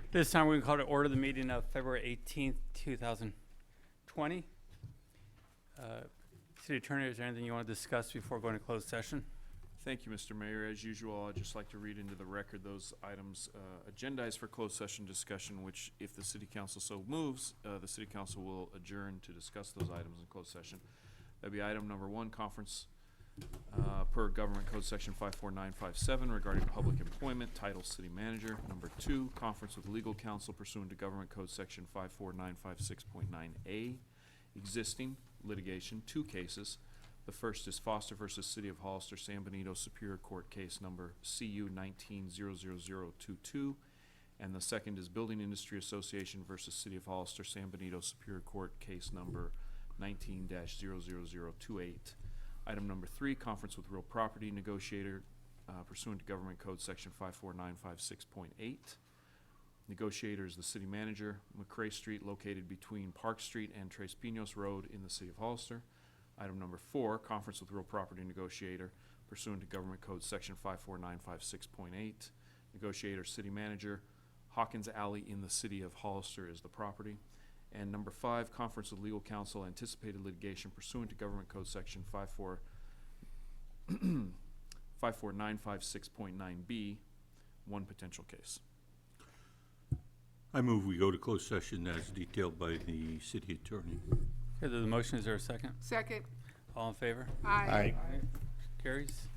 This time we're going to call to order the meeting of February 18th, 2020. City Attorney, is there anything you want to discuss before going to closed session? Thank you, Mr. Mayor. As usual, I'd just like to read into the record those items agendized for closed session discussion, which if the City Council so moves, the City Council will adjourn to discuss those items in closed session. That'd be item number 1, conference per Government Code Section 54957 regarding public employment, title City Manager. Number 2, conference with legal counsel pursuant to Government Code Section 54956.9A, existing litigation, 2 cases. The first is Foster versus City of Hollister, San Benito Superior Court case number CU 19-00022, and the second is Building Industry Association versus City of Hollister, San Benito Superior Court case number 19-00028. Item number 3, conference with real property negotiator pursuant to Government Code Section 54956.8. Negotiator is the City Manager, McCrae Street, located between Park Street and Tres Pinos Road in the City of Hollister. Item number 4, conference with real property negotiator pursuant to Government Code Section 54956.8. Negotiator, City Manager, Hawkins Alley in the City of Hollister is the property. And number 5, conference with legal counsel, anticipated litigation pursuant to Government Code Section 54956.9B, 1 potential case. I move we go to closed session as detailed by the city attorney. Okay, the motion, is there a second? Second. All in favor? Aye. Carries.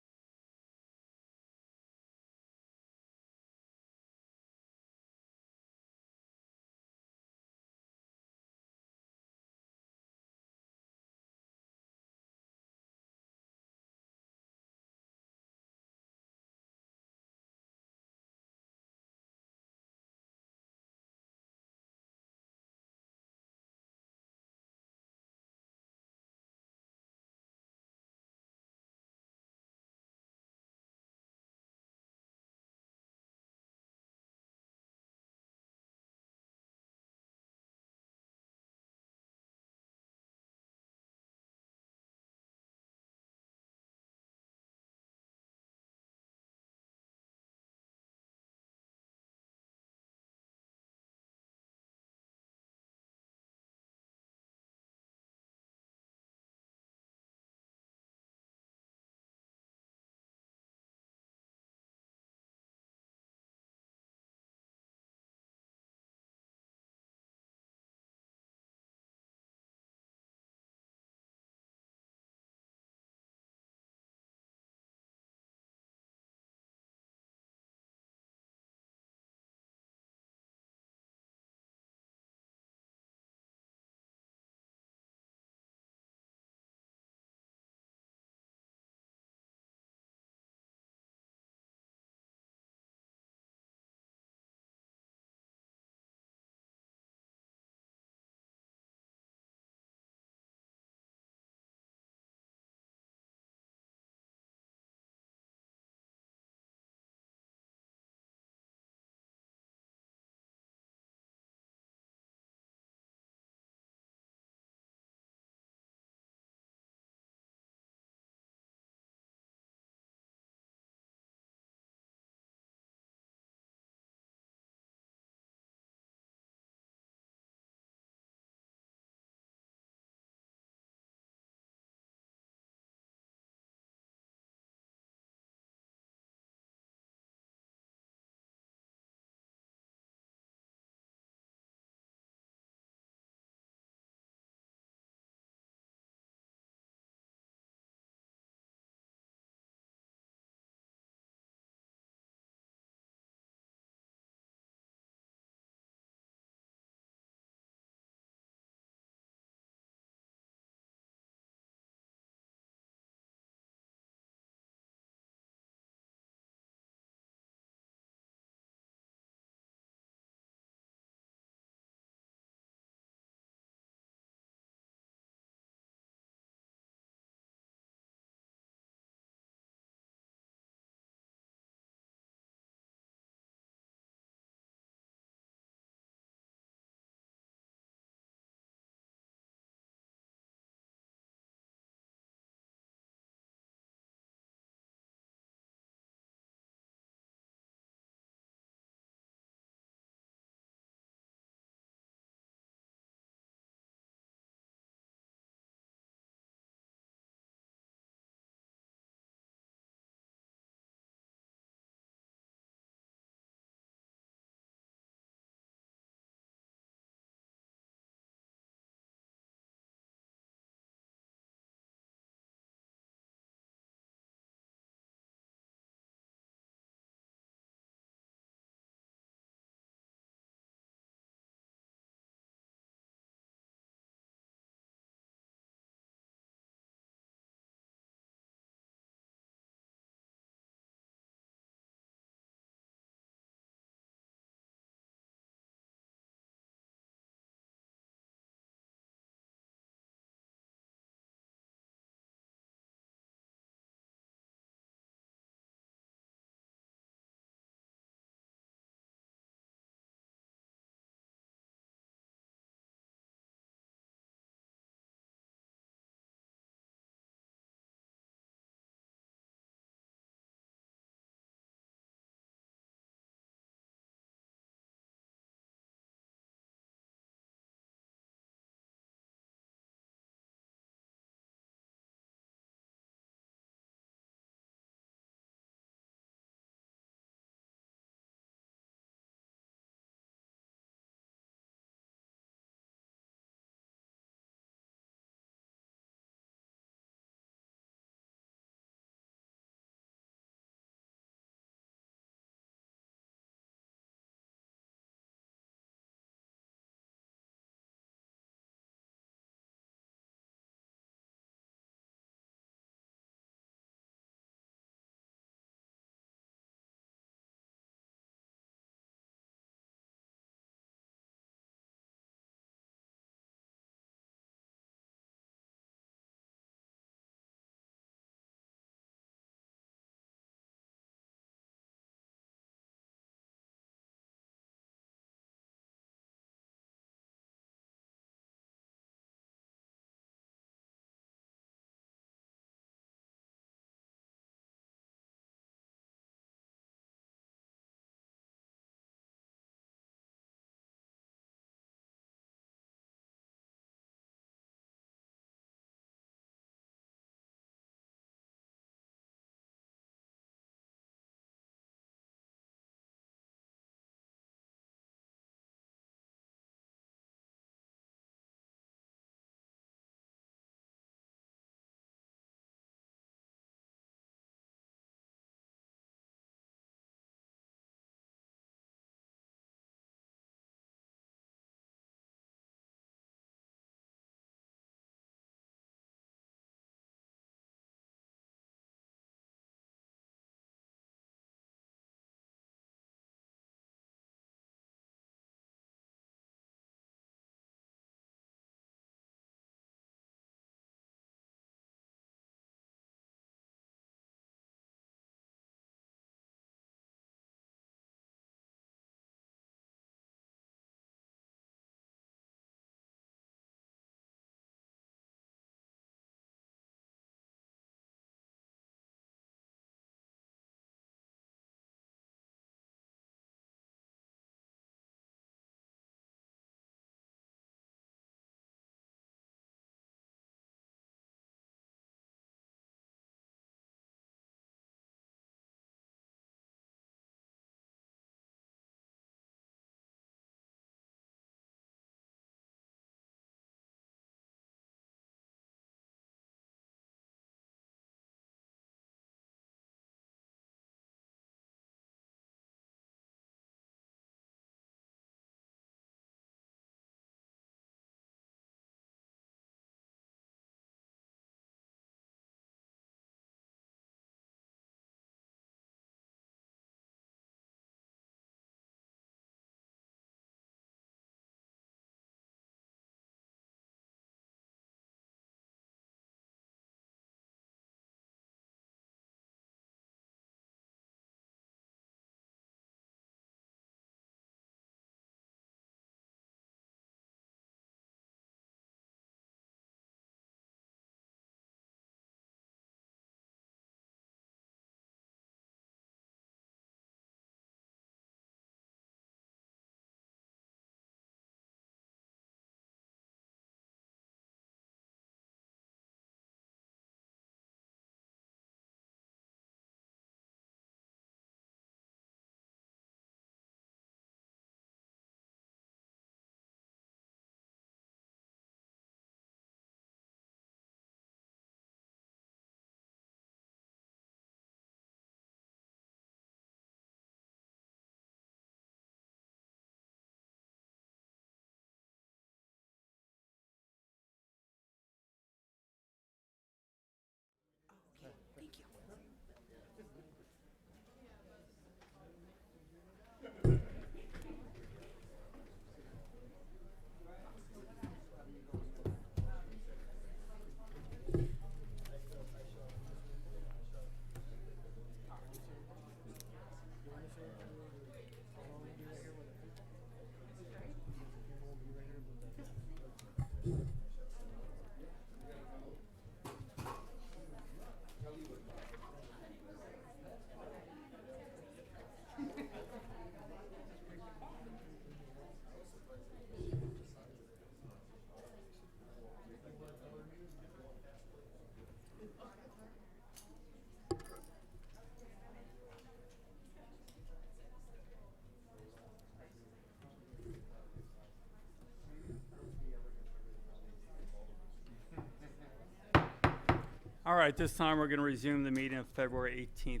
All right, this time we're going to resume the meeting of February 18th,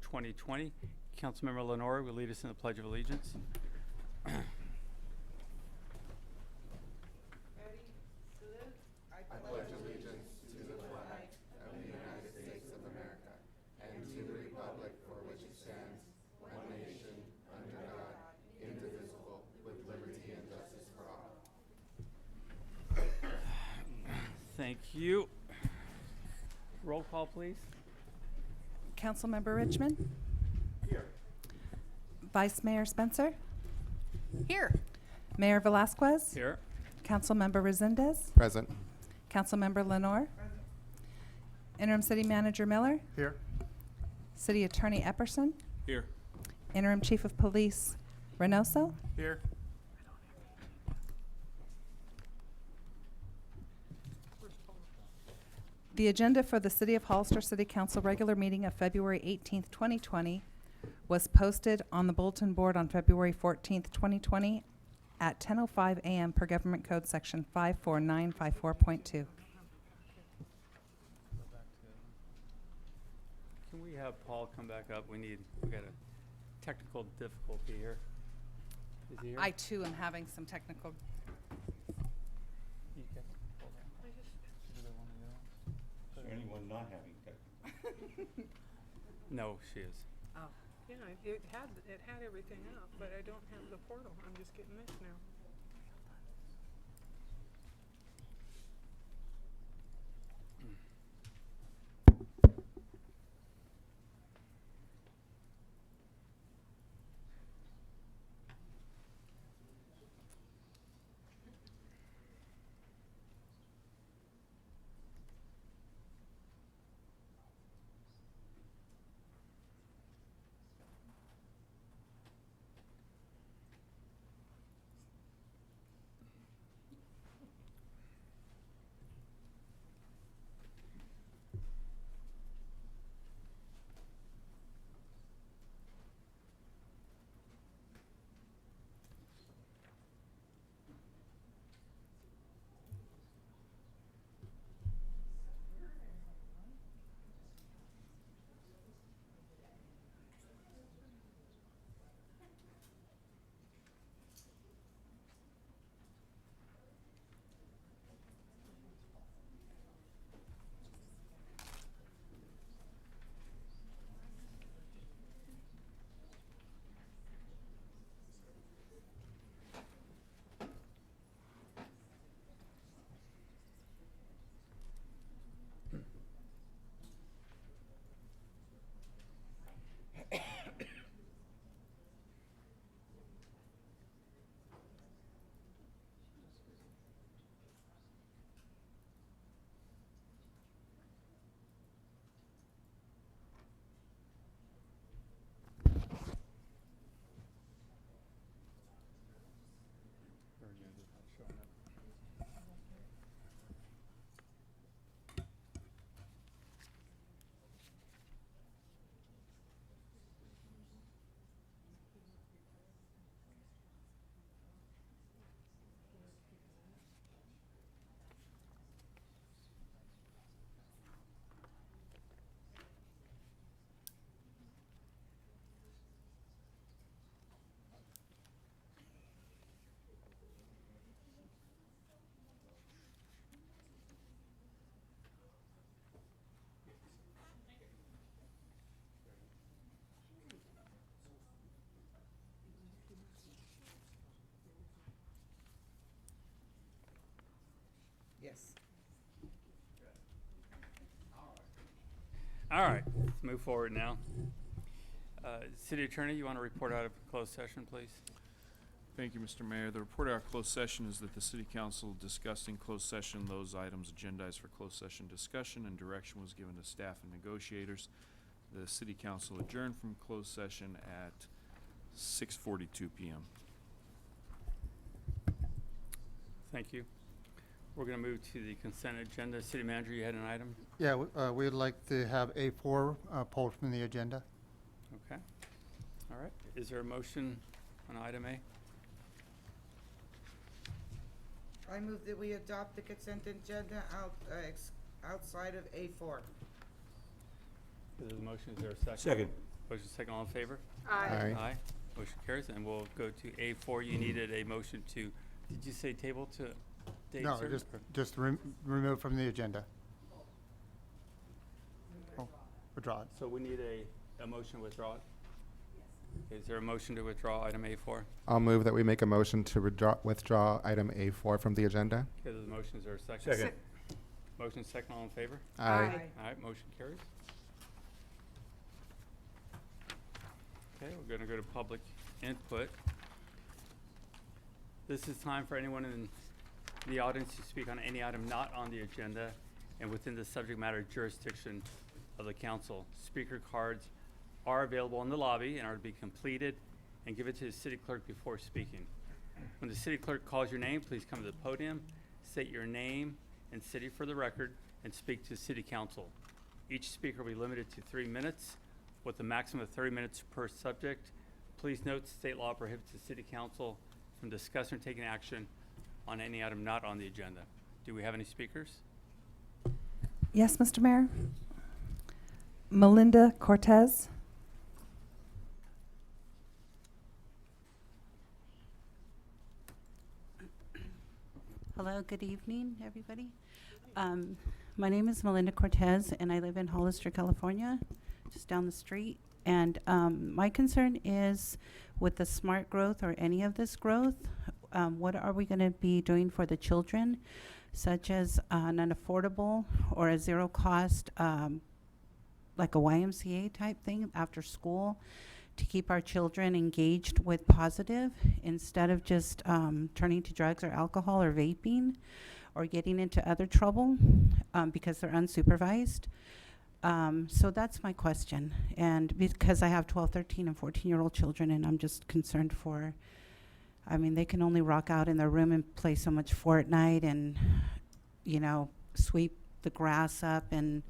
2020. Councilmember Lenore will lead us in the Pledge of Allegiance. Thank you. Roll call, please. Councilmember Richmond? Here. Vice Mayor Spencer? Here. Mayor Velazquez? Here. Councilmember Resendez? Present. Councilmember Lenore? Interim City Manager Miller? Here. City Attorney Epperson? Here. Interim Chief of Police Reynoso? Here. The agenda for the City of Hollister City Council regular meeting of February 18th, 2020 was posted on the bulletin board on February 14th, 2020 at 10:05 a.m. per Government Code Section 54954.2. Can we have Paul come back up? We got a technical difficulty here. Is he here? I too am having some technical. You guys hold on. Is there one of those? Is there anyone not having technical? No, she is. Oh. Yeah, it had everything up, but I don't have the portal. I'm just getting this now. Yes. All right, let's move forward now. City Attorney, you want to report out of closed session, please? Thank you, Mr. Mayor. The report of our closed session is that the city council discussed in closed session those items agendized for closed session discussion, and direction was given to staff and negotiators. The city council adjourned from closed session at 6:42 p.m. Thank you. We're going to move to the consent agenda. City Manager, you had an item? Yeah, we would like to have A4 pulled from the agenda. Okay. All right. Is there a motion on item A? I move that we adopt the consent agenda outside of A4. There's a motion, is there a second? Second. Motion second, all in favor? Aye. Aye. Motion carries, and we'll go to A4. You needed a motion to, did you say table to date, No, sir? just remove from the agenda. Oh, withdraw it. So we need a motion to withdraw it? Is there a motion to withdraw item A4? I'll move that we make a motion to withdraw item A4 from the agenda. Okay, there's a motion, is there a second? Second. Motion second, all in favor? Aye. All right, motion carries. Okay, we're gonna go to public input. This is time for anyone in the audience to speak on any item not on the agenda and within the subject matter jurisdiction of the council. Speaker cards are available in the lobby and are to be completed and given to the city clerk before speaking. When the city clerk calls your name, please come to the podium, state your name and city for the record, and speak to city council. Each speaker will be limited to 3 minutes with a maximum of 30 minutes per subject. Please note, state law prohibits the city council from discussing or taking action on any item not on the agenda. Do we have any speakers? Yes, Mr. Mayor. Melinda Cortez. Hello, good evening, everybody. My name is Melinda Cortez, and I live in Hollister, California, just down the street. And my concern is with the smart growth or any of this growth, what are we going to be doing for the children, such as an affordable or a zero cost, like a YMCA type thing after school, to keep our children engaged with positive instead of just turning to drugs or alcohol or vaping or getting into other trouble because they're unsupervised. So that's my question. And because I have 12, 13, and 14-year-old children, and I'm just concerned for, I mean, they can only rock out in their room and play so much Fortnite and, you know, sweep the grass up. And,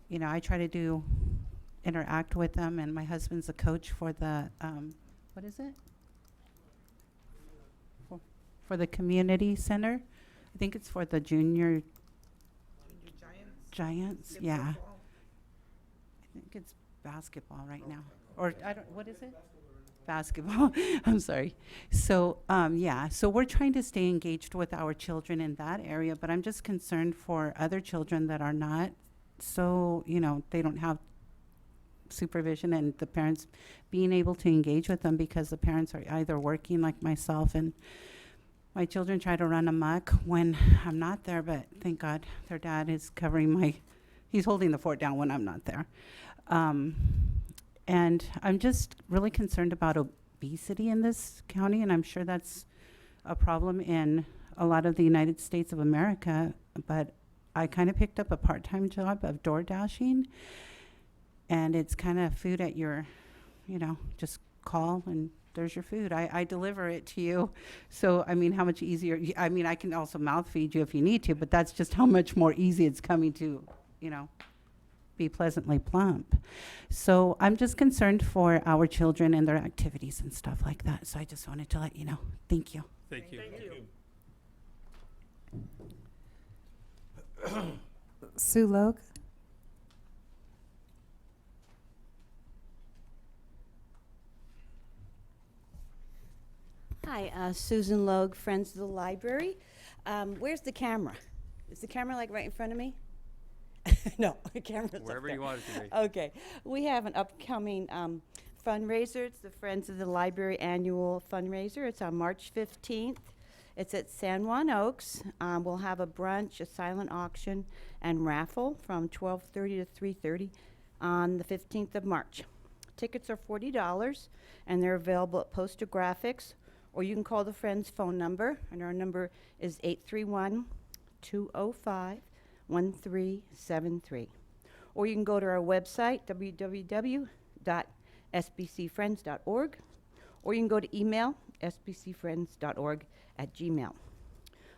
you know, I try to interact with them, and my husband's a coach for the, what is it? For the community center. I think it's for the junior Giants, yeah. I think it's basketball right now. Or I don't, what is it? Basketball. I'm sorry. So, yeah, so we're trying to stay engaged with our children in that area, but I'm just concerned for other children that are not so, you know, they don't have supervision and the parents being able to engage with them because the parents are either working like myself, and my children try to run amok when I'm not there, but thank God their dad is covering he's holding the fort down when I'm not there. And I'm just really concerned about obesity in this county, and I'm sure that's a problem in a lot of the United States of America, but I kind of picked up a part-time job of door dashing, and it's kind of food at your, you know, just call and there's your food. I deliver it to you. So, I mean, how much easier, I mean, I can also mouth feed you if you need to, but that's just how much more easy it's coming to, you know, be pleasantly plump. So I'm just concerned for our children and their activities and stuff like that. So I just wanted to let you know. Thank you. Thank you. Sue Logue. Hi, Susan Logue, Friends of the Library. Where's the camera? Is the camera like right in front of me? No, the camera's up Wherever there. you want it to be. Okay, we have an upcoming fundraiser. It's the Friends of the Library annual fundraiser. It's on March 15th. It's at San Juan Oaks. We'll have a brunch, a silent auction, and raffle from 12:30 to 3:30 on the 15th of March. Tickets are $40, and they're available at Poster Graphics, or you can call the Friends phone number, and our number is 831-205-1373. Or you can go to our website, www.sbcfriends.org, or you can go to email, sbcfriends.org@gmail.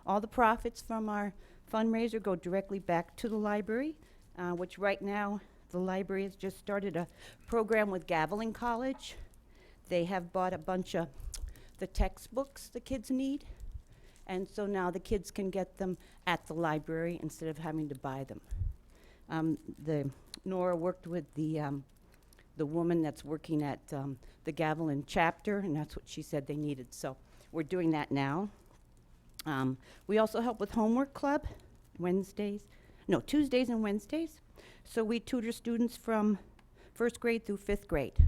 All the profits from our fundraiser go directly back to the library, which right now the library has just started a program with Gavilan College. They have bought a bunch of the textbooks the kids need, And so now the kids can get them at the library instead of having to buy them. Nora worked with the woman that's working at the Gavilan chapter, and that's what she said they needed. So we're doing that now. We also help with homework club, Tuesdays and Wednesdays. So we tutor students from 1st grade through 5th grade,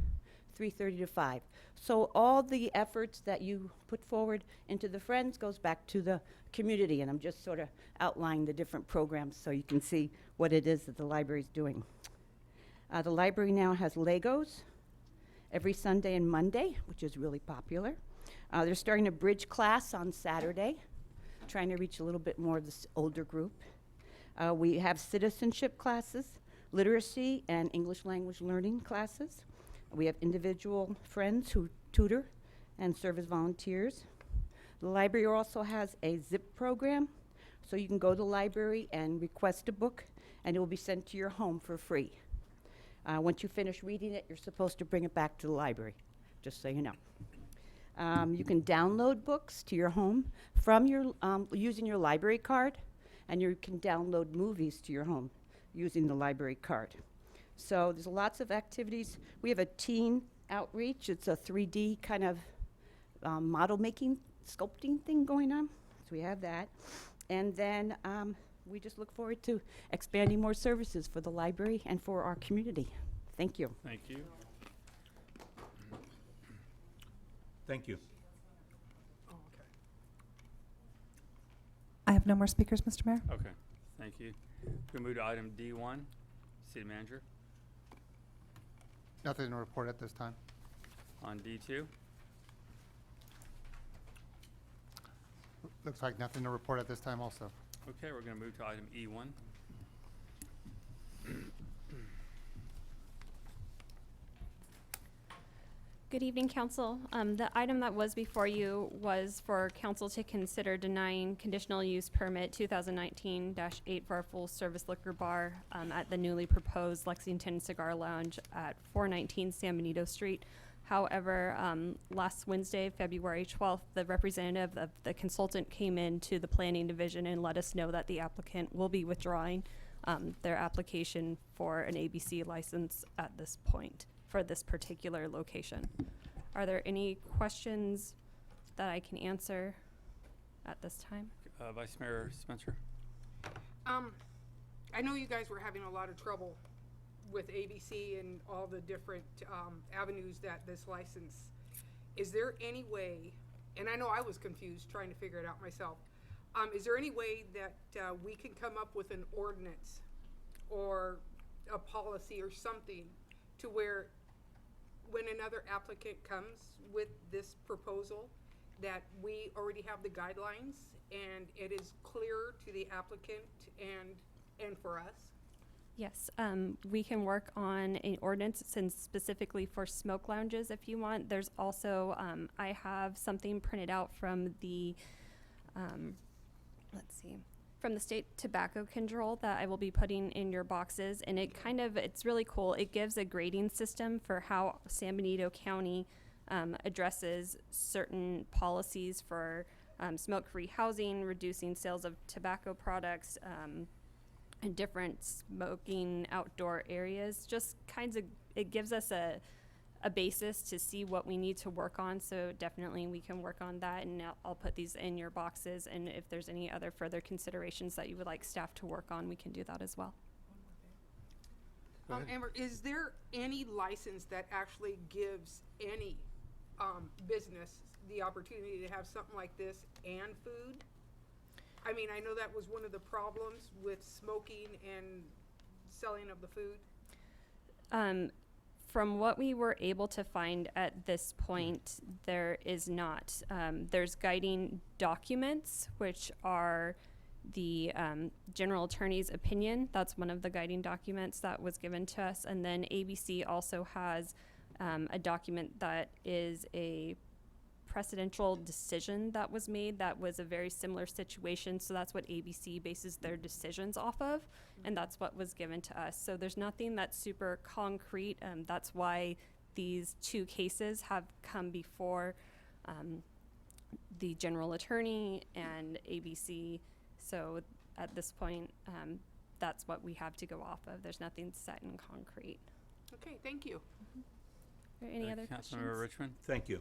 3:30 to 5. So all the efforts that you put forward into the Friends goes back to the community, and I'm just sort of outlining the different programs so you can see what it is that the library's doing. The library now has Legos every Sunday and Monday, which is really popular. They're starting a bridge class on Saturday, trying to reach a little bit more of this older group. We have citizenship classes, literacy and English language learning classes. We have individual friends who tutor and serve as volunteers. The library also has a ZIP program, so you can go to the library and request a book, and it will be sent to your home for free. Once you finish reading it, you're supposed to bring it back to the library, just so you know. You can download books to your home from your using your library card, and you can download movies to your home using the library card. So there's lots of activities. We have a teen outreach. It's a 3D kind of model making, sculpting thing going on. So we have that. And then we just look forward to expanding more services for the library and for our community. Thank you. Thank you. Thank you. Oh, okay. I have no more speakers, Mr. Mayor. Okay, thank you. We'll move to item D1, City Manager. Nothing to report at this time. On D2, Looks like nothing to report at this time also. okay, we're gonna move to item E1. Good evening, Council. The item that was before you was for Council to consider denying conditional use permit 2019-8 for a full-service liquor bar at the newly proposed Lexington Cigar Lounge at 419 San Benito Street. However, last Wednesday, February 12th, the representative of the consultant came in to the Planning Division and let us know that the applicant will be withdrawing their application for an ABC license at this point for this particular location. Are there any questions that I can answer at this time? Vice Mayor Spencer? I know you guys were having a lot of trouble with ABC and all the different avenues that this license. Is there any way, and I know I was confused trying to figure it out myself, is there any way that we can come up with an ordinance or a policy or something to where when another applicant comes with this proposal, that we already have the guidelines and it is clear to the applicant and for us? Yes, we can work on an ordinance since specifically for smoke lounges if you want. There's also, I have something printed out from the, from the state tobacco control that I will be putting in your boxes. And it's really cool. It gives a grading system for how San Benito County addresses certain policies for smoke-free housing, reducing sales of tobacco products, and different smoking outdoor areas. Just it gives us a basis to see what we need to work on. So definitely we can work on that, and I'll put these in your boxes. And if there's any other further considerations that you would like staff to work on, we can do that as well. Amber, is there any license that actually gives any business the opportunity to have something like this and food? I mean, I know that was one of the problems with smoking and selling of the food. From what we were able to find at this point, there is not. There's guiding documents, which are the general attorney's opinion. That's one of the guiding documents that was given to us. And then ABC also has a document that is a precedential decision that was made that was a very similar situation. So that's what ABC bases their decisions off of, and that's what was given to us. So there's nothing that's super concrete. That's why these two cases have come before the general attorney and ABC. So at this point, that's what we have to go off of. There's nothing set in concrete. Okay, thank you. Are there any other questions? Councilmember Richmond? Thank you.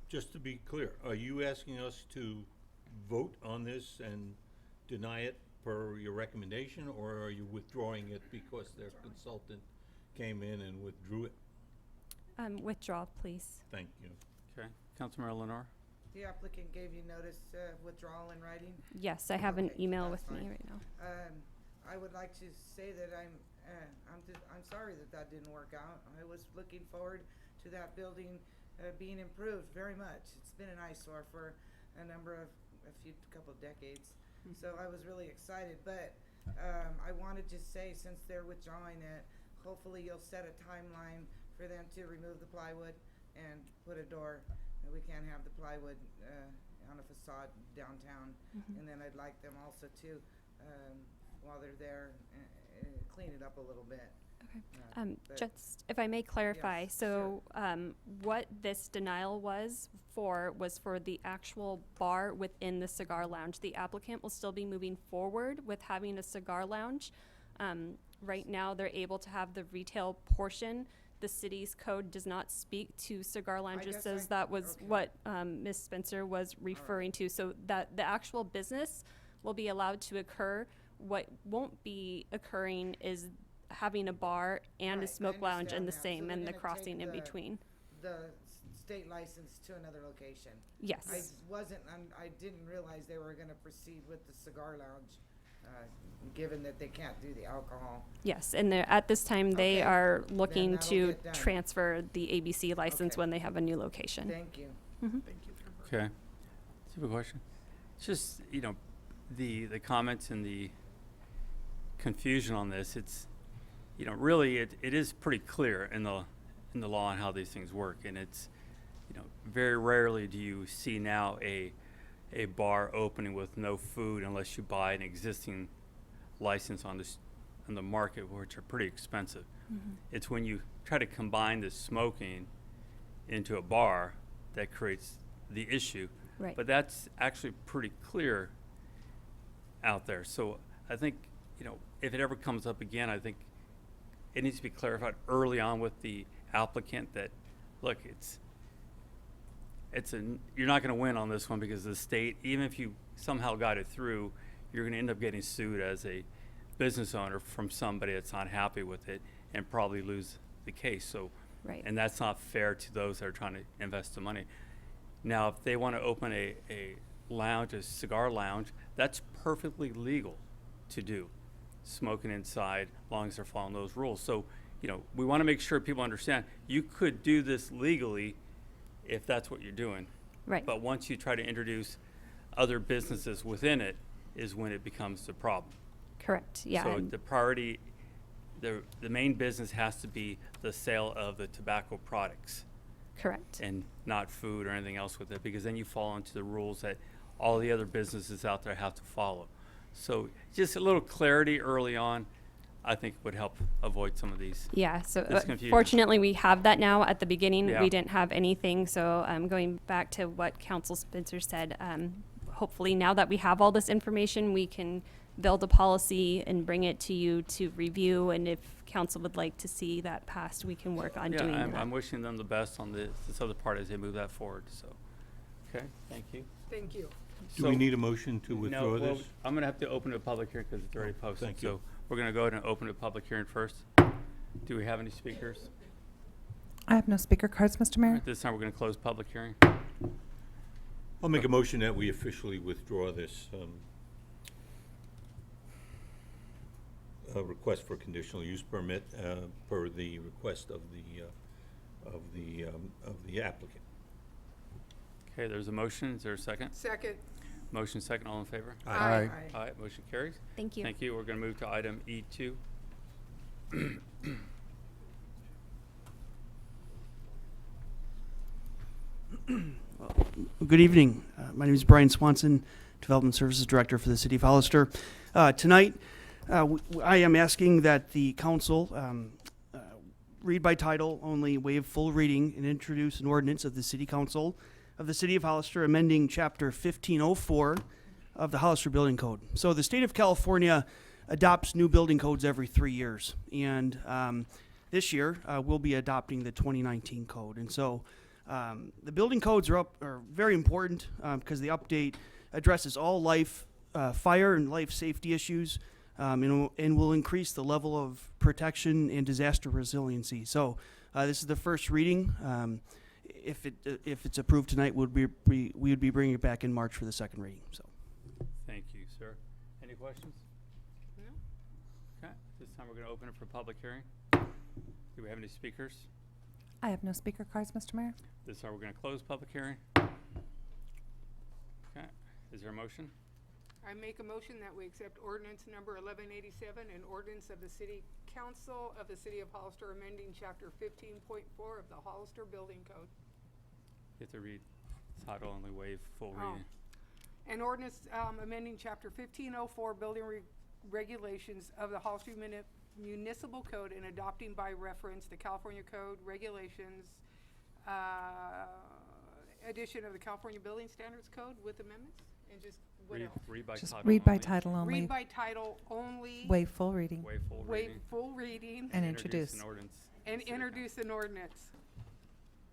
Just to be clear, are you asking us to vote on this and deny it per your recommendation, or are you withdrawing it because their consultant came in and withdrew it? Withdraw, please. Thank you. Okay. Councilmember Lenore? The applicant gave you notice of withdrawal in writing. Yes, I have an Okay, email that's with me fine. right now. I would like to say that I'm sorry that didn't work out. I was looking forward to that building being improved very much. It's been an eyesore for a couple of decades. So I was really excited, but I wanted to say, since they're withdrawing it, hopefully you'll set a timeline for them to remove the plywood and put a door. We can't have the plywood on a facade downtown. And then I'd like them also to, while they're there, clean it up a little bit. Okay. But- Just, if I may clarify, Yes, so, what this denial was for the actual bar within the cigar lounge. The applicant will still be moving forward with having a cigar lounge. Right now, they're able to have the retail portion. The city's code does not speak to cigar lounges, guess says I- that was okay. what, Ms. Spencer was referring to. So that the actual business will be allowed to occur. What won't be occurring is having a bar and Right, a I smoke lounge in understand the that. So same, they're and the gonna crossing take in the- between. The state license to another location. Yes. I didn't realize they were gonna proceed with the cigar lounge, given that they can't do the alcohol. Yes, and they're, at this time, they Okay, are then looking that'll to get done. transfer the ABC license Okay. when they have a new location. Thank you. Okay. Super question. It's just, the comments and the confusion on this, it's, really, it is pretty clear in the law on how these things work. And it's, very rarely do you see now a bar opening with no food unless you buy an existing license on the market, which are pretty expensive. It's when you try to combine the smoking into a bar that creates the issue. Right. But that's actually pretty clear out there. So I think, if it ever comes up again, I think it needs to be clarified early on with the applicant that, look, you're not going to win on this one because the state, even if you somehow got it through, you're going to end up getting sued as a business owner from somebody that's not happy with it and probably lose the case. So, Right. and that's not fair to those that are trying to invest the money. Now, if they want to open a lounge, a cigar lounge, that's perfectly legal to do, smoking inside, as long as they're following those rules. So, we want to make sure people understand you could do this legally if that's what you're doing. Right. But once you try to introduce other businesses within it is when it becomes the problem. Correct, yeah. So and- the priority, the main business has to be the sale of the tobacco products Correct. and not food or anything else with it, because then you fall into the rules that all the other businesses out there have to follow. So just a little clarity early on, I think would help avoid some of these. Yeah, so This confusion. fortunately, we have that now. At the beginning, Yeah. we didn't have anything. So going back to what Council Spencer said, hopefully now that we have all this information, we can build a policy and bring it to you to review. And if council would like to see that passed, we can work on doing Yeah, that. I'm wishing them the best on this other part as they move that forward, so. Okay, thank you. Thank you. Do we need a motion to withdraw No, well, this? I'm gonna have to open a public hearing because it's already posted. Thank you. So we're gonna go ahead and open a public hearing first. Do we have any speakers? I have no speaker cards, Mr. All Mayor. right, this time we're gonna close public hearing. I'll make a motion that we officially withdraw this request for conditional use permit per the request of the applicant. Okay, there's a motion. Is there a second? Second. Motion second, all in favor? Aye. All right, motion carries. Thank you. Thank you. We're gonna move to item E2. Good evening. My name is Brian Swanson, Development Services Director for the City of Hollister. Tonight, I am asking that the council read by title only, waive full reading, and introduce an ordinance of the City Council of the City of Hollister, amending Chapter 1504 of the Hollister Building Code. So the state of California adopts new building codes every 3 years, and this year we'll be adopting the 2019 code. And so the building codes are very important because the update addresses all fire and life safety issues, and will increase the level of protection and disaster resiliency. So this is the first reading. If it's approved tonight, we would be bringing it back in March for the second reading. So. Thank you, sir. Any questions? No? Okay, this time we're going to open it for public hearing. Do we have any speakers? I have no speaker cards, Mr. Mayor. This time we're going to close public hearing. Okay, is there a motion? I make a motion that we accept ordinance number 1187, an ordinance of the City Council of the City of Hollister amending Chapter 15.4 of the Hollister Building Code. You have to read title only, waive full Oh. reading. An ordinance amending Chapter 1504 Building Regulations of the Hollister Municipal Code and adopting by reference the California Code Regulations, addition of the California Building Standards Code with amendments, and just what else? Read by Just title read by only. title only. Read by title only. Waive full reading. Waive full Waive reading. full reading. And introduce. an ordinance. And introduce an ordinance.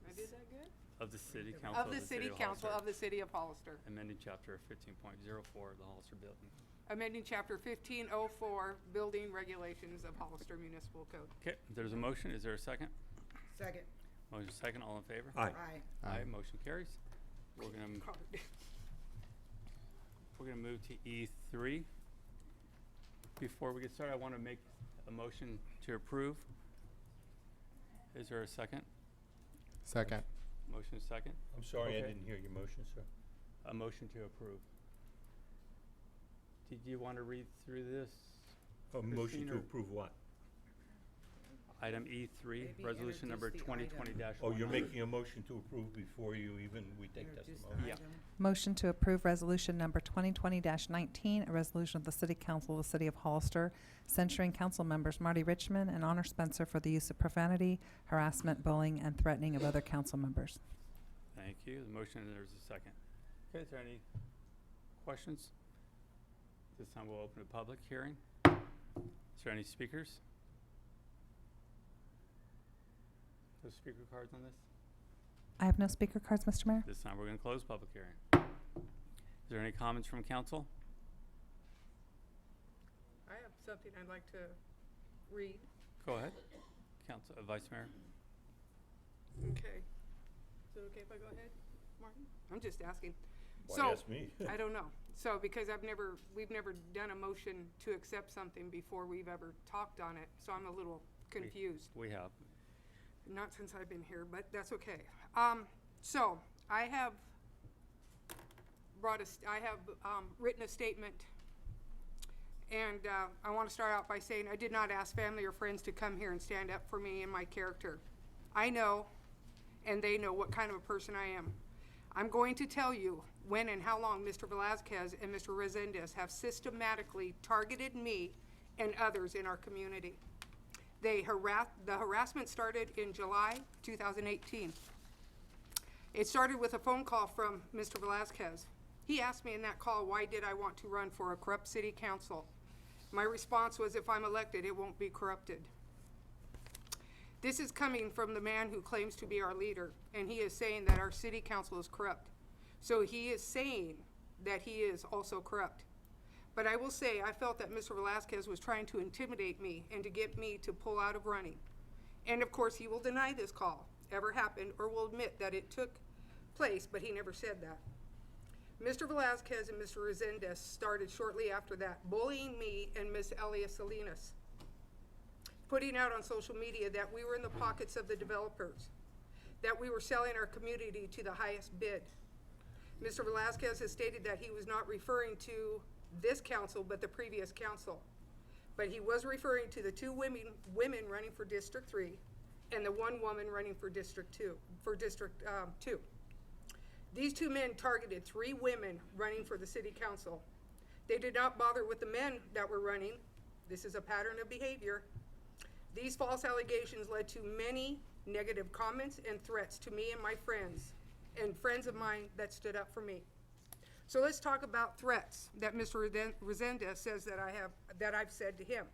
I did that good? Of the City Council Of the City Council Hollister, of the City of Hollister. amending chapter 15.04 of the Hollister building. Amending Chapter 1504 Building Regulations of Hollister Municipal Code. Okay, there's a motion. Is there a second? Second. Motion second, all in favor? Aye. Aye. Aye, motion carries. We're gonna Card. move to E3. Before we get started, I want to make a motion to approve. Is there a second? Second. Motion is second. I'm sorry, I Okay. didn't hear your motion, sir. A motion to approve. Did you want to read through this? A motion Christine, to or- approve what? Item E3, Maybe resolution number introduce the item. 2020-1. Oh, you're making a motion to approve before we take Introduce the testimony? Yeah. item. Motion to approve resolution number 2020-19, a resolution of the City Council of the City of Hollister censuring council members Marty Richmond and Honor Spencer for the use of profanity, harassment, bullying, and threatening of other council members. Thank you. The motion, and there's a second. Okay, is there any questions? This time we'll open a public hearing. Is there any speakers? No speaker cards on this? I have no speaker cards, Mr. Mayor. This time we're going to close public hearing. Is there any comments from council? I have something I'd like to read. Go ahead. Council, Vice Mayor. Okay. Is it okay if I go ahead, Martin? I'm just asking. Why So, ask me? I don't know. So, because we've never done a motion to accept something before we've ever talked on it, so I'm a little confused. We have. Not since I've been here, but that's okay. So I have written a statement, and I want to start out by saying I did not ask family or friends to come here and stand up for me and my character. I know, and they know what kind of a person I am. I'm going to tell you when and how long Mr. Velazquez and Mr. Resendez have systematically targeted me and others in our community. The harassment started in July 2018. It started with a phone call from Mr. Velazquez. He asked me in that call, why did I want to run for a corrupt city council? My response was, if I'm elected, it won't be corrupted. This is coming from the man who claims to be our leader, and he is saying that our city council is corrupt. So he is saying that he is also corrupt. But I will say, I felt that Mr. Velazquez was trying to intimidate me and to get me to pull out of running. And of course, he will deny this call ever happened or will admit that it took place, but he never said that. Mr. Velazquez and Mr. Resendez started shortly after that, bullying me and Miss Elia Salinas, putting out on social media that we were in the pockets of the developers, that we were selling our community to the highest bid. Mr. Velazquez has stated that he was not referring to this council, but the previous council. But he was referring to the two women running for District 3 and the one woman running for District 2. These two men targeted 3 women running for the city council. They did not bother with the men that were running. This is a pattern of behavior. These false allegations led to many negative comments and threats to me and my friends and friends of mine that stood up for me. So let's talk about threats that Mr. Resendez says that I've said to him.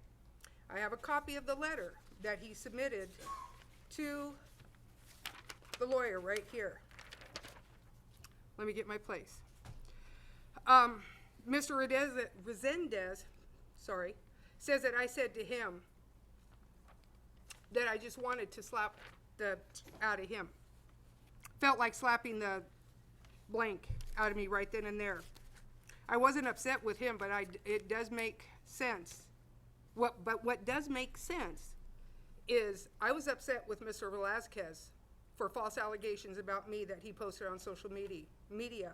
I have a copy of the letter that he submitted to the lawyer right here. Let me get my place. Mr. Resendez, says that I said to him that I just wanted to slap the out of him. Felt like slapping the blank out of me right then and there. I wasn't upset with him, but it does make sense. But what does make sense is I was upset with Mr. Velazquez for false allegations about me that he posted on social media,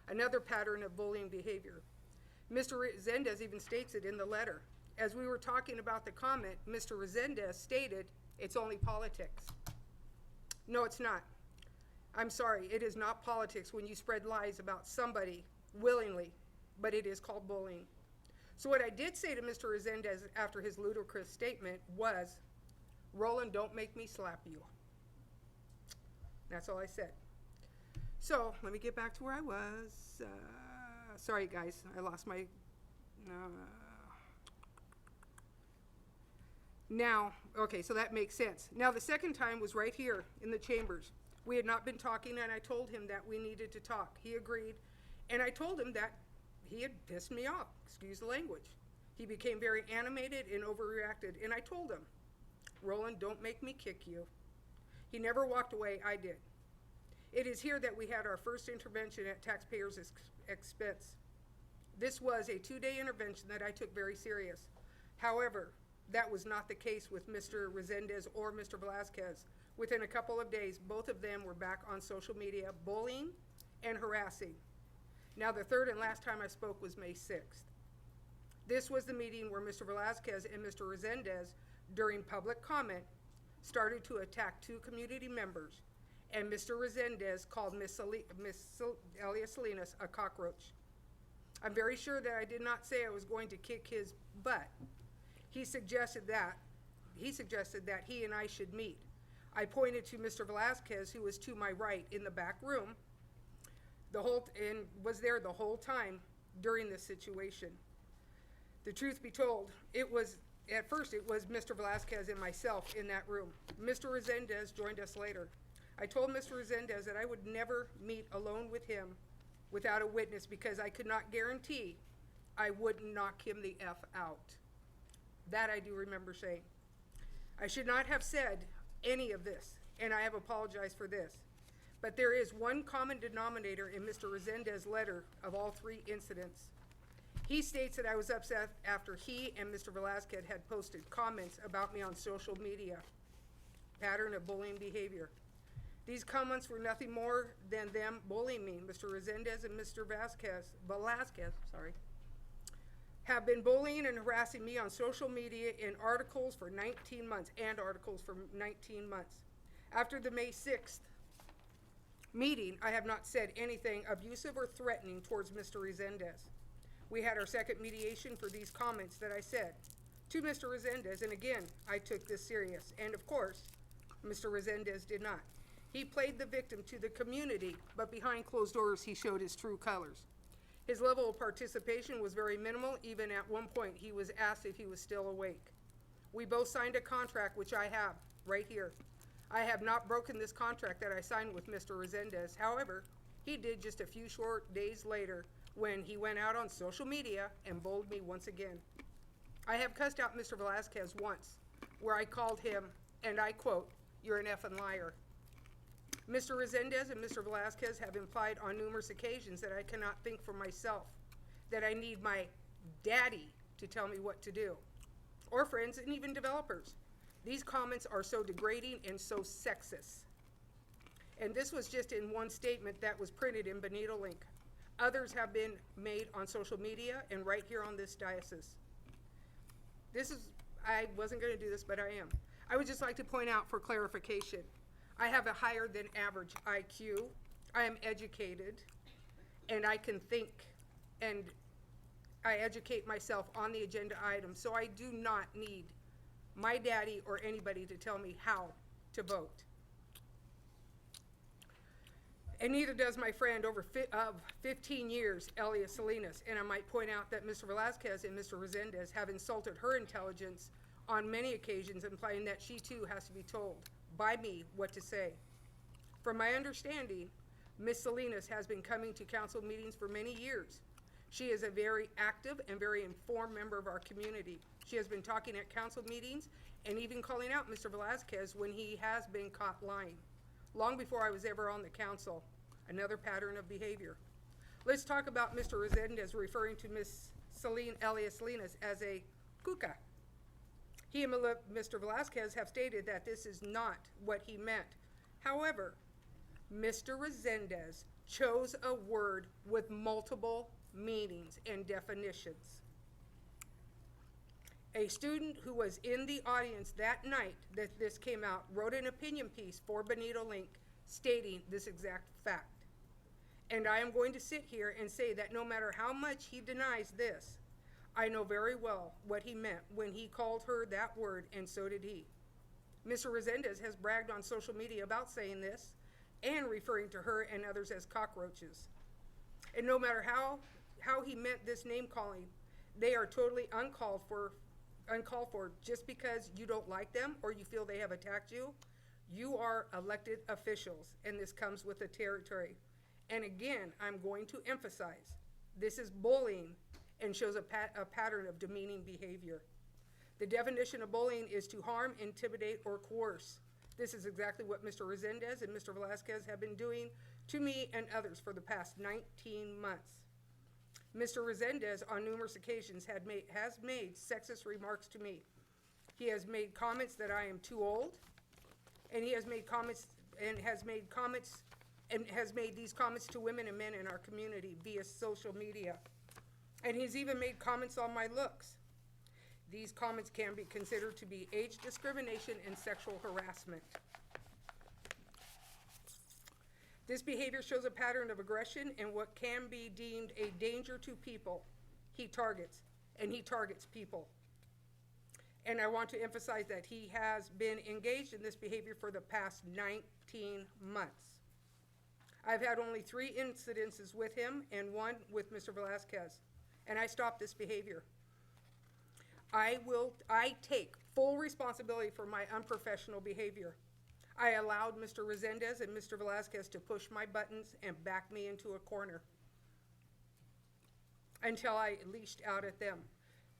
another pattern of bullying behavior. Mr. Resendez even states it in the letter. As we were talking about the comment, Mr. Resendez stated, it's only politics. No, it's not. I'm sorry, it is not politics when you spread lies about somebody willingly, but it is called bullying. So what I did say to Mr. Resendez after his ludicrous statement was, Roland, don't make me slap you. That's all I said. So let me get back to where I was. Sorry, guys, I lost my... Now, okay, so that makes sense. Now, the second time was right here in the chambers. We had not been talking, and I told him that we needed to talk. He agreed, and I told him that he had pissed me off, excuse the language. He became very animated and overreacted, and I told him, Roland, don't make me kick you. He never walked away, I did. It is here that we had our first intervention at taxpayers' expense. This was a 2-day intervention that I took very serious. However, that was not the case with Mr. Resendez or Mr. Velazquez. Within a couple of days, both of them were back on social media, bullying and harassing. Now, the third and last time I spoke was May 6th. This was the meeting where Mr. Velazquez and Mr. Resendez, during public comment, started to attack 2 community members, and Mr. Resendez called Miss Elia Salinas a cockroach. I'm very sure that I did not say I was going to kick his butt. He suggested that he and I should meet. I pointed to Mr. Velazquez, who was to my right in the back room, and was there the whole time during this situation. The truth be told, at first it was Mr. Velazquez and myself in that room. Mr. Resendez joined us later. I told Mr. Resendez that I would never meet alone with him without a witness because I could not guarantee I wouldn't knock him the F out. That I do remember saying. I should not have said any of this, and I have apologized for this. But there is one common denominator in Mr. Resendez's letter of all 3 incidents. He states that I was upset after he and Mr. Velazquez had posted comments about me on social media, pattern of bullying behavior. These comments were nothing more than them bullying me. Mr. Resendez and Mr. Velazquez, have been bullying and harassing me on social media in articles for 19 months. After the May 6th meeting, I have not said anything abusive or threatening towards Mr. Resendez. We had our second mediation for these comments that I said to Mr. Resendez, and again, I took this serious. And of course, Mr. Resendez did not. He played the victim to the community, but behind closed doors, he showed his true colors. His level of participation was very minimal. Even at one point, he was asked if he was still awake. We both signed a contract, which I have right here. I have not broken this contract that I signed with Mr. Resendez. However, he did just a few short days later when he went out on social media and bullied me once again. I have cussed out Mr. Velazquez once, where I called him, and I quote, "You're an effing liar." Mr. Resendez and Mr. Velazquez have implied on numerous occasions that I cannot think for myself, that I need my daddy to tell me what to do, or friends and even developers. These comments are so degrading and so sexist. And this was just in one statement that was printed in Bonito Link. Others have been made on social media and right here on this diocese. I wasn't going to do this, but I am. I would just like to point out for clarification, I have a higher than average IQ. I am educated, and I can think, and I educate myself on the agenda items, so I do not need my daddy or anybody to tell me how to vote. And neither does my friend of 15 years, Elias Salinas. And I might point out that Mr. Velazquez and Mr. Resendez have insulted her intelligence on many occasions, implying that she too has to be told by me what to say. From my understanding, Ms. Salinas has been coming to council meetings for many years. She is a very active and very informed member of our community. She has been talking at council meetings and even calling out Mr. Velazquez when he has been caught lying, long before I was ever on the council. Another pattern of behavior. Let's talk about Mr. Resendez referring to Ms. Elias Salinas as a cuca. He and Mr. Velazquez have stated that this is not what he meant. However, Mr. Resendez chose a word with multiple meanings and definitions. A student who was in the audience that night that this came out wrote an opinion piece for Bonito Link stating this exact fact. And I am going to sit here and say that no matter how much he denies this, I know very well what he meant when he called her that word, and so did he. Mr. Resendez has bragged on social media about saying this and referring to her and others as cockroaches. And no matter how he meant this name calling, they are totally uncalled for just because you don't like them or you feel they have attacked you. You are elected officials, and this comes with the territory. And again, I'm going to emphasize, this is bullying and shows a pattern of demeaning behavior. The definition of bullying is to harm, intimidate, or coerce. This is exactly what Mr. Resendez and Mr. Velazquez have been doing to me and others for the past 19 months. Mr. Resendez, on numerous occasions, has made sexist remarks to me. He has made comments that I am too old, and he has made these comments to women and men in our community via social media. And he's even made comments on my looks. These comments can be considered to be age discrimination and sexual harassment. This behavior shows a pattern of aggression and what can be deemed a danger to people he targets, and he targets people. And I want to emphasize that he has been engaged in this behavior for the past 19 months. I've had only 3 incidences with him and 1 with Mr. Velazquez, and I stopped this behavior. I take full responsibility for my unprofessional behavior. I allowed Mr. Resendez and Mr. Velazquez to push my buttons and back me into a corner until I leashed out at them.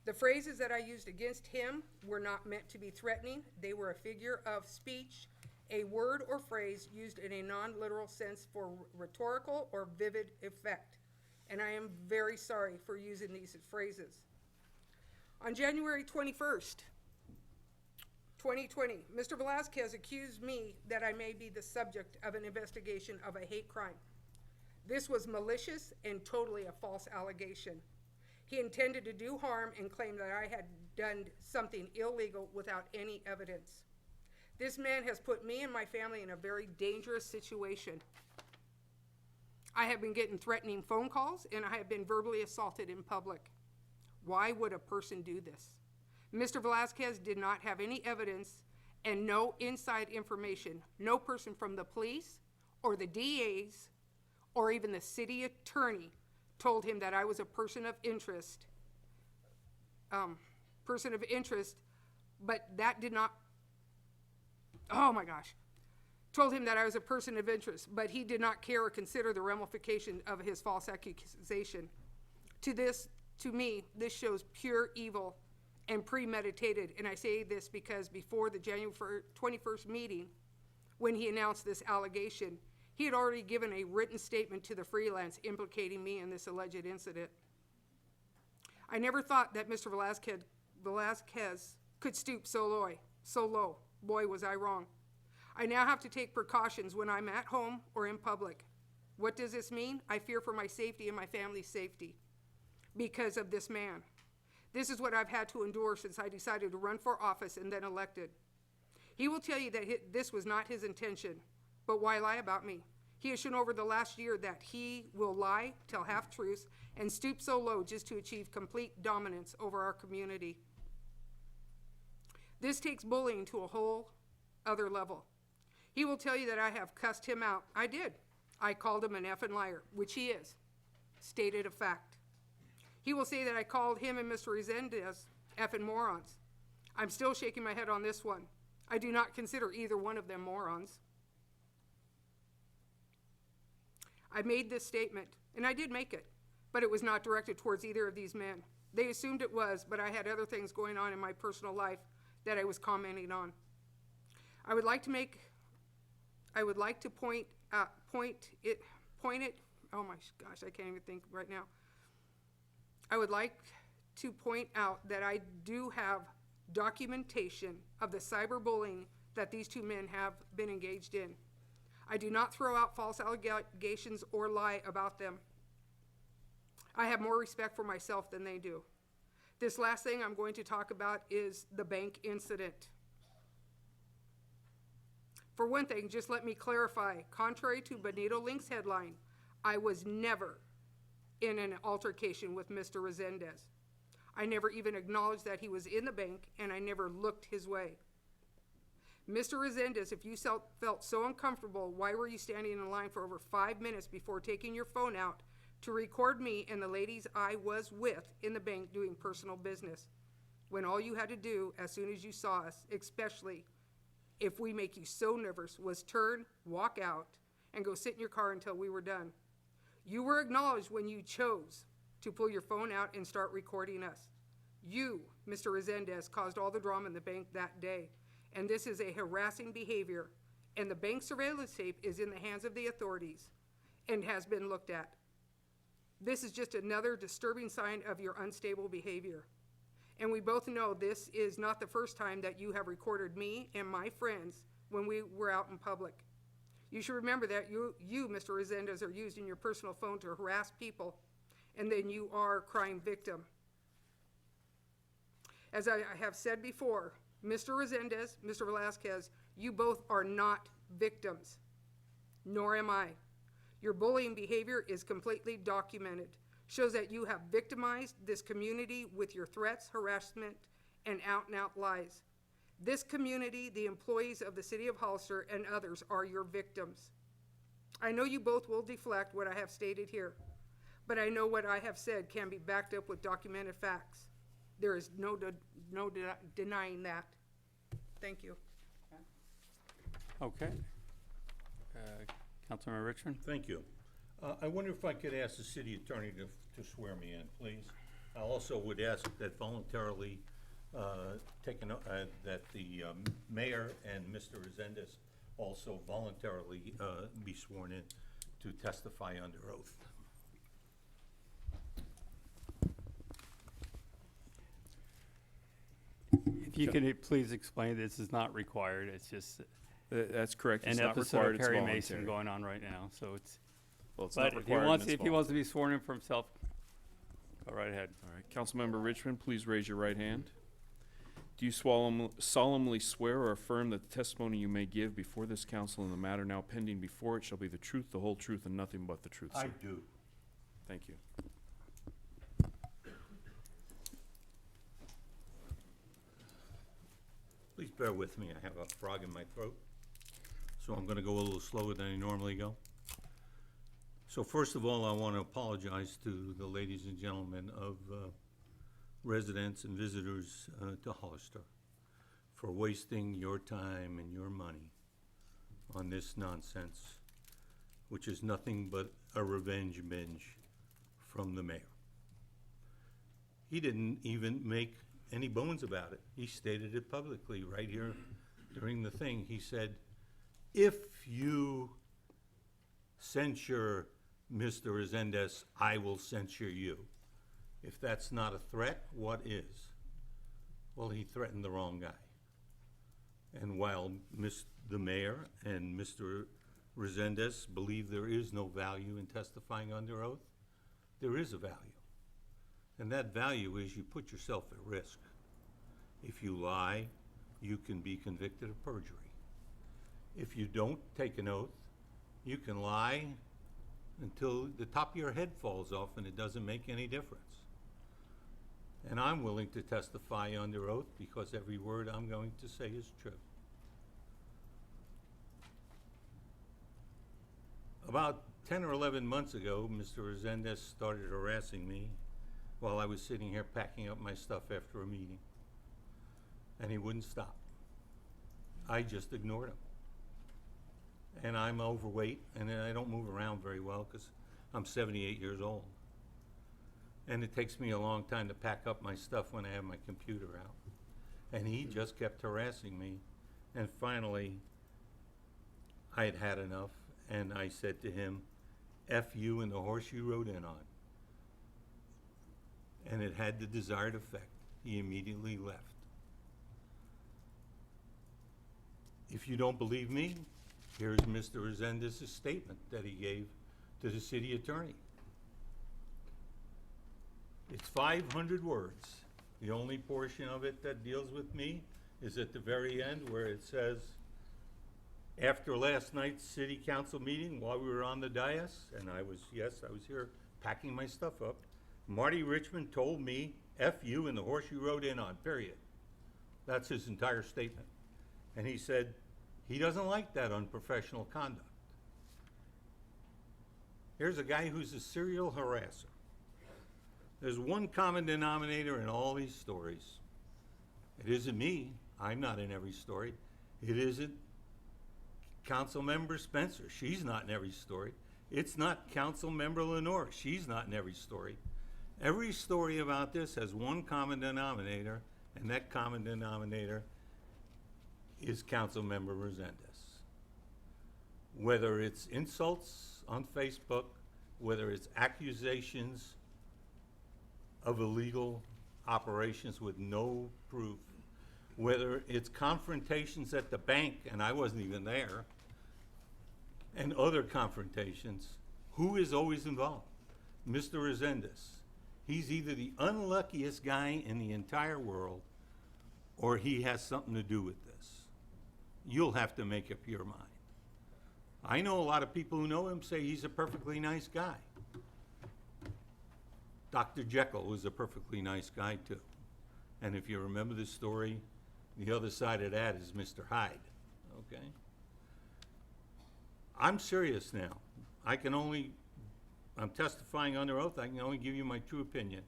The phrases that I used against him were not meant to be threatening. They were a figure of speech, a word or phrase used in a non-literal sense for rhetorical or vivid effect. And I am very sorry for using these phrases. On January 21st, 2020, Mr. Velazquez accused me that I may be the subject of an investigation of a hate crime. This was malicious and totally a false allegation. He intended to do harm and claimed that I had done something illegal without any evidence. This man has put me and my family in a very dangerous situation. I have been getting threatening phone calls, and I have been verbally assaulted in public. Why would a person do this? Mr. Velazquez did not have any evidence and no inside information. No person from the police or the DAs or even the city attorney told him that I was a person of interest. But that did not, oh my gosh, told him that I was a person of interest, but he did not care or consider the ramification of his false accusation. To me, this shows pure evil and premeditated, and I say this because before the January 21st meeting, when he announced this allegation, he had already given a written statement to the freelance implicating me in this alleged incident. I never thought that Mr. Velazquez could stoop so low. Boy, was I wrong. I now have to take precautions when I'm at home or in public. What does this mean? I fear for my safety and my family's safety because of this man. This is what I've had to endure since I decided to run for office and then elected. He will tell you that this was not his intention, but why lie about me? He has shown over the last year that he will lie, tell half-truths, and stoop so low just to achieve complete dominance over our community. This takes bullying to a whole other level. He will tell you that I have cussed him out. I did. I called him an effing liar, which he is. Stated a fact. He will say that I called him and Mr. Resendez effing morons. I'm still shaking my head on this one. I do not consider either one of them morons. I made this statement, and I did make it, but it was not directed towards either of these men. They assumed it was, but I had other things going on in my personal life that I was commenting on. I would like to point it, oh my gosh, I can't even think right now. I would like to point out that I do have documentation of the cyberbullying that these two men have been engaged in. I do not throw out false allegations or lie about them. I have more respect for myself than they do. This last thing I'm going to talk about is the bank incident. For one thing, just let me clarify, contrary to Bonito Link's headline, I was never in an altercation with Mr. Resendez. I never even acknowledged that he was in the bank, and I never looked his way. Mr. Resendez, if you felt so uncomfortable, why were you standing in line for over 5 minutes before taking your phone out to record me and the ladies I was with in the bank doing personal business, when all you had to do as soon as you saw us, especially if we make you so nervous, was turn, walk out, and go sit in your car until we were done? You were acknowledged when you chose to pull your phone out and start recording us. You, Mr. Resendez, caused all the drama in the bank that day, and this is a harassing behavior, and the bank surveillance tape is in the hands of the authorities and has been looked at. This is just another disturbing sign of your unstable behavior. And we both know this is not the first time that you have recorded me and my friends when we were out in public. You should remember that you, Mr. Resendez, are using your personal phone to harass people, and then you are a crime victim. As I have said before, Mr. Resendez, Mr. Velasquez, you both are not victims, nor am I. Your bullying behavior is completely documented, shows that you have victimized this community with your threats, harassment, and out-and-out lies. This community, the employees of the city of Hollister, and others are your victims. I know you both will deflect what I have stated here, but I know what I have said can be backed up with documented facts. There is no denying that. Thank you. Okay. Councilmember Richmond? Thank you. I wonder if I could ask the city attorney to swear me in, please. I also would ask that voluntarily that the mayor and Mr. Resendez also voluntarily be sworn in to testify under oath. If you could please explain, this is not required, it's just That's correct. an It's not episode required. of It's Perry voluntary. Mason going on right now, so it's, Well, it's but not if he required. wants, and it's if he wants to be sworn in for himself, go right ahead. All right, Councilmember Richmond, please raise your right hand. Do you solemnly swear or affirm that the testimony you may give before this council in the matter now pending before it shall be the truth, the whole truth, and nothing but the truth, sir? I do. Thank you. Please bear with me. I have a frog in my throat, so I'm going to go a little slower than I normally go. So first of all, I want to apologize to the ladies and gentlemen of residents and visitors to Hollister for wasting your time and your money on this nonsense, which is nothing but a revenge binge from the mayor. He didn't even make any bones about it. He stated it publicly right here during the thing. He said, if you censure Mr. Resendez, I will censure you. If that's not a threat, what is? Well, he threatened the wrong guy. And while the mayor and Mr. Resendez believe there is no value in testifying under oath, there is a value. And that value is you put yourself at risk. If you lie, you can be convicted of perjury. If you don't take an oath, you can lie until the top of your head falls off and it doesn't make any difference. And I'm willing to testify under oath because every word I'm going to say is true. About 10 or 11 months ago, Mr. Resendez started harassing me while I was sitting here packing up my stuff after a meeting. And he wouldn't stop. I just ignored him. And I'm overweight, and I don't move around very well because I'm 78 years old. And it takes me a long time to pack up my stuff when I have my computer out. And he just kept harassing me. And finally, I had had enough, and I said to him, F you and the horse you rode in on. And it had the desired effect. He immediately left. If you don't believe me, here's Mr. Resendez's statement that he gave to the city attorney. It's 500 words. The only portion of it that deals with me is at the very end where it says, after last night's city council meeting, while we were on the dais, and I was here packing my stuff up, Marty Richmond told me, F you and the horse you rode in on, period. That's his entire statement. And he said he doesn't like that unprofessional conduct. Here's a guy who's a serial harasser. There's one common denominator in all these stories. It isn't me. I'm not in every story. It isn't Council Member Spencer. She's not in every story. It's not Council Member Lenore. She's not in every story. Every story about this has one common denominator, and that common denominator is Council Member Resendez. Whether it's insults on Facebook, whether it's accusations of illegal operations with no proof, whether it's confrontations at the bank, and I wasn't even there, and other confrontations, who is always involved? Mr. Resendez. He's either the unluckiest guy in the entire world, or he has something to do with this. You'll have to make up your mind. I know a lot of people who know him say he's a perfectly nice guy. Dr. Jekyll was a perfectly nice guy too. And if you remember the story, the other side of that is Mr. Hyde, okay? I'm serious now. I'm testifying under oath, I can only give you my true opinion.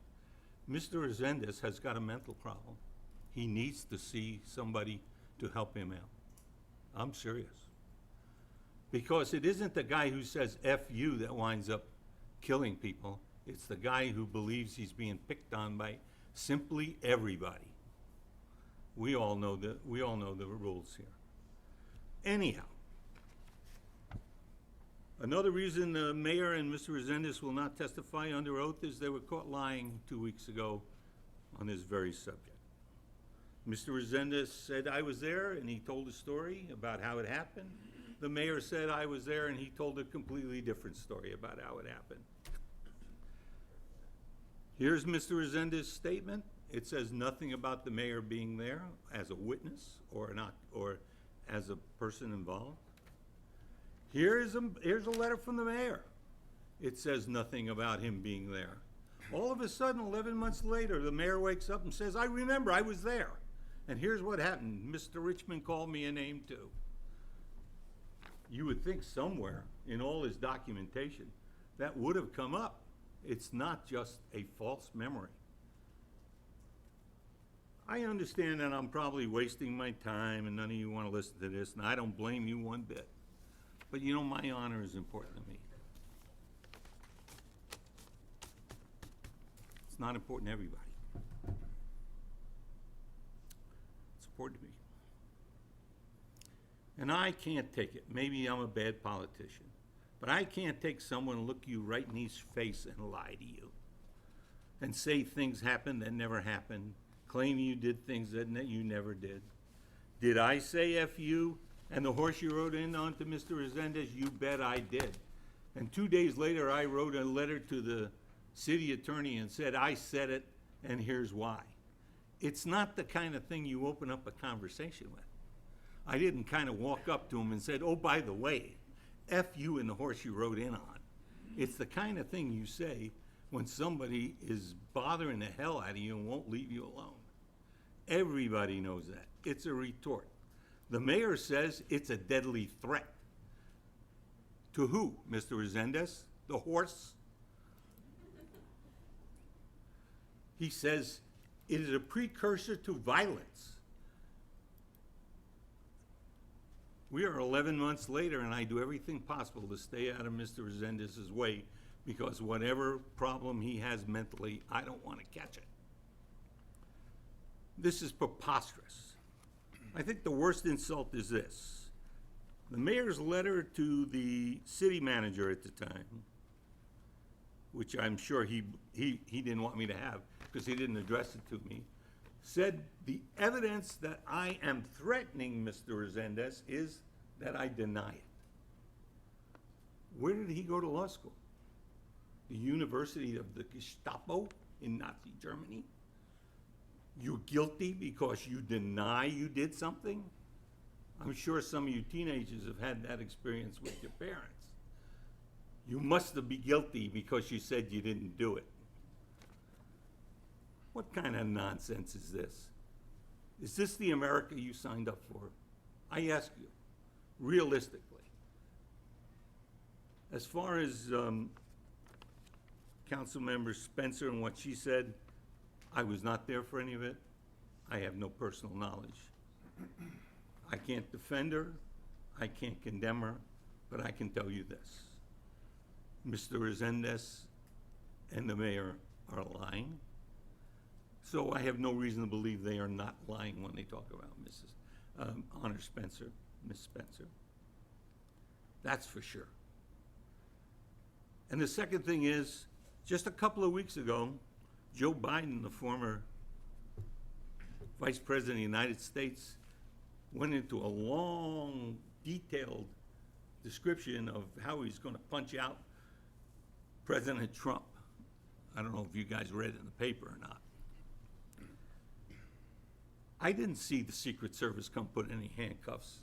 Mr. Resendez has got a mental problem. He needs to see somebody to help him out. I'm serious. Because it isn't the guy who says F you that winds up killing people. It's the guy who believes he's being picked on by simply everybody. We all know the rules here. Anyhow, another reason the mayor and Mr. Resendez will not testify under oath is they were caught lying 2 weeks ago on this very subject. Mr. Resendez said I was there and he told a story about how it happened. The mayor said I was there and he told a completely different story about how it happened. Here's Mr. Resendez's statement. It says nothing about the mayor being there as a witness or as a person involved. Here's a letter from the mayor. It says nothing about him being there. All of a sudden, 11 months later, the mayor wakes up and says, I remember, I was there. And here's what happened. Mr. Richmond called me a name too. You would think somewhere in all his documentation that would have come up. It's not just a false memory. I understand that I'm probably wasting my time and none of you want to listen to this, and I don't blame you one bit. But you know, my honor is important to me. It's not important to everybody. It's important to me. And I can't take it. Maybe I'm a bad politician. But I can't take someone look you right in his face and lie to you. And say things happened that never happened. Claim you did things that you never did. Did I say F you and the horse you rode in onto Mr. Resendez? You bet I did. And 2 days later, I wrote a letter to the city attorney and said, I said it, and here's why. It's not the kind of thing you open up a conversation with. I didn't kind of walk up to him and said, oh, by the way, F you and the horse you rode in on. It's the kind of thing you say when somebody is bothering the hell out of you and won't leave you alone. Everybody knows that. It's a retort. The mayor says it's a deadly threat. To who, Mr. Resendez? The horse? He says it is a precursor to violence. We are 11 months later, and I do everything possible to stay out of Mr. Resendez's way, because whatever problem he has mentally, I don't want to catch it. This is preposterous. I think the worst insult is this. The mayor's letter to the city manager at the time, which I'm sure he didn't want me to have because he didn't address it to me, said the evidence that I am threatening Mr. Resendez is that I deny it. Where did he go to law school? The University of the Gestapo in Nazi Germany? You're guilty because you deny you did something? I'm sure some of you teenagers have had that experience with your parents. You must be guilty because you said you didn't do it. What kind of nonsense is this? Is this the America you signed up for? I ask you, realistically. As far as Councilmember Spencer and what she said, I was not there for any of it. I have no personal knowledge. I can't defend her, I can't condemn her, but I can tell you this. Mr. Resendez and the mayor are lying. So I have no reason to believe they are not lying when they talk about Mrs. Honor Spencer, Miss Spencer. That's for sure. And the second thing is, just a couple of weeks ago, Joe Biden, the former Vice President of the United States, went into a long, detailed description of how he's going to punch out President Trump. I don't know if you guys read it in the paper or not. I didn't see the Secret Service come put any handcuffs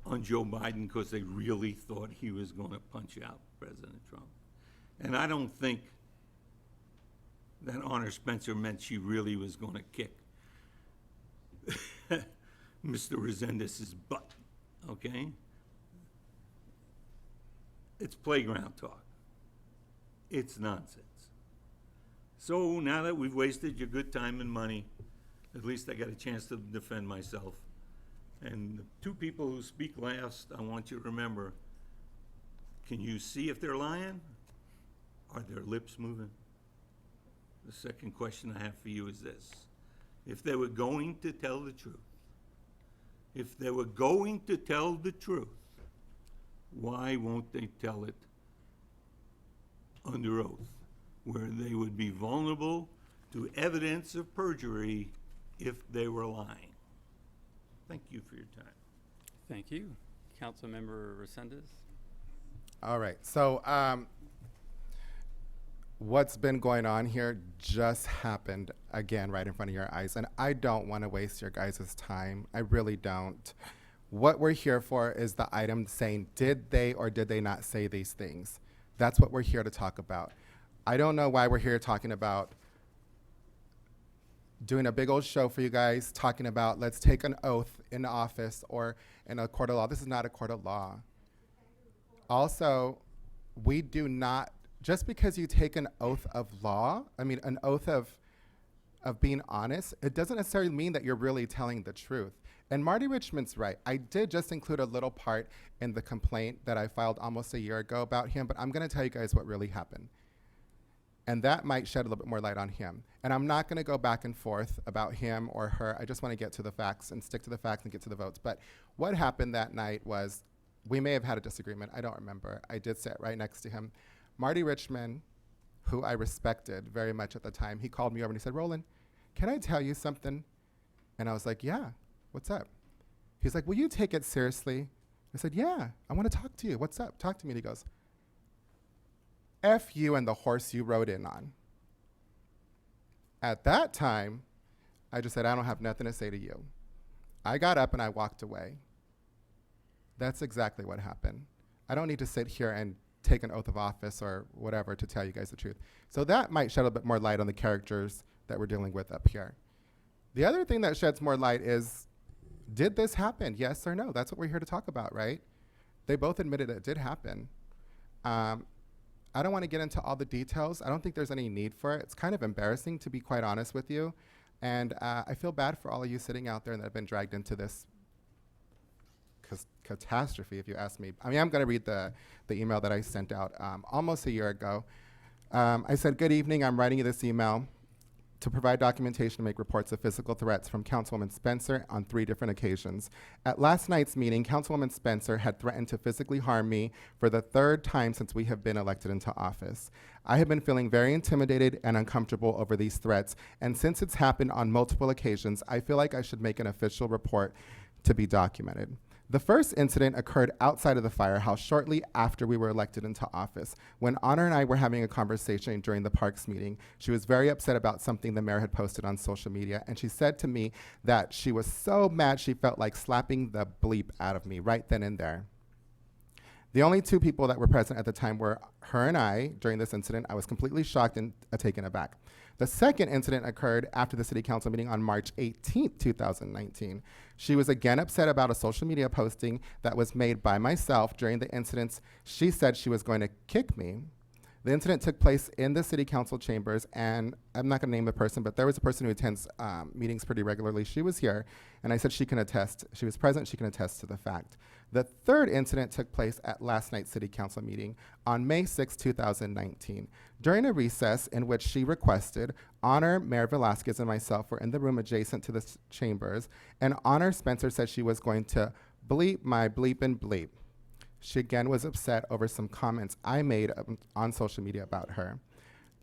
on Joe Biden because they really thought he was going to punch out President Trump. And I don't think that Honor Spencer meant she really was going to kick Mr. Resendez's butt, okay? It's playground talk. It's nonsense. So now that we've wasted your good time and money, at least I got a chance to defend myself. And the two people who speak last, I want you to remember, can you see if they're lying? Are their lips moving? The second question I have for you is this. If they were going to tell the truth, if they were going to tell the truth, why won't they tell it under oath, where they would be vulnerable to evidence of perjury if they were lying? Thank you for your time. Thank you. Councilmember Resendez? All right, so what's been going on here just happened again right in front of your eyes, and I don't want to waste your guys' time. I really don't. What we're here for is the item saying, did they or did they not say these things? That's what we're here to talk about. I don't know why we're here talking about doing a big old show for you guys, talking about let's take an oath in office or in a court of law. This is not a court of law. Also, we do not, just because you take an oath of law, an oath of being honest, it doesn't necessarily mean that you're really telling the truth. And Marty Richmond's right. I did just include a little part in the complaint that I filed almost a year ago about him, but I'm going to tell you guys what really happened. And that might shed a little bit more light on him. And I'm not going to go back and forth about him or her. I just want to get to the facts and stick to the facts and get to the votes. But what happened that night was, we may have had a disagreement. I don't remember. I did sit right next to him. Marty Richmond, who I respected very much at the time, he called me over and he said, Roland, can I tell you something? And I was like, yeah, what's up? He's like, will you take it seriously? I said, yeah, I want to talk to you. What's up? Talk to me. And he goes, F you and the horse you rode in on. At that time, I just said, I don't have nothing to say to you. I got up and I walked away. That's exactly what happened. I don't need to sit here and take an oath of office or whatever to tell you guys the truth. So that might shed a bit more light on the characters that we're dealing with up here. The other thing that sheds more light is, did this happen? Yes or no? That's what we're here to talk about, right? They both admitted it did happen. I don't want to get into all the details. I don't think there's any need for it. It's kind of embarrassing, to be quite honest with you. And I feel bad for all of you sitting out there that have been dragged into this catastrophe, if you ask me. I mean, I'm going to read the email that I sent out almost a year ago. I said, "Good evening. I'm writing you this email to provide documentation to make reports of physical threats from Councilwoman Spencer on 3 different occasions. At last night's meeting, Councilwoman Spencer had threatened to physically harm me for the 3rd time since we have been elected into office. I have been feeling very intimidated and uncomfortable over these threats, and since it's happened on multiple occasions, I feel like I should make an official report to be documented. The first incident occurred outside of the firehouse shortly after we were elected into office. When Honor and I were having a conversation during the Parks meeting, she was very upset about something the mayor had posted on social media, and she said to me that she was so mad she felt like slapping the bleep out of me right then and there. The only 2 people that were present at the time were her and I. During this incident, I was completely shocked and taken aback. The second incident occurred after the city council meeting on March 18th, 2019. She was again upset about a social media posting that was made by myself. During the incidents, she said she was going to kick me. The incident took place in the city council chambers, and I'm not gonna name the person, but there was a person who attends meetings pretty regularly. She was here, and I said she can attest. She was present, she can attest to the fact. The third incident took place at last night's city council meeting on May 6, 2019. During a recess in which she requested, Honor, Mayor Velasquez, and myself were in the room adjacent to the chambers, and Honor Spencer said she was going to bleep my bleep and bleep. She again was upset over some comments I made on social media about her.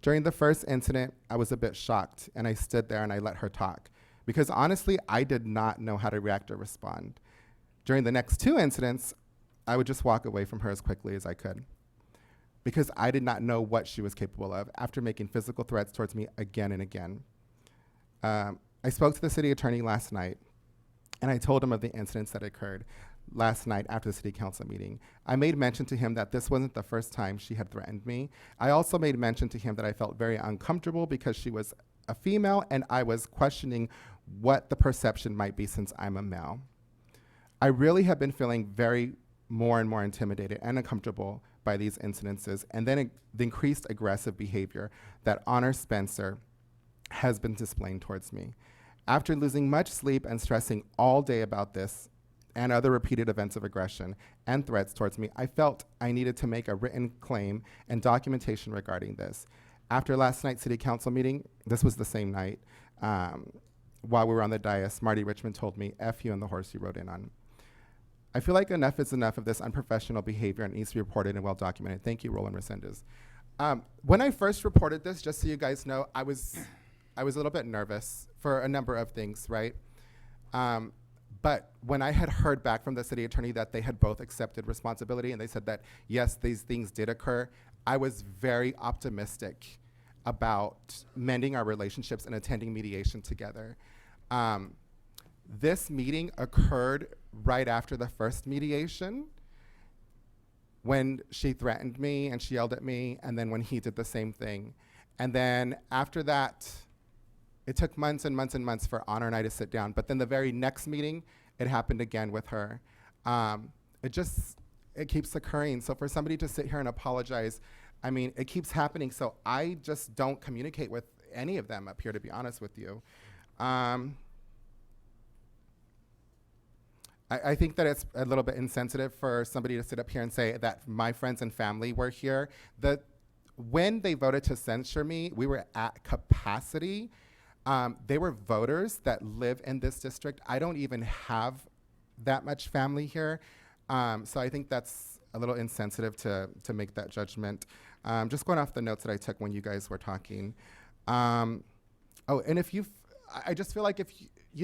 During the first incident, I was a bit shocked, and I stood there and I let her talk, because honestly, I did not know how to react or respond. During the next 2 incidents, I would just walk away from her as quickly as I could, because I did not know what she was capable of after making physical threats towards me again and again. I spoke to the city attorney last night, and I told him of the incidents that occurred last night after the city council meeting. I made mention to him that this wasn't the first time she had threatened me. I also made mention to him that I felt very uncomfortable because she was a female, and I was questioning what the perception might be since I'm a male. I really have been feeling very more and more intimidated and uncomfortable by these incidences, and then the increased aggressive behavior that Honor Spencer has been displaying towards me. After losing much sleep and stressing all day about this and other repeated events of aggression and threats towards me, I felt I needed to make a written claim and documentation regarding this. After last night's city council meeting, this was the same night, while we were on the dais, Marty Richmond told me, "F you and the horse you rode in on." I feel like enough is enough of this unprofessional behavior and needs to be reported and well documented. Thank you, Roland Resendez. When I first reported this, just so you guys know, I was a little bit nervous for a number of things, right? But when I had heard back from the city attorney that they had both accepted responsibility and they said that, yes, these things did occur, I was very optimistic about mending our relationships and attending mediation together. This meeting occurred right after the first mediation, when she threatened me and she yelled at me, and then when he did the same thing. And then after that, it took months and months and months for Honor and I to sit down. But then the very next meeting, it happened again with her. It keeps occurring. So for somebody to sit here and apologize, I mean, it keeps happening. So I just don't communicate with any of them up here, to be honest with you. I think that it's a little bit insensitive for somebody to sit up here and say that my friends and family were here. When they voted to censure me, we were at capacity. They were voters that live in this district. I don't even have that much family here. So I think that's a little insensitive to make that judgment. Just going off the notes that I took when you guys were talking. And I just feel like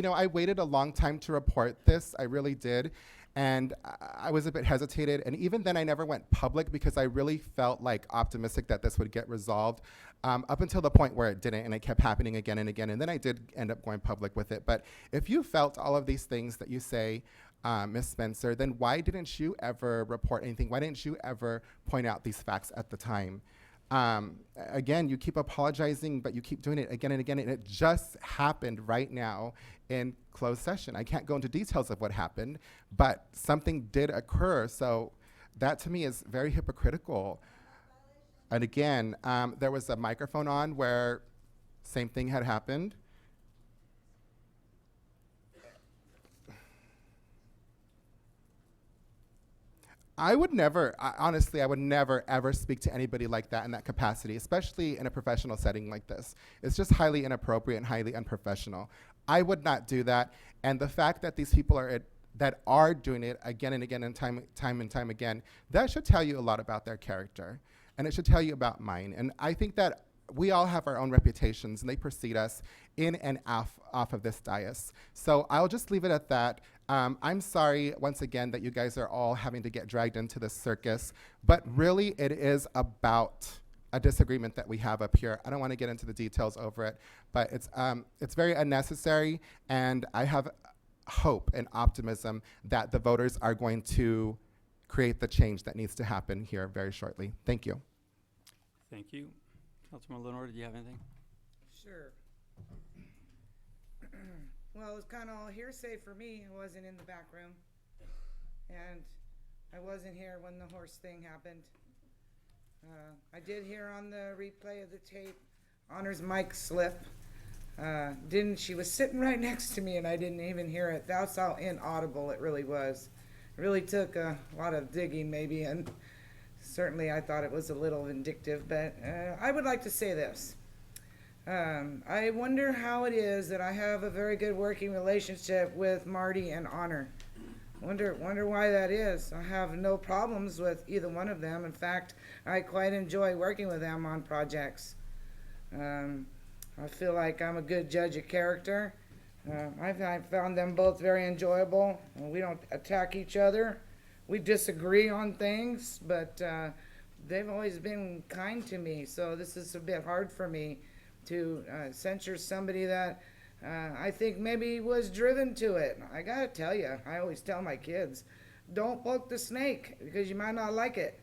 I waited a long time to report this. I really did. And I was a bit hesitated. And even then I never went public because I really felt like optimistic that this would get resolved, up until the point where it didn't, and it kept happening again and again. And then I did end up going public with it. But if you felt all of these things that you say, Ms. Spencer, then why didn't you ever report anything? Why didn't you ever point out these facts at the time? Again, you keep apologizing, but you keep doing it again and again, and it just happened right now in closed session. I can't go into details of what happened, but something did occur, so that to me is very hypocritical. And again, there was a microphone on where same thing had happened. Honestly, I would never, ever speak to anybody like that in that capacity, especially in a professional setting like this. It's just highly inappropriate and highly unprofessional. I would not do that. And the fact that these people that are doing it again and again and time and time again, that should tell you a lot about their character. And it should tell you about mine. And I think that we all have our own reputations, and they precede us in and off of this dais. So I'll just leave it at that. I'm sorry, once again, that you guys are all having to get dragged into this circus, but really it is about a disagreement that we have up here. I don't want to get into the details over it, but it's very unnecessary, and I have hope and optimism that the voters are going to create the change that needs to happen here very shortly. Thank you. Thank you. Councilman Lenore, do you have anything? Sure. Well, it was kind of all hearsay for me. I wasn't in the back room. And I wasn't here when the horse thing happened. I did hear on the replay of the tape Honor's mic slip. She was sitting right next to me and I didn't even hear it. That's how inaudible it really was. It really took a lot of digging maybe, and certainly I thought it was a little vindictive, but I would like to say this. I wonder how it is that I have a very good working relationship with Marty and Honor. Wonder why that is. I have no problems with either one of them. In fact, I quite enjoy working with them on projects. I feel like I'm a good judge of character. I found them both very enjoyable. We don't attack each other. We disagree on things, but they've always been kind to me, so this is a bit hard for me to censure somebody that I think maybe was driven to it. I gotta tell you, I always tell my kids, don't poke the snake, because you might not like it.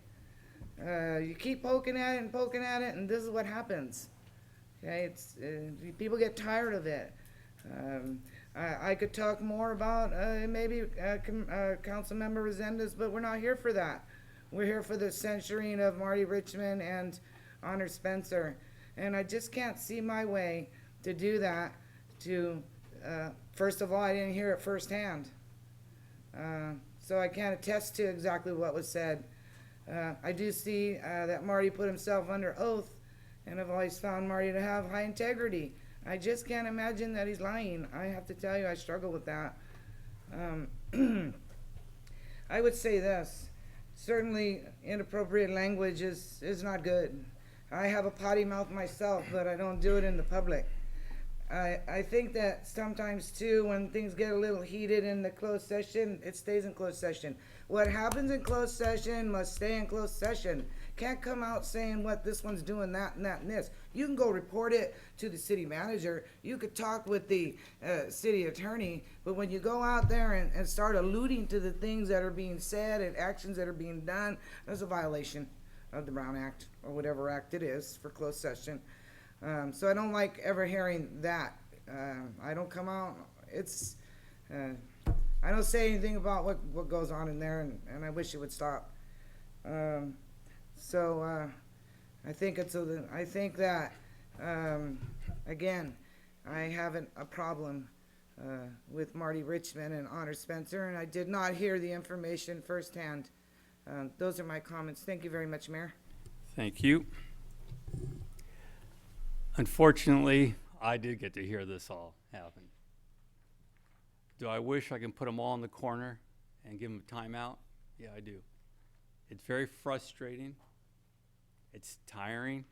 You keep poking at it, and this is what happens. Okay, people get tired of it. I could talk more about maybe Councilmember Resendez, but we're not here for that. We're here for the censuring of Marty Richmond and Honor Spencer. And I just can't see my way to do that first of all, I didn't hear it firsthand. So I can't attest to exactly what was said. I do see that Marty put himself under oath, and I've always found Marty to have high integrity. I just can't imagine that he's lying. I have to tell you, I struggle with that. I would say this. Certainly, inappropriate language is not good. I have a potty mouth myself, but I don't do it in the public. I think that sometimes, too, when things get a little heated in the closed session, it stays in closed session. What happens in closed session must stay in closed session. Can't come out saying what this one's doing, that and that and this. You can go report it to the city manager. You could talk with the city attorney. But when you go out there and start alluding to the things that are being said and actions that are being done, that's a violation of the Brown Act, or whatever act it is for closed session. So I don't like ever hearing that. I don't come out, I don't say anything about what goes on in there, and I wish it would stop. So I think that, again, I haven't a problem with Marty Richmond and Honor Spencer, and I did not hear the information firsthand. Those are my comments. Thank you very much, Mayor. Thank you. Unfortunately, I did get to hear this all happen. Do I wish I can put them all in the corner and give them a timeout? Yeah, I do. It's very frustrating. It's tiring.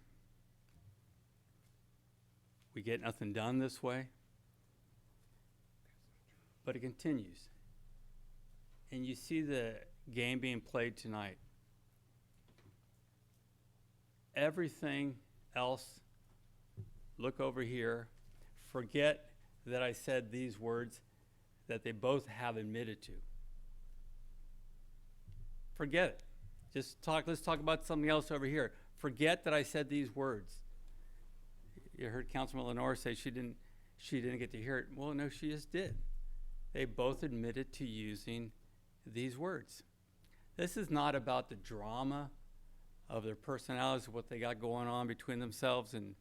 We get nothing done this way. But it continues. And you see the game being played tonight. Everything else, look over here, forget that I said these words that they both have admitted to. Forget it. Let's talk about something else over here. Forget that I said these words. You heard Councilman Lenore say she didn't get to hear it. Well, no, she just did. They both admitted to using these words. This is not about the drama of their personalities, what they got going on between themselves, and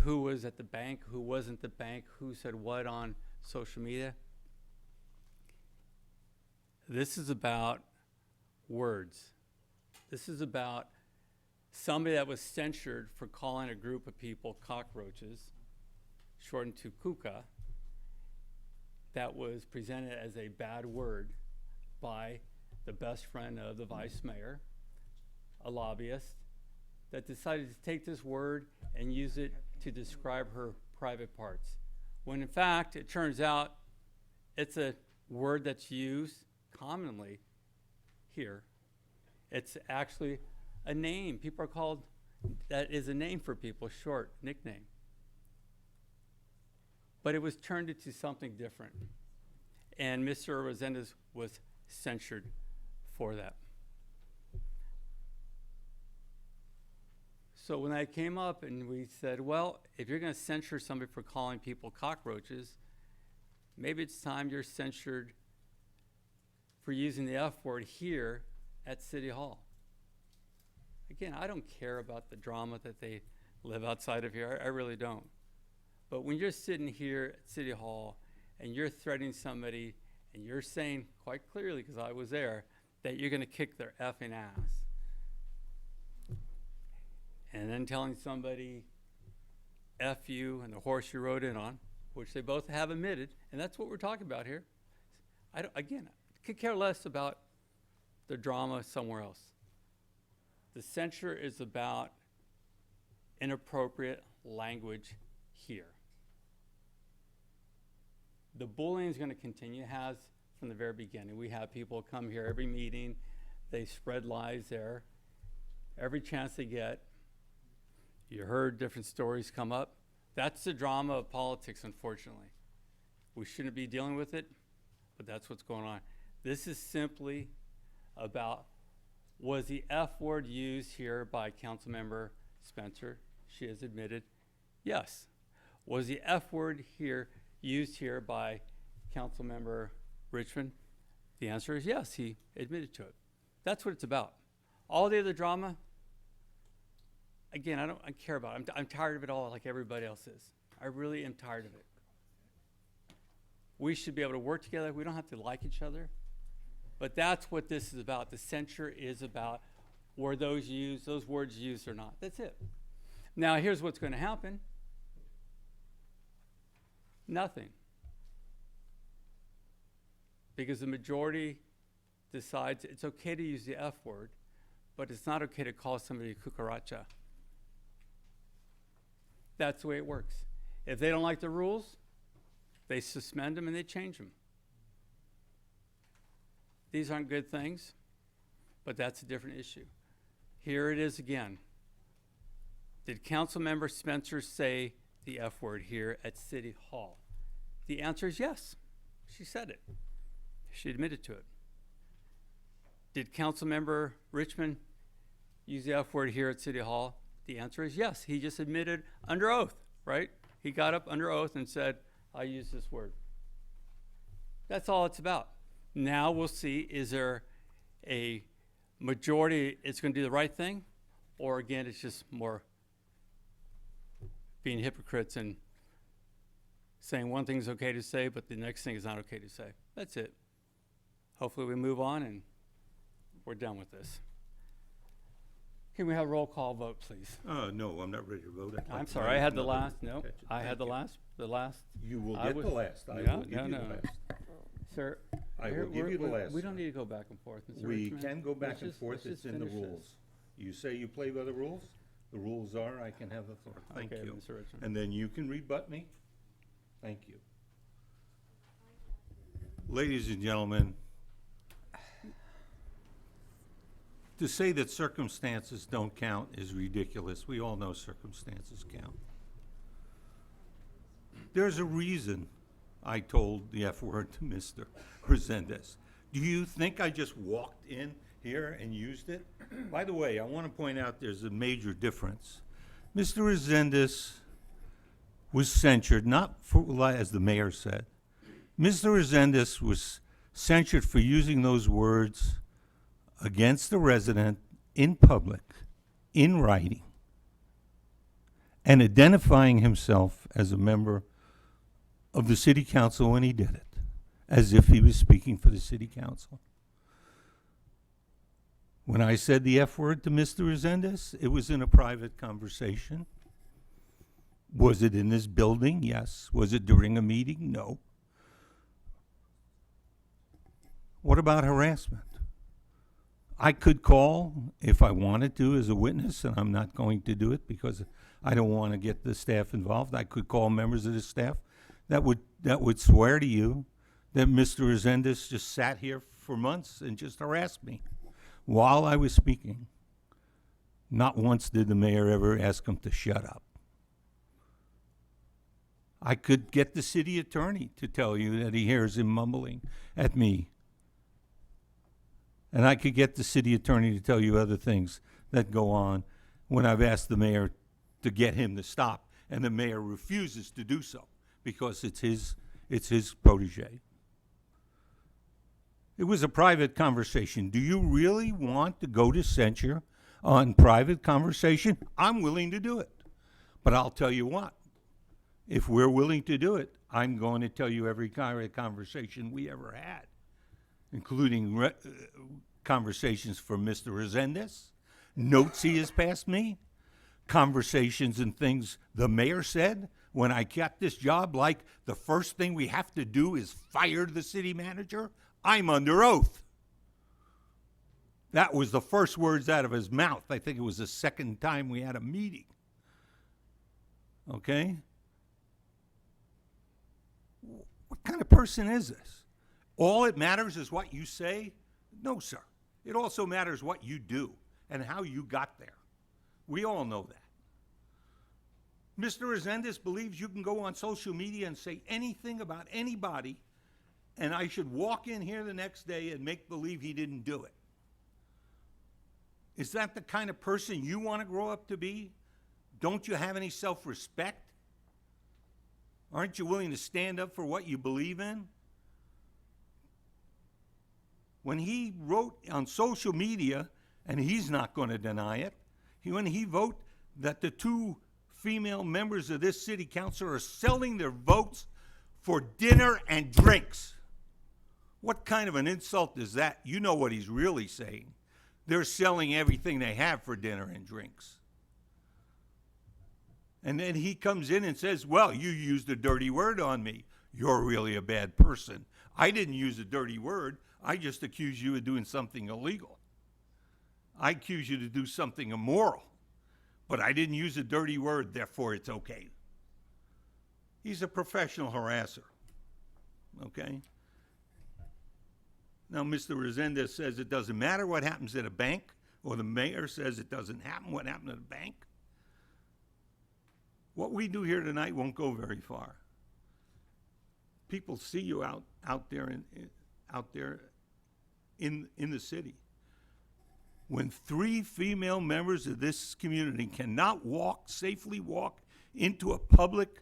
who was at the bank, who wasn't at the bank, who said what on social media. This is about words. This is about somebody that was censured for calling a group of people cockroaches, shortened to kuka, that was presented as a bad word by the best friend of the vice mayor, a lobbyist, that decided to take this word and use it to describe her private parts. When in fact, it turns out it's a word that's used commonly here. It's actually a name. People are called, that is a name for people, short nickname. But it was turned into something different. And Mr. Resendez was censured for that. So when I came up and we said, well, if you're going to censure somebody for calling people cockroaches, maybe it's time you're censured for using the F word here at City Hall. Again, I don't care about the drama that they live outside of here. I really don't. But when you're sitting here at City Hall and you're threatening somebody and you're saying quite clearly, because I was there, that you're going to kick their effing ass, and then telling somebody F you and the horse you rode in on, which they both have admitted, and that's what we're talking about here. I could care less about the drama somewhere else. The censure is about inappropriate language here. The bullying is going to continue, has from the very beginning. We have people come here every meeting, they spread lies there, every chance they get. You heard different stories come up. That's the drama of politics, unfortunately. We shouldn't be dealing with it, but that's what's going on. This is simply about, was the F word used here by Councilmember Spencer? She has admitted, yes. Was the F word here used here by Councilmember Richmond? The answer is yes, he admitted to it. That's what it's about. All the other drama, again, I care about it. I'm tired of it all like everybody else is. I really am tired of it. We should be able to work together. We don't have to like each other. But that's what this is about. The censure is about, were those words used or not. That's it. Now, here's what's going to happen. Nothing. Because the majority decides it's okay to use the F word, but it's not okay to call somebody a cucaracha. That's the way it works. If they don't like the rules, they suspend them and they change them. These aren't good things, but that's a different issue. Here it is again. Did Councilmember Spencer say the F word here at City Hall? The answer is yes. She said it. She admitted to it. Did Councilmember Richmond use the F word here at City Hall? The answer is yes. He just admitted under oath, right? He got up under oath and said, I use this word. That's all it's about. Now we'll see, is there a majority it's going to do the right thing? Or again, it's just more being hypocrites and saying one thing is okay to say, but the next thing is not okay to say. That's it. Hopefully we move on and we're done with this. Can we have a roll call vote, please? No, I'm not ready to vote. I'm sorry, I had the last, no, I had the last. You will I get was- the last. I No, will give no, you the no. last. Sir. I here, will give you the last. We don't need to go back and forth, Mr. We Richmond. can go back Let's and just- forth, let's it's in the finish this. rules. You say you play by the rules, the rules are, I can have the floor. Thank Okay, you. Mr. Richmond. And then you can rebut me. Thank you. Ladies and gentlemen, to say that circumstances don't count is ridiculous. We all know circumstances count. There's a reason I told the F word to Mr. Resendez. Do you think I just walked in here and used it? By the way, I want to point out there's a major difference. Mr. Resendez was censured, not for, as the mayor said. Mr. Resendez was censured for using those words against the resident in public, in writing, and identifying himself as a member of the city council when he did it, as if he was speaking for the city council. When I said the F word to Mr. Resendez, it was in a private conversation. Was it in this building? Yes. Was it during a meeting? No. What about harassment? I could call if I wanted to as a witness, and I'm not going to do it because I don't want to get the staff involved. I could call members of the staff that would swear to you that Mr. Resendez just sat here for months and just harassed me while I was speaking. Not once did the mayor ever ask him to shut up. I could get the city attorney to tell you that he hears him mumbling at me. And I could get the city attorney to tell you other things that go on when I've asked the mayor to get him to stop, and the mayor refuses to do so because it's his protege. It was a private conversation. Do you really want to go to censure on private conversation? I'm willing to do it. But I'll tell you what, if we're willing to do it, I'm going to tell you every kind of conversation we ever had, including conversations from Mr. Resendez, notes he has passed me, conversations and things the mayor said when I got this job, like the first thing we have to do is fire the city manager. I'm under oath. That was the first words out of his mouth. I think it was the second time we had a meeting. Okay? What kind of person is this? All it matters is what you say? No, sir. It also matters what you do and how you got there. We all know that. Mr. Resendez believes you can go on social media and say anything about anybody, and I should walk in here the next day and make believe he didn't do it. Is that the kind of person you want to grow up to be? Don't you have any self-respect? Aren't you willing to stand up for what you believe in? When he wrote on social media, and he's not going to deny it, when he wrote that the two female members of this city council are selling their votes for dinner and drinks. What kind of an insult is that? You know what he's really saying. They're selling everything they have for dinner and drinks. And then he comes in and says, well, you used a dirty word on me. You're really a bad person. I didn't use a dirty word. I just accused you of doing something illegal. I accuse you to do something immoral. But I didn't use a dirty word, therefore it's okay. He's a professional harasser. Okay? Now, Mr. Resendez says it doesn't matter what happens at a bank, or the mayor says it doesn't happen what happened at a bank. What we do here tonight won't go very far. People see you out there in the city. When 3 female members of this community cannot safely walk into a public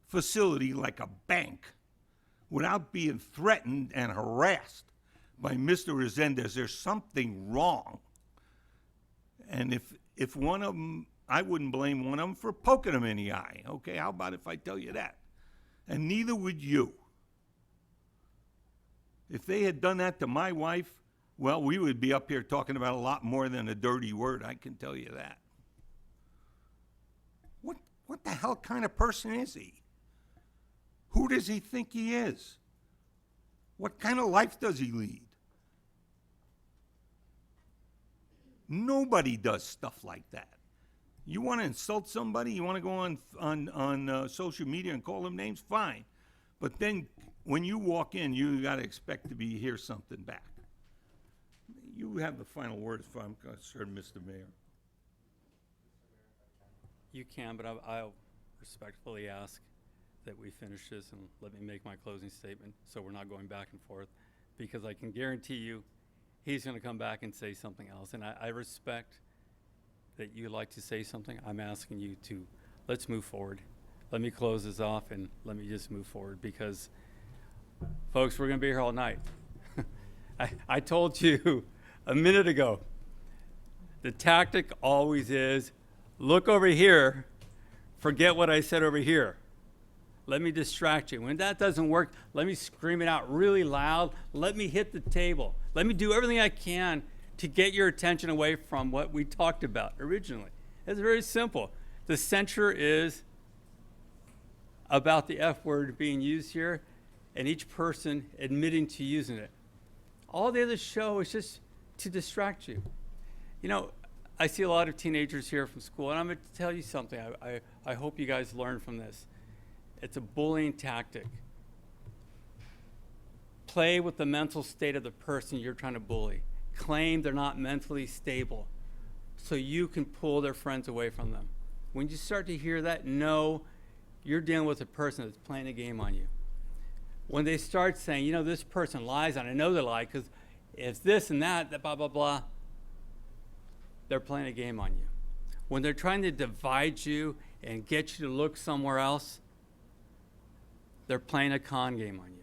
facility like a bank without being threatened and harassed by Mr. Resendez, there's something wrong. And if one of them, I wouldn't blame one of them for poking him in the eye. Okay, how about if I tell you that? And neither would you. If they had done that to my wife, well, we would be up here talking about a lot more than a dirty word, I can tell you that. What the hell kind of person is he? Who does he think he is? What kind of life does he lead? Nobody does stuff like that. You want to insult somebody, you want to go on social media and call them names, fine. But then when you walk in, you got to expect to hear something back. You have the final word if I'm concerned, Mr. Mayor. You can, but I'll respectfully ask that we finish this and let me make my closing statement so we're not going back and forth, because I can guarantee you he's going to come back and say something else. And I respect that you like to say something. I'm asking you to, let's move forward. Let me close this off and let me just move forward, because folks, we're going to be here all night. I told you a minute ago, the tactic always is, look over here, forget what I said over here. Let me distract you. When that doesn't work, let me scream it out really loud. Let me hit the table. Let me do everything I can to get your attention away from what we talked about originally. It's very simple. The censure is about the F word being used here and each person admitting to using it. All the other show is just to distract you. You know, I see a lot of teenagers here from school, and I'm going to tell you something. I hope you guys learn from this. It's a bullying tactic. Play with the mental state of the person you're trying to bully. Claim they're not mentally stable so you can pull their friends away from them. When you start to hear that, know you're dealing with a person that's playing a game on you. When they start saying, you know, this person lies, and I know they lie because it's this and that, blah, blah, blah, they're playing a game on you. When they're trying to divide you and get you to look somewhere else, they're playing a con game on you.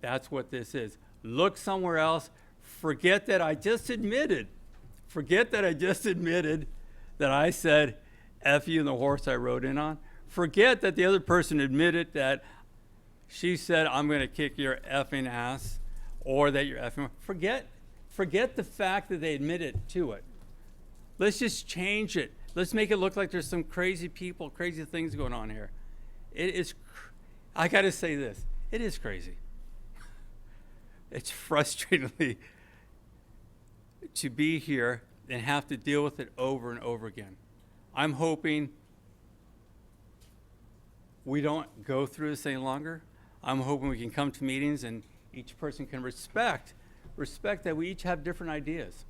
That's what this is. Look somewhere else. Forget that I just admitted that I said F you and the horse I rode in on. Forget that the other person admitted that she said, I'm going to kick your effing ass, or that you're effing. Forget the fact that they admitted to it. Let's just change it. Let's make it look like there's some crazy people, crazy things going on here. It is, I got to say this, it is crazy. It's frustratingly to be here and have to deal with it over and over again. I'm hoping we don't go through this any longer. I'm hoping we can come to meetings and each person can respect that we each have different ideas.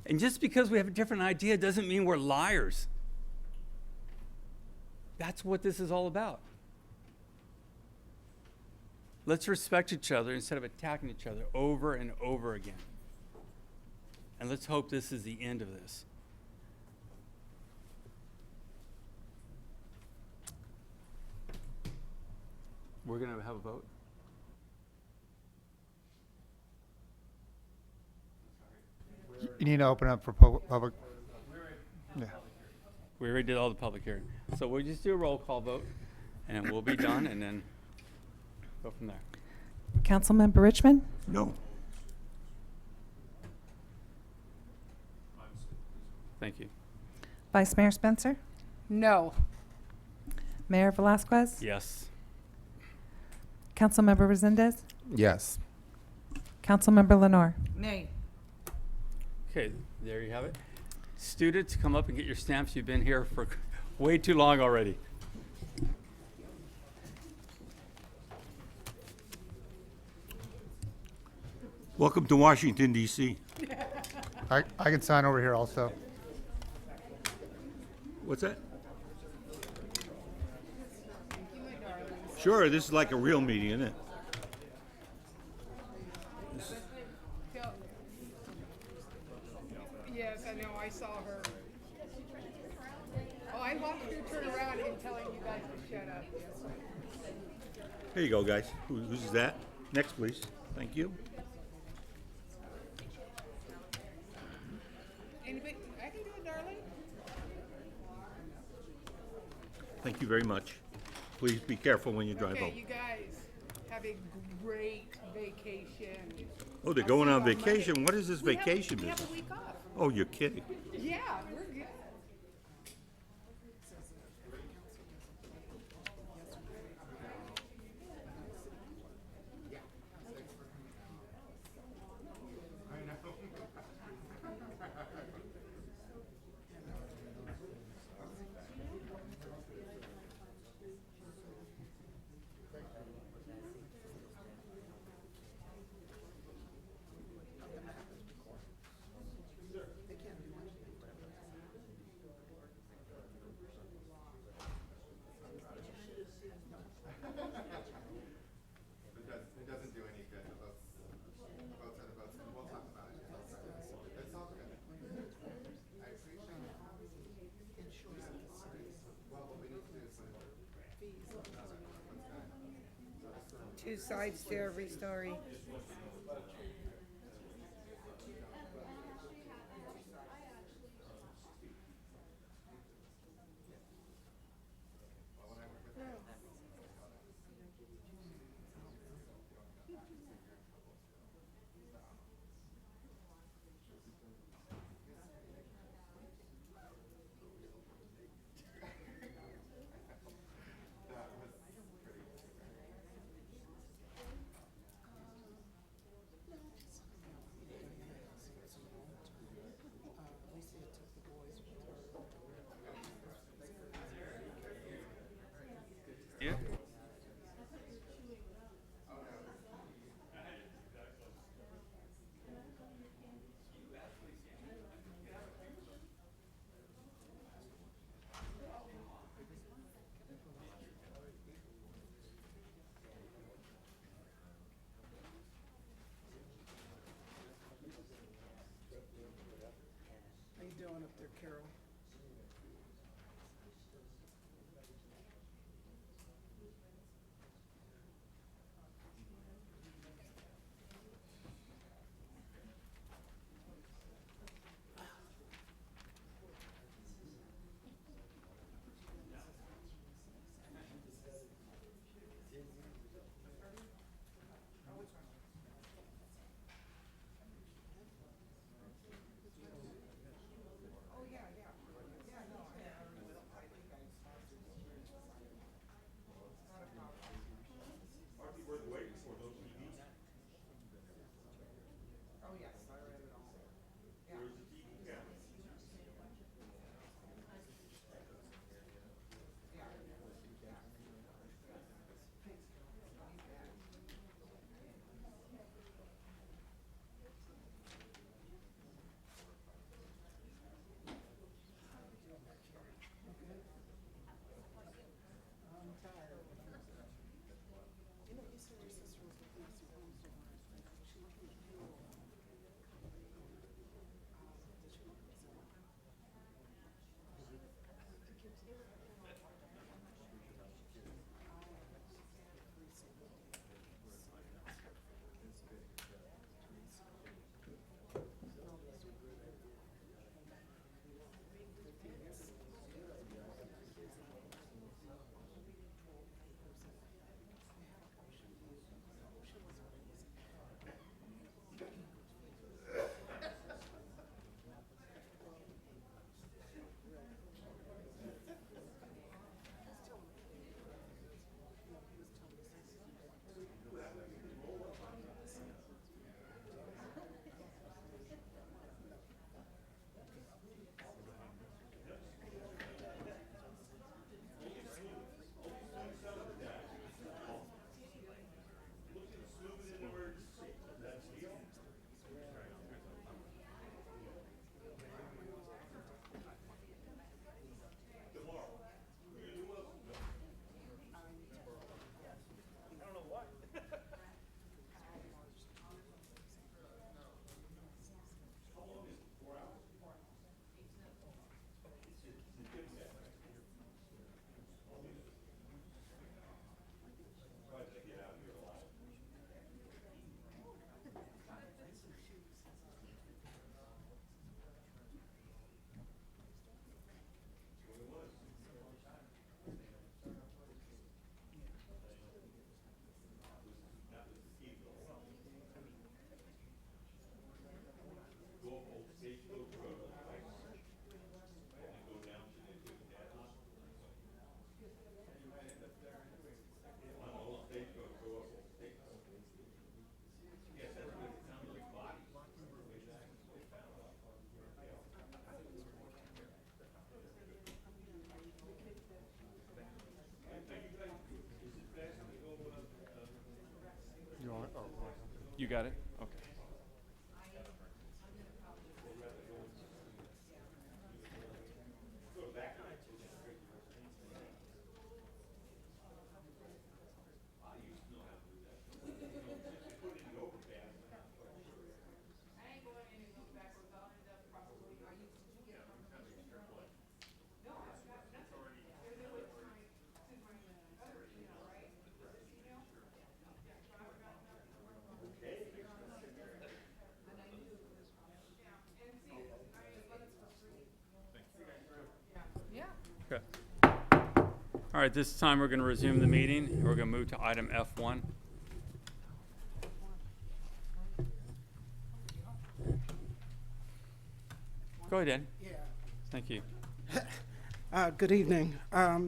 And just because we have a different idea doesn't mean we're liars. That's what this is all about. Let's respect each other instead of attacking each other over and over again. And let's hope this is the end of this. We're going to have a vote? You need to open up for public. Yeah. We already did all the public hearing. So we'll just do a roll call vote, and we'll be done, and then go from there. Councilmember Richmond? No. Thank you. Vice Mayor Spencer? No. Mayor Velazquez? Yes. Councilmember Resendez? Yes. Councilmember Lenore? Nay. Okay, there you have it. Students, come up and get your stamps. You've been here for way too long already. Welcome to Washington, D.C. I can sign over here also. What's that? Sure, this is like a real meeting, isn't it? Yes, I know, I saw her. Oh, I watched her turn around and telling you guys to shut up. Here you go, guys. Who's that? Next, please. Thank you. Anybody, I can do it, darling. Thank you very much. Please be careful when you drive Okay, home. you guys have a great vacation. Oh, they're I'll going see you on Monday. vacation? What is this vacation We have business? a week off. Oh, you're kidding. Yeah, we're good. two sides to every story. Yeah. How you doing up there, Carol? You want, oh, You got it? Okay. All right, this time we're going to resume the meeting. We're going to move to item F1. Go ahead, Ed. Yeah. Thank you. Good evening.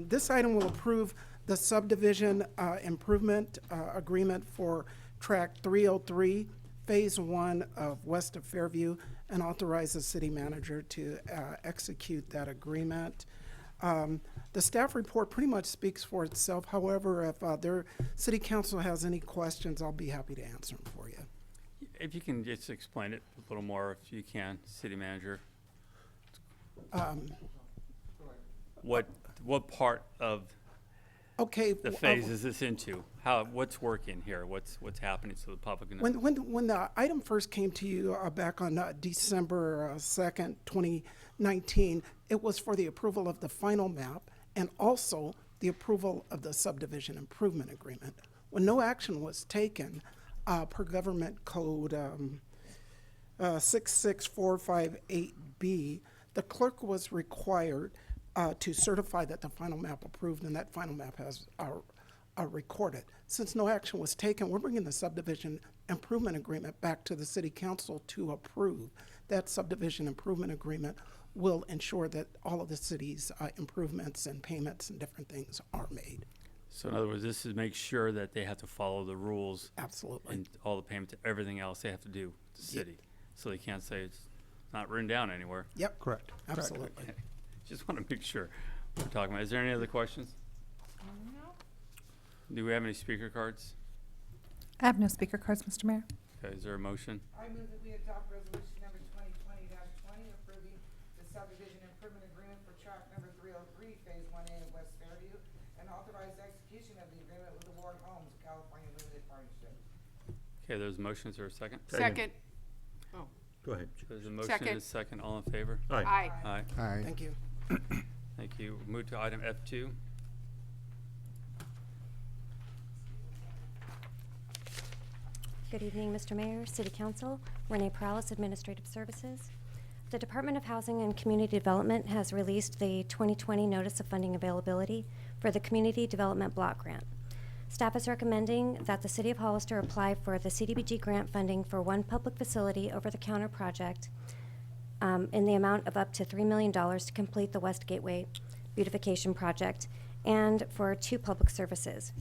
This item will approve the subdivision improvement agreement for Track 303, Phase 1 of West of Fairview, and authorize the city manager to execute that agreement. The staff report pretty much speaks for itself. However, if their city council has any questions, I'll be happy to answer them for you. If you can just explain it a little more, if you can, city manager. What part of Okay. the phase is this into? What's working here? What's happening so the public can know? When the item first came to you back on December 2nd, 2019, it was for the approval of the final map and also the approval of the subdivision improvement agreement. When no action was taken, per government code 66458B, the clerk was required to certify that the final map approved, and that final map has recorded. Since no action was taken, we're bringing the subdivision improvement agreement back to the city council to approve. That subdivision improvement agreement will ensure that all of the city's improvements and payments and different things are made. So in other words, this is make sure that they have to follow the rules. Absolutely. And all the payments, everything else they have to do, the city. So they can't say it's not written down anywhere. Yep. Correct. Absolutely. Okay. Just want to make sure what we're talking about. Is there any other questions? Do we have any speaker cards? I have no speaker cards, Mr. Mayor. Okay, is there a motion? I move that we adopt resolution number 2020-20, approving the subdivision improvement agreement for track number 303, Phase 1A of West Fairview, and authorize execution of the agreement with the Ward Homes California Limited Partnership. Okay, there's motions. Is there a second? Second. Oh, Go ahead. There's a motion and a second. All in favor? Aye. aye. Aye. Aye. Thank you. Thank you. Move to item F2. Good evening, Mr. Mayor, City Council. Renee Perales, Administrative Services. The Department of Housing and Community Development has released the 2020 Notice of Funding Availability for the Community Development Block Grant. Staff is recommending that the City of Hollister apply for the CDBG grant funding for one public facility over-the-counter project in the amount of up to $3 million to complete the West Gateway beautification project, and for 2 public services.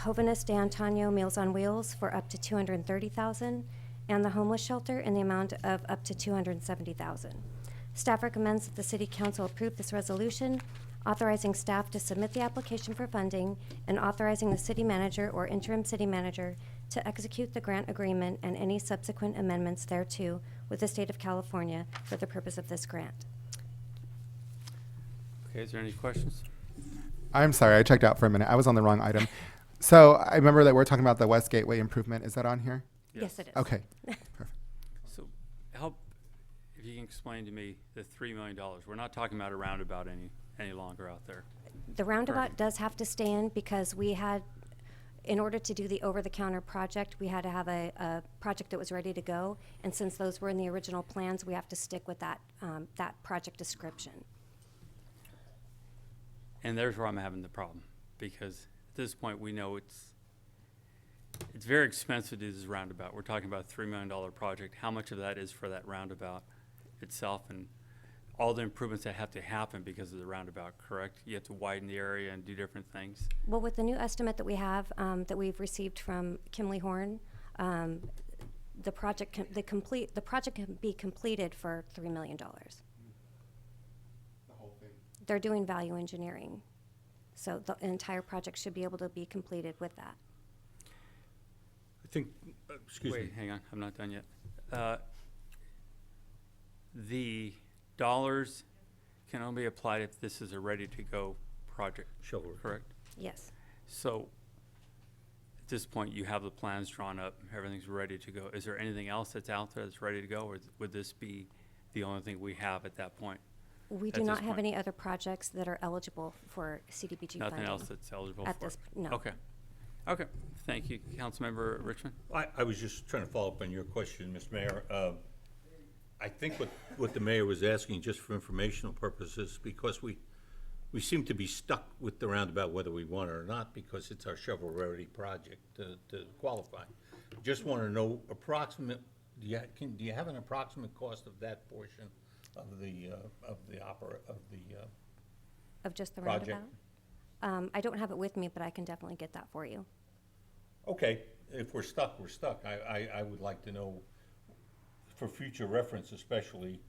Jovenes de Antonio Meals on Wheels for up to $230,000, and the homeless shelter in the amount of up to $270,000. Staff recommends that the City Council approve this resolution, authorizing staff to submit the application for funding and authorizing the city manager or interim city manager to execute the grant agreement and any subsequent amendments thereto with the state of California for the purpose of this grant. Okay, is there any questions? I'm sorry, I checked out for a minute. I was on the wrong item. So I remember that we're talking about the West Gateway improvement. Is that on here? Yes, it is. Okay. Perfect. So help, if you can explain to me the $3 million. We're not talking about a roundabout any longer out there. The roundabout does have to stay in because we had, in order to do the over-the-counter project, we had to have a project that was ready to go. And since those were in the original plans, we have to stick with that, that project description. And there's where I'm having the problem, because at this point, we know it's very expensive to do this roundabout. We're talking about a $3 million project. How much of that is for that roundabout itself and all the improvements that have to happen because of the roundabout, correct? You have to widen the area and do different things. Well, with the new estimate that we have, that we've received from Kimley Horn, the project can be completed for $3 million. The whole thing. They're doing value engineering, so the entire project should be able to be completed with that. I think, excuse me. Wait, hang on, I'm not done yet. The dollars can only be applied if this is a ready-to-go project, Shovel. correct? Yes. So at this point, you have the plans drawn up, everything's ready to go. Is there anything else that's out there that's ready to go, or would this be the only thing we have at that point? We At do this not have point. any other projects that are eligible for CDBG funding. Nothing else that's eligible for? At this, no. Okay. Okay, thank you. Councilmember Richmond? I was just trying to follow up on your question, Mr. Mayor. I think what the mayor was asking, just for informational purposes, because we we seem to be stuck with the roundabout whether we want it or not because it's our shovel-ready project to qualify. Just want to know approximate, do you have an approximate cost of that portion of the Of just the project? roundabout? I don't have it with me, but I can definitely get that for you. Okay, if we're stuck, we're stuck. I would like to know, for future reference especially,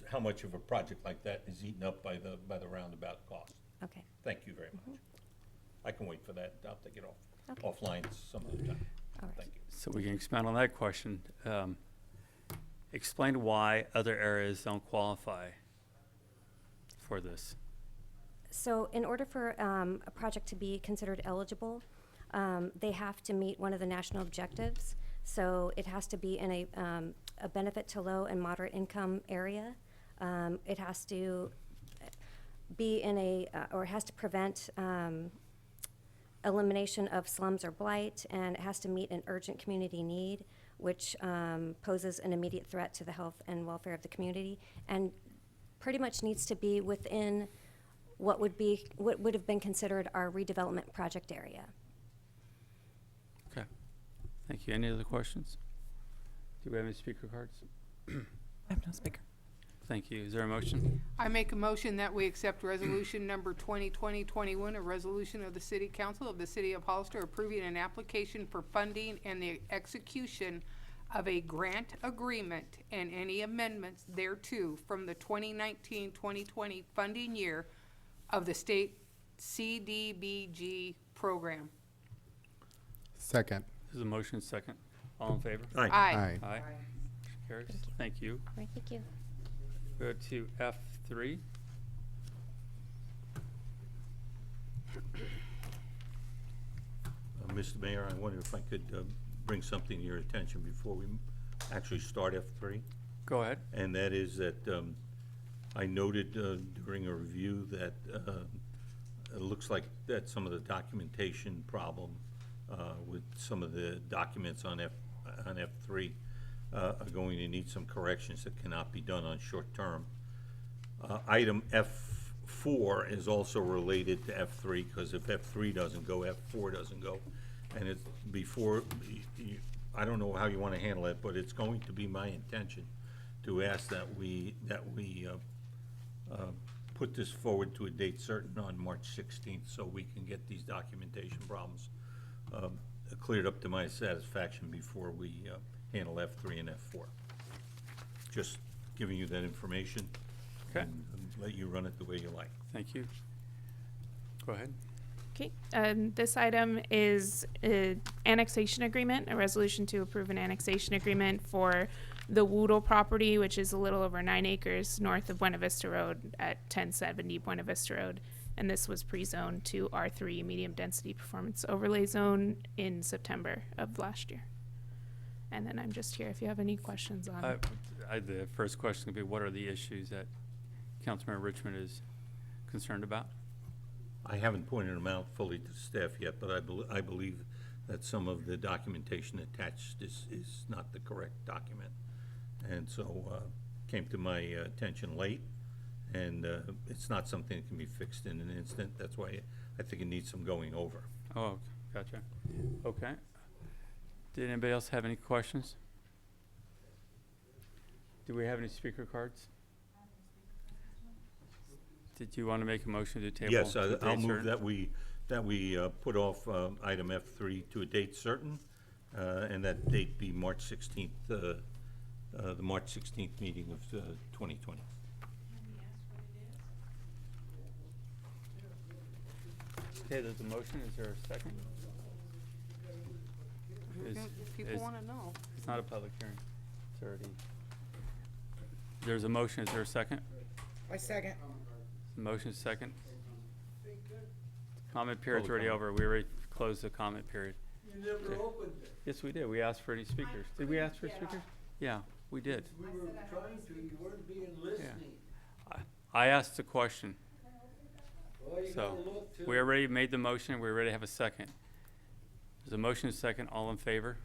how much of a project like that is eaten up by the roundabout cost. Okay. Thank you very much. I can wait for that. I'll take it Okay. offline some other time. All right. Thank you. So we can expand on that question. Explain why other areas don't qualify for this. So in order for a project to be considered eligible, they have to meet one of the national objectives. So it has to be in a benefit to low and moderate income area. It has to be in or it has to prevent elimination of slums or blight, and it has to meet an urgent community need, which poses an immediate threat to the health and welfare of the community, and pretty much needs to be within what would have been considered our redevelopment project area. Okay. Thank you. Any other questions? Do we have any speaker cards? I have no speaker. Thank you. Is there a motion? I make a motion that we accept resolution number 2020-21, a resolution of the City Council of the City of Hollister approving an application for funding and the execution of a grant agreement and any amendments thereto from the 2019-2020 funding year of the state CDBG program. Second. There's a motion second. All in favor? Aye. Aye. Aye. Motion carries. Thank you. All right, thank you. Go to F3. Mr. Mayor, I wonder if I could bring something to your attention before we actually start F3. Go ahead. And that is that I noted during a review that it looks like that some of the documentation problem with some of the documents on F3 are going to need some corrections that cannot be done on short term. Item F4 is also related to F3 because if F3 doesn't go, F4 doesn't go. And it's before, I don't know how you want to handle it, but it's going to be my intention to ask that we put this forward to a date certain on March 16th so we can get these documentation problems cleared up to my satisfaction before we handle F3 and F4. Just giving you that information. Okay. And let you run it the way you like. Thank you. Go ahead. Okay, this item is an annexation agreement, a resolution to approve an annexation agreement for the Woodle property, which is a little over 9 acres north of Buena Vista Road at 1070 Buena Vista Road. And this was pre-zoned to R3 medium density performance overlay zone in September of last year. And then I'm just here if you have any questions on it. The first question would be, what are the issues that Councilmember Richmond is concerned about? I haven't pointed them out fully to staff yet, but I believe that some of the documentation attached is not the correct document. And so came to my attention late, and it's not something that can be fixed in an instant. That's why I think it needs some going over. Oh, gotcha. Okay. Did anybody else have any questions? Do we have any speaker cards? Did you want to make a motion to table? Yes, to a I'll date move certain? that we put off item F3 to a date certain, and that date be March 16th, the March 16th meeting of 2020. Okay, there's a motion. Is there a second? People want to know. It's not a public hearing. It's already. There's a motion. Is there a second? I second. Motion is second. Comment period's already over. We already closed the comment period. You never opened it. Yes, we did. We asked for any speakers. Did we ask for speakers? Yeah, we did. We were trying to, you weren't being listening. I asked the question. Well, you So, gotta look too. we already made the motion. We already have a second. There's a motion and a second. All in favor?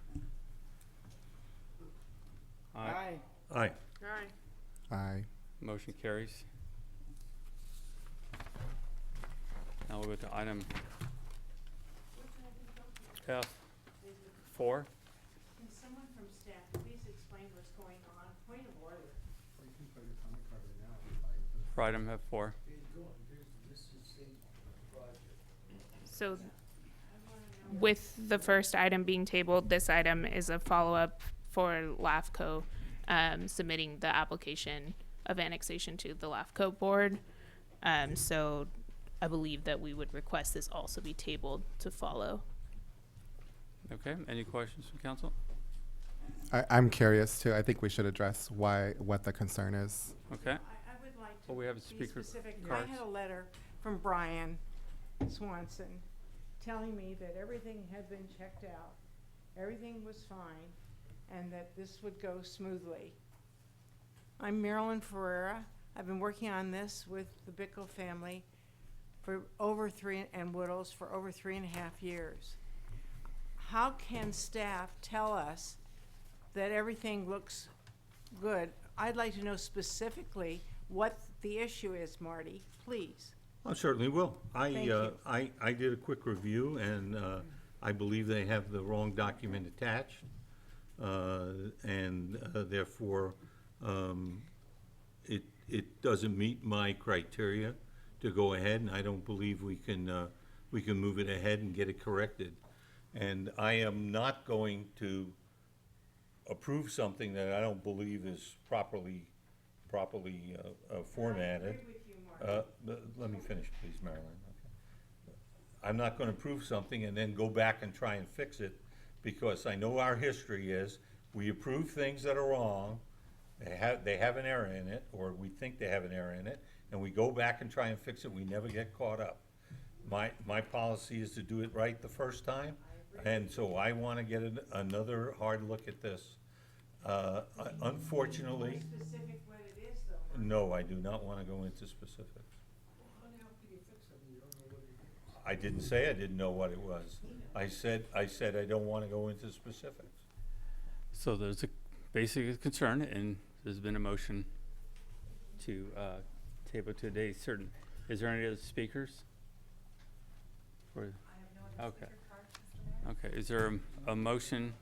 Aye. Aye. Aye. Aye. Motion carries. Now we'll go to item F4. Can someone from staff please explain what's going on? Point of order. For item F4. So with the first item being tabled, this item is a follow-up for LAFCO submitting the application of annexation to the LAFCO board. So I believe that we would request this also be tabled to follow. Okay, any questions from council? I'm curious too. I think we should address what the concern is. Okay. I would like to Well, we have a be speaker specific. I cards. had a letter from Brian Swanson telling me that everything had been checked out, everything was fine, and that this would go smoothly. I'm Marilyn Ferreira. I've been working on this with the Bickle family for over and Woodles for over 3.5 years. How can staff tell us that everything looks good? I'd like to know specifically what the issue is, Marty, please. I certainly will. Thank you. I did a quick review, and I believe they have the wrong document attached, and therefore, it doesn't meet my criteria to go ahead, and I don't believe we can move it ahead and get it corrected. And I am not going to approve something that I don't believe is properly formatted. Let me finish, please, Marilyn. Okay. I'm not going to approve something and then go back and try and fix it, because I know our history is we approve things that are wrong, they have an error in it, or we think they have an error in it, and we go back and try and fix it. We never get caught up. My policy is to do it right the first time, and so I want to get another hard look at this. Unfortunately, Specific what it is, though. no, I do not want to go into specifics. I didn't say I didn't know what it was. I said I don't want to go into specifics. So there's a basic concern, and there's been a motion to table to a date certain. Is there any other speakers? Okay. Okay, is there a motion?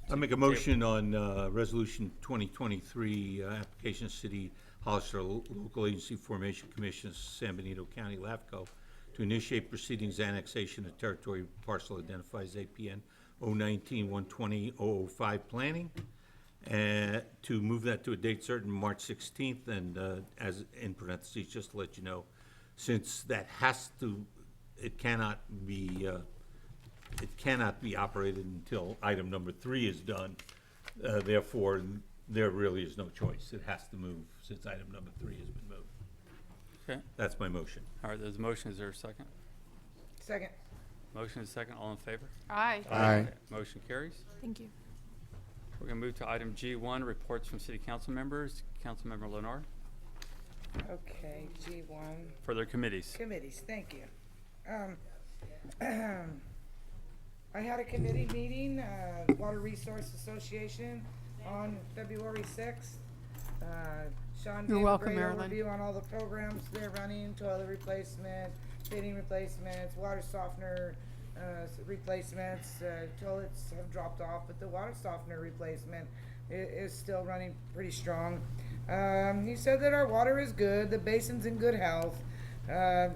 I make a motion on Resolution 2023, application City Hollister Local Agency Formation Commission, San Benito County, LAFCO, to initiate proceedings annexation of territory parcel identifies APN 019-120-005 planning, and to move that to a date certain, March 16th, and as in parentheses, just to let you know, since that it cannot be operated until item number 3 is done. Therefore, there really is no choice. It has to move since item number 3 has been moved. Okay. That's my motion. All right, there's a motion. Is there a second? Second. Motion is second. All in favor? Aye. Aye. Okay, motion carries. Thank you. We're going to move to item G1, reports from city council members. Councilmember Lenore, Okay, G1. for their committees. Committees, thank you. I had a committee meeting, Water Resource Association, on February 6th. Sean You're gave welcome, a great Marilyn. overview on all the programs they're running, toilet replacement, fitting replacements, water softener replacements. Toilets have dropped off, but the water softener replacement is still running pretty strong. He said that our water is good, the basin's in good health,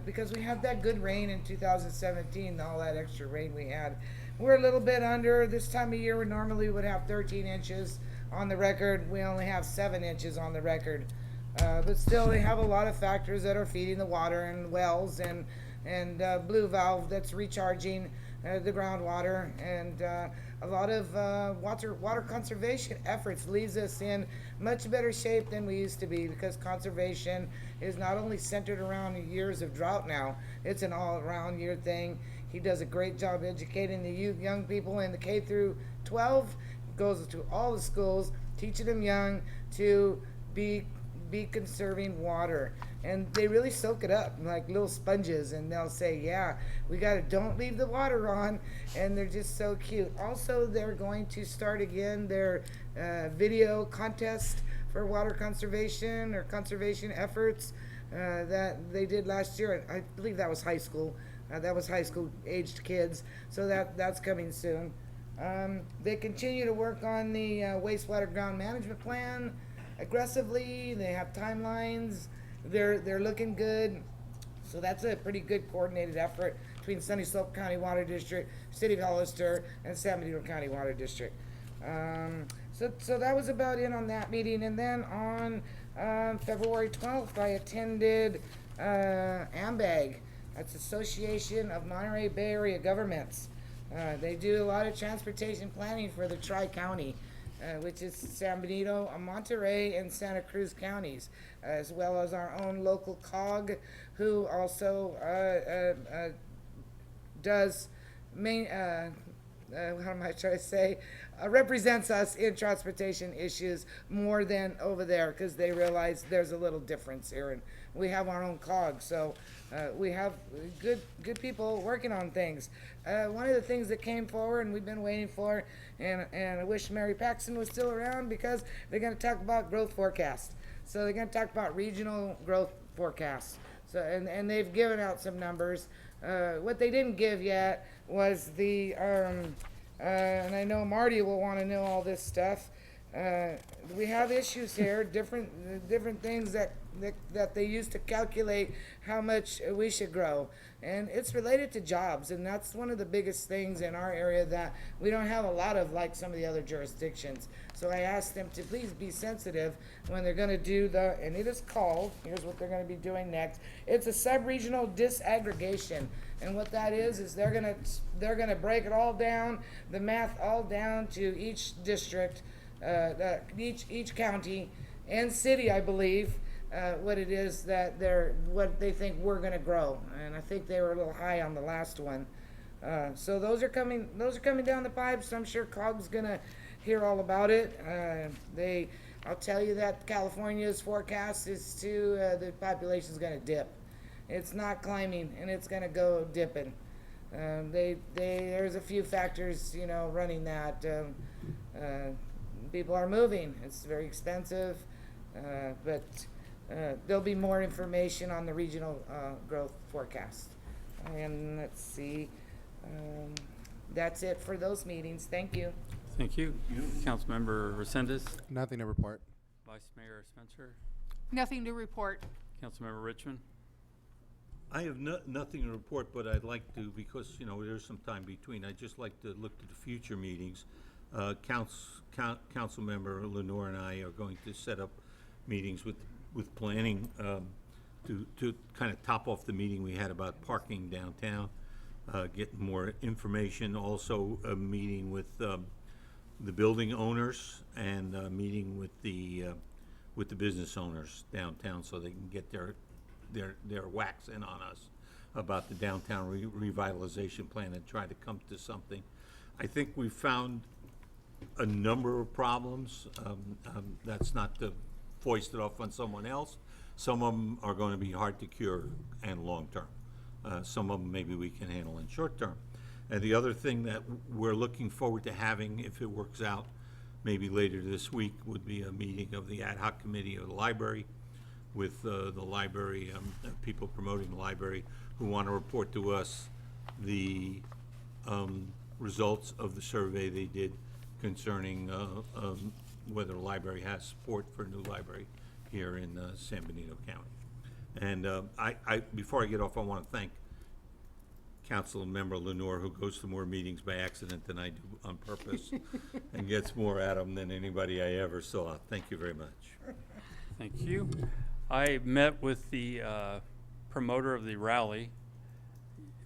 because we had that good rain in 2017, all that extra rain we had. We're a little bit under. This time of year we normally would have 13 inches on the record. We only have 7 inches on the record. But still, they have a lot of factors that are feeding the water, and wells and blue valve that's recharging the groundwater, and a lot of water conservation efforts leaves us in much better shape than we used to be, because conservation is not only centered around years of drought now, it's an all-around year thing. He does a great job educating the young people in the K through 12, goes to all the schools, teaching them young to be conserving water. And they really soak it up like little sponges, and they'll say, yeah, don't leave the water on, and they're just so cute. Also, they're going to start again their video contest for water conservation or conservation efforts that they did last year. I believe that was high school. That was high school aged kids, so that's coming soon. They continue to work on the wastewater ground management plan aggressively. They have timelines. They're looking good. So that's a pretty good coordinated effort between Sunny Slope County Water District, City of Hollister, and San Benito County Water District. So that was about it on that meeting. And then on February 12th, I attended AMBAG. That's Association of Monterey Bay Area Governments. They do a lot of transportation planning for the Tri-County, which is San Benito, Monterey, and Santa Cruz counties, as well as our own local COG, who also does how am I trying to say, represents us in transportation issues more than over there, because they realize there's a little difference here, and we have our own COG, so we have good people working on things. One of the things that came forward and we've been waiting for, and I wish Mary Paxton was still around, because they're going to talk about growth forecasts. So they're going to talk about regional growth forecasts. So and they've given out some numbers. What they didn't give yet was the and I know Marty will want to know all this stuff. We have issues here, different things that they use to calculate how much we should grow, and it's related to jobs, and that's one of the biggest things in our area that we don't have a lot of, like some of the other jurisdictions. So I asked them to please be sensitive when they're going to do and it is called, here's what they're going to be doing next. It's a sub-regional disaggregation, and what that is they're going to break it all down, the math all down to each district, each county and city, I believe, what it is that what they think we're going to grow, and I think they were a little high on the last one. So those are coming down the pipe. So I'm sure COG's going to hear all about it. I'll tell you that California's forecast is the population's going to dip. It's not climbing, and it's going to go dipping. There's a few factors, running that. People are moving. It's very expensive, but there'll be more information on the regional growth forecast. And let's see, that's it for those meetings. Thank you. Thank you. Councilmember Resendez. Nothing to report. Vice Mayor Spencer. Nothing to report. Councilmember Richmond. I have nothing to report, but I'd like to, because, there's some time between, I'd just like to look to the future meetings. Councilmember Lenore and I are going to set up meetings with planning to kind of top off the meeting we had about parking downtown, get more information. Also a meeting with the building owners and a meeting with the business owners downtown, so they can get their wax in on us about the downtown revitalization plan and try to come to something. I think we found a number of problems. That's not to foist it off on someone else. Some of them are going to be hard to cure and long term. Some of them maybe we can handle in short term. And the other thing that we're looking forward to having, if it works out, maybe later this week, would be a meeting of the ad hoc committee of the library with the library, people promoting the library who want to report to us the results of the survey they did concerning whether the library has support for a new library here in San Benito County. And before I get off, I want to thank Council Member Lenore, who goes to more meetings by accident than I do on purpose and gets more at them than anybody I ever saw. Thank you very much. Thank you. I met with the promoter of the rally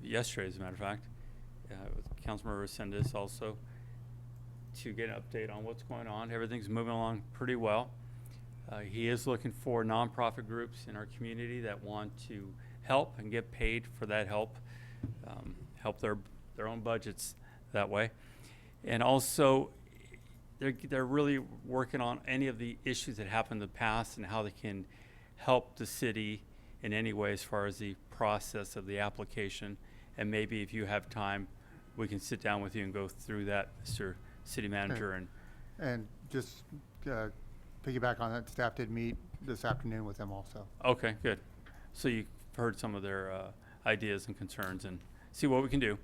yesterday, as a matter of fact, with Councilmember Resendez also, to get an update on what's going on. Everything's moving along pretty well. He is looking for nonprofit groups in our community that want to help and get paid for that help, help their own budgets that way. And also, they're really working on any of the issues that happened in the past and how they can help the city in any way as far as the process of the application. And maybe if you have time, we can sit down with you and go through that, Mr. City Manager. And just piggyback on that, staff did meet this afternoon with them also. Okay, good. So you've heard some of their ideas and concerns and see what we can do.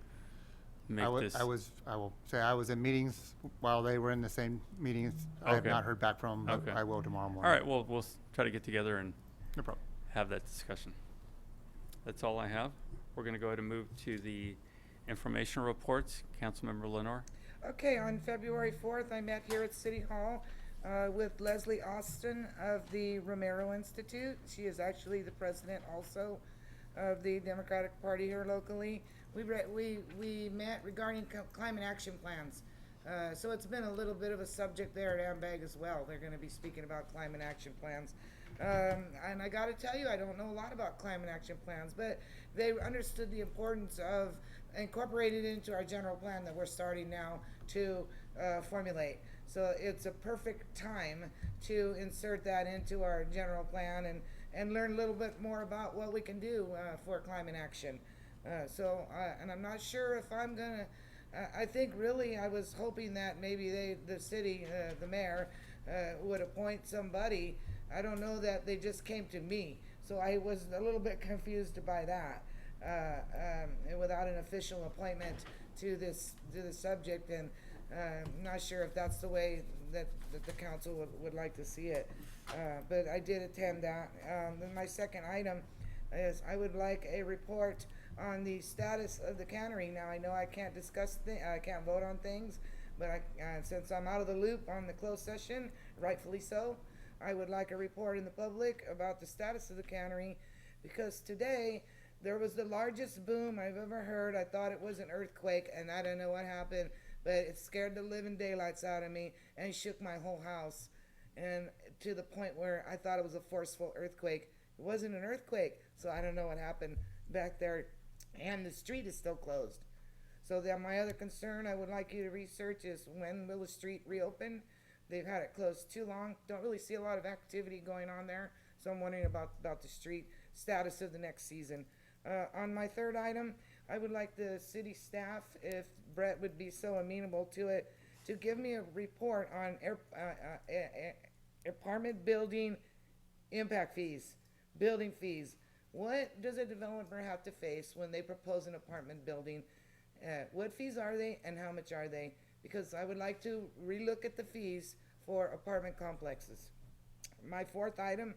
Make I this. will say I was in meetings while they were in the same meetings. I have Okay. not heard back from them, but Okay. I will tomorrow morning. All right, well, we'll try to get together and No problem. have that discussion. That's all I have. We're going to go ahead and move to the information reports. Councilmember Lenore. Okay, on February 4th, I met here at City Hall with Leslie Austin of the Romero Institute. She is actually the president also of the Democratic Party here locally. We met regarding climate action plans. So it's been a little bit of a subject there at AMBAG as well. They're going to be speaking about climate action plans. And I got to tell you, I don't know a lot about climate action plans, but they understood the importance of incorporating it into our general plan that we're starting now to formulate. So it's a perfect time to insert that into our general plan and learn a little bit more about what we can do for climate action. And I'm not sure if I'm gonna, I think really I was hoping that maybe the city, the mayor, would appoint somebody. I don't know that they just came to me, so I was a little bit confused by that, without an official appointment to this subject, and I'm not sure if that's the way that the council would like to see it. But I did attend that. Then my second item is I would like a report on the status of the cannery. Now I know I can't discuss I can't vote on things, but since I'm out of the loop on the closed session, rightfully so, I would like a report in the public about the status of the cannery, because today there was the largest boom I've ever heard. I thought it was an earthquake, and I don't know what happened, but it scared the living daylights out of me and shook my whole house, and to the point where I thought it was a forceful earthquake. It wasn't an earthquake, so I don't know what happened back there, and the street is still closed. So then my other concern I would like you to research is, when will the street reopen? They've had it closed too long. Don't really see a lot of activity going on there, so I'm wondering about the street status of the next season. On my third item, I would like the city staff, if Brett would be so amenable to it, to give me a report on apartment building impact fees, building fees. What does a developer have to face when they propose an apartment building? What fees are they and how much are they? Because I would like to relook at the fees for apartment complexes. My fourth item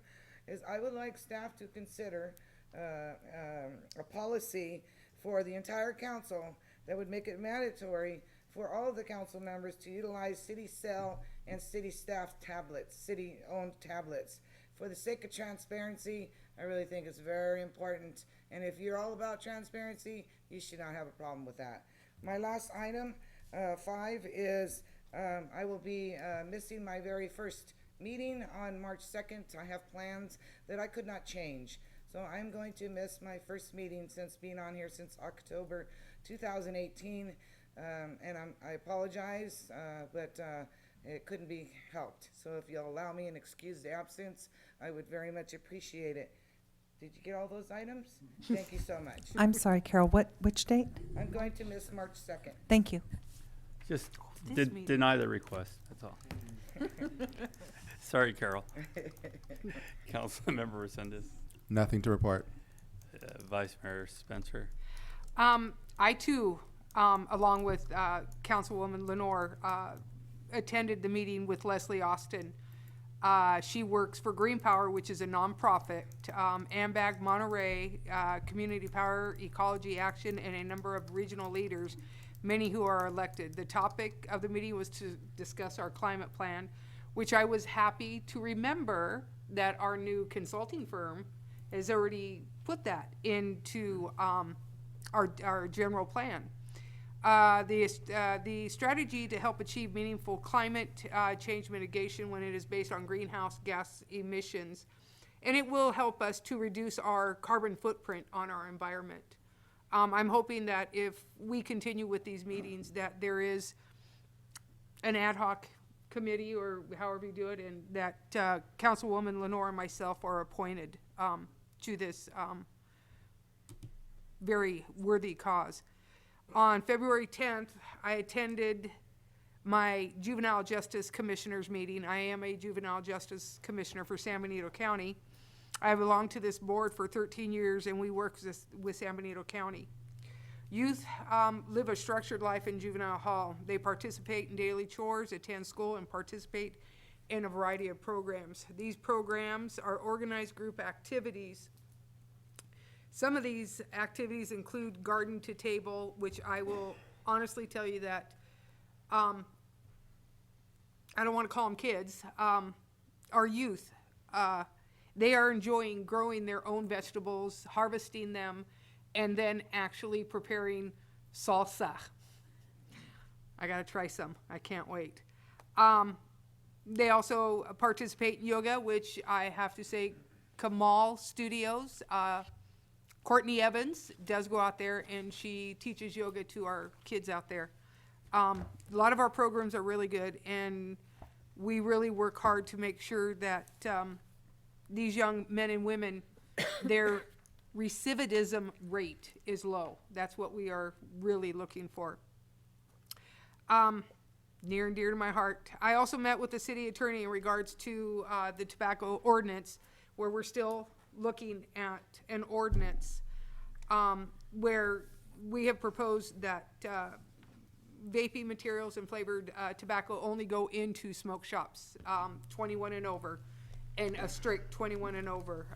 is I would like staff to consider a policy for the entire council that would make it mandatory for all of the council members to utilize city cell and city staff tablets, city-owned tablets. For the sake of transparency, I really think it's very important. And if you're all about transparency, you should not have a problem with that. My last item, 5, is I will be missing my very first meeting on March 2nd. I have plans that I could not change. So I'm going to miss my first meeting since being on here since October 2018. And I apologize, but it couldn't be helped. So if you'll allow me an excused absence, I would very much appreciate it. Did you get all those items? Thank you so much. I'm sorry, Carol, which date? I'm going to miss March 2nd. Thank you. Just deny the request, that's all. Sorry, Carol. Councilmember Resendez. Nothing to report. Vice Mayor Spencer. I too, along with Councilwoman Lenore, attended the meeting with Leslie Austin. She works for Green Power, which is a nonprofit, AMBAG, Monterey, Community Power, Ecology Action, and a number of regional leaders, many who are elected. The topic of the meeting was to discuss our climate plan, which I was happy to remember that our new consulting firm has already put that into our general plan. The strategy to help achieve meaningful climate change mitigation when it is based on greenhouse gas emissions, and it will help us to reduce our carbon footprint on our environment. I'm hoping that if we continue with these meetings, that there is an ad hoc committee, or however you do it, and that Councilwoman Lenore and myself are appointed to this very worthy cause. On February 10th, I attended my juvenile justice commissioners meeting. I am a juvenile justice commissioner for San Benito County. I belonged to this board for 13 years, and we work with San Benito County. Youth live a structured life in juvenile hall. They participate in daily chores, attend school, and participate in a variety of programs. These programs are organized group activities. Some of these activities include garden to table, which I will honestly tell you that I don't want to call them kids, our youth. They are enjoying growing their own vegetables, harvesting them, and then actually preparing salsa. I gotta try some. I can't wait. They also participate in yoga, which I have to say, Kamal Studios, Courtney Evans does go out there and she teaches yoga to our kids out there. A lot of our programs are really good, and we really work hard to make sure that these young men and women, their recidivism rate is low. That's what we are really looking for. Near and dear to my heart. I also met with the city attorney in regards to the tobacco ordinance, where we're still looking at an ordinance where we have proposed that vaping materials and flavored tobacco only go into smoke shops, 21 and over, and a strict 21 and over.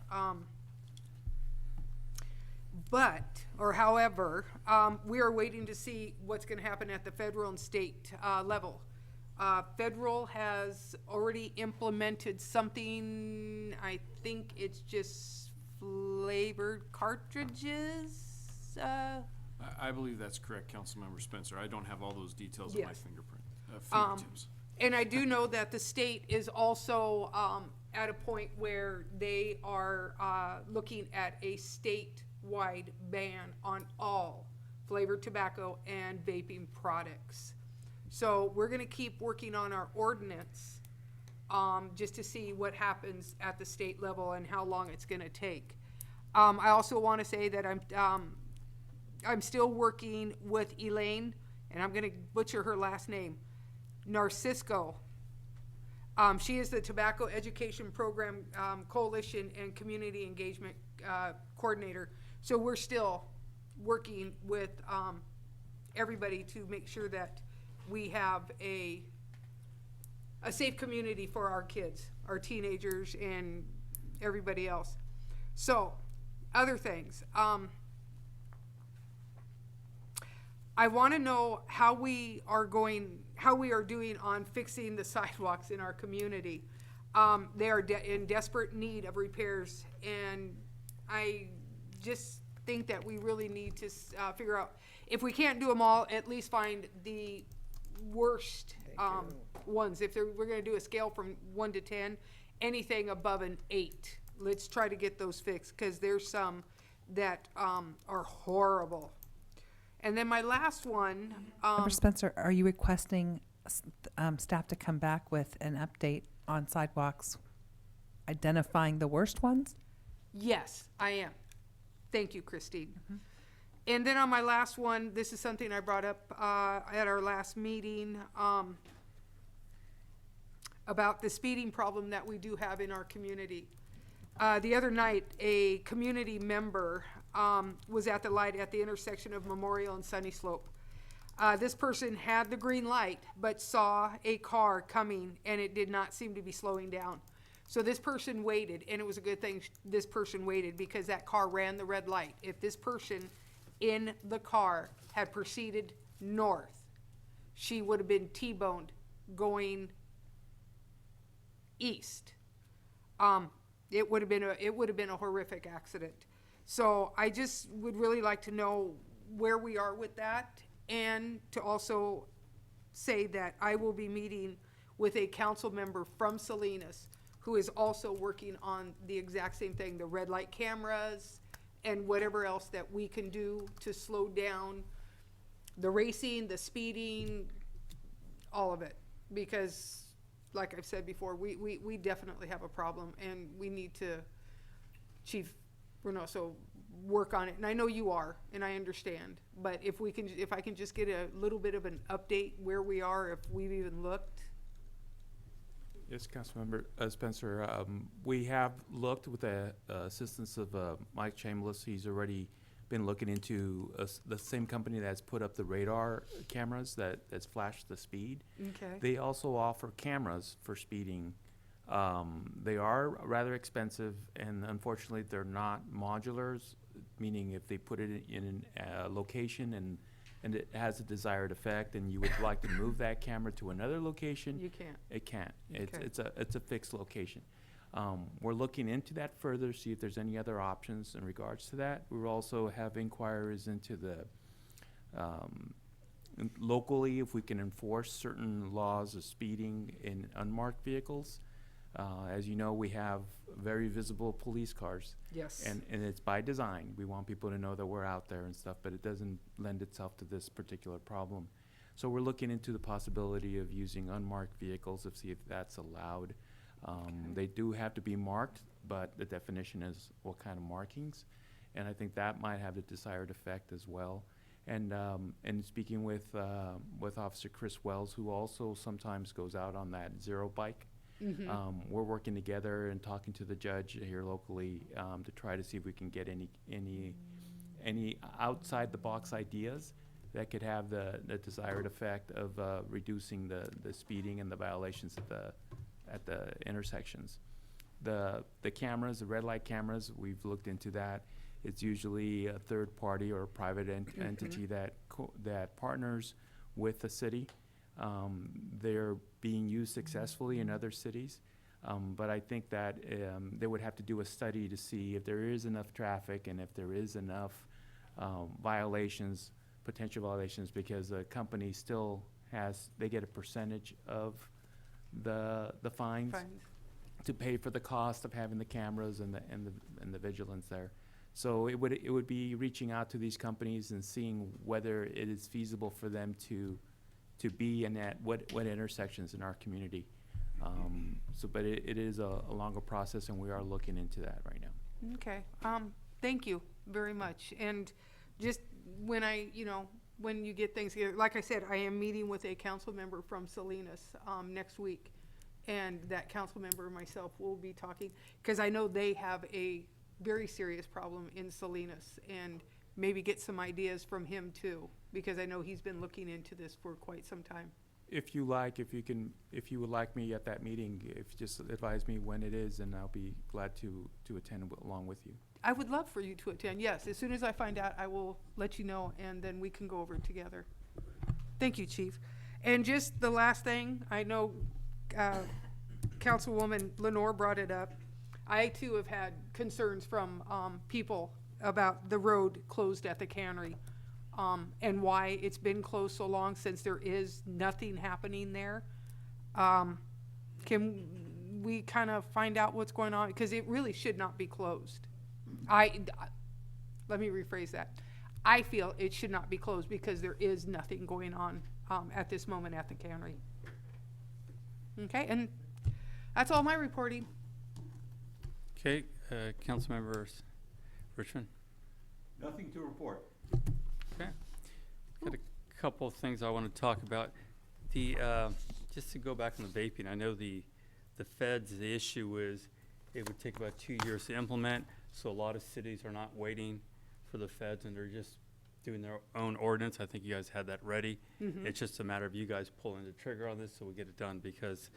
However, we are waiting to see what's going to happen at the federal and state level. Federal has already implemented something, I think it's just flavored cartridges. I believe that's correct, Councilmember Spencer. I don't have all those details on my Yes. fingertips. And I do know that the state is also at a point where they are looking at a statewide ban on all flavored tobacco and vaping products. So we're going to keep working on our ordinance just to see what happens at the state level and how long it's going to take. I also want to say that I'm still working with Elaine, and I'm going to butcher her last name, Narcisco. She is the Tobacco Education Program Coalition and Community Engagement Coordinator. So we're still working with everybody to make sure that we have a safe community for our kids, our teenagers, and everybody else. So, other things. I want to know how we are doing on fixing the sidewalks in our community. They are in desperate need of repairs, and I just think that we really need to figure out, if we can't do them all, at least find the worst ones. If we're going to do a scale from 1 to 10, anything above an 8. Let's try to get those fixed, because there's some that are horrible. And then my last one. Member Spencer, are you requesting staff to come back with an update on sidewalks, identifying the worst ones? Yes, I am. Thank you, Christine. Mm-hmm. And then on my last one, this is something I brought up at our last meeting about the speeding problem that we do have in our community. The other night, a community member was at the light at the intersection of Memorial and Sunny Slope. This person had the green light, but saw a car coming, and it did not seem to be slowing down. So this person waited, and it was a good thing this person waited, because that car ran the red light. If this person in the car had proceeded north, she would have been T-boned going east. It would have been a horrific accident. So I just would really like to know where we are with that, and to also say that I will be meeting with a council member from Salinas who is also working on the exact same thing, the red light cameras and whatever else that we can do to slow down the racing, the speeding, all of it. Because like I've said before, we definitely have a problem, and we need to, Chief Reynoso work on it, and I know you are, and I understand, but if I can just get a little bit of an update where we are, if we've even looked. Yes, Councilmember Spencer, we have looked with the assistance of Mike Chambliss. He's already been looking into the same company that's put up the radar cameras that's flashed the speed. Okay. They also offer cameras for speeding. They are rather expensive, and unfortunately, they're not modulars, meaning if they put it in a location and it has a desired effect, and you would like to move that camera to another location, You can't. it can't. Okay. It's a fixed location. We're looking into that further, see if there's any other options in regards to that. We also have inquiries into the locally, if we can enforce certain laws of speeding in unmarked vehicles. As you know, we have very visible police cars. Yes. And it's by design. We want people to know that we're out there and stuff, but it doesn't lend itself to this particular problem. So we're looking into the possibility of using unmarked vehicles to see if that's allowed. They do have to be marked, but the definition is what kind of markings. And I think that might have the desired effect as well. And speaking with Officer Chris Wells, who also sometimes goes out on that zero bike, we're working together and talking to the judge here locally to try to see if we can get any outside the box ideas that could have the desired effect of reducing the speeding and the violations at the intersections. The cameras, the red light cameras, we've looked into that. It's usually a third party or a private entity that partners with the city. They're being used successfully in other cities, but I think that they would have to do a study to see if there is enough traffic and if there is enough violations, potential violations, because the company still they get a percentage of the fines to pay for the cost of having the cameras and the vigilance there. So it would be reaching out to these companies and seeing whether it is feasible for them to be in what intersections in our community. But it is a longer process, and we are looking into that right now. Okay. Thank you very much. And just when when you get things here, like I said, I am meeting with a council member from Salinas next week, and that council member and myself will be talking, because I know they have a very serious problem in Salinas, and maybe get some ideas from him too, because I know he's been looking into this for quite some time. If you would like me at that meeting, just advise me when it is, and I'll be glad to attend along with you. I would love for you to attend, yes. As soon as I find out, I will let you know, and then we can go over it together. Thank you, Chief. And just the last thing, I know Councilwoman Lenore brought it up. I too have had concerns from people about the road closed at the cannery, and why it's been closed so long, since there is nothing happening there. Can we kind of find out what's going on? Because it really should not be closed. Let me rephrase that. I feel it should not be closed because there is nothing going on at this moment at the cannery. Okay, and that's all my reporting. Okay, council members, Richmond? Nothing to report. Okay. Got a couple of things I want to talk about. Just to go back on the vaping, I know the feds, the issue is it would take about 2 years to implement, so a lot of cities are not waiting for the feds, and they're just doing their own ordinance. I think you guys had that ready. It's just a matter of you guys pulling the trigger on this so we get it done, because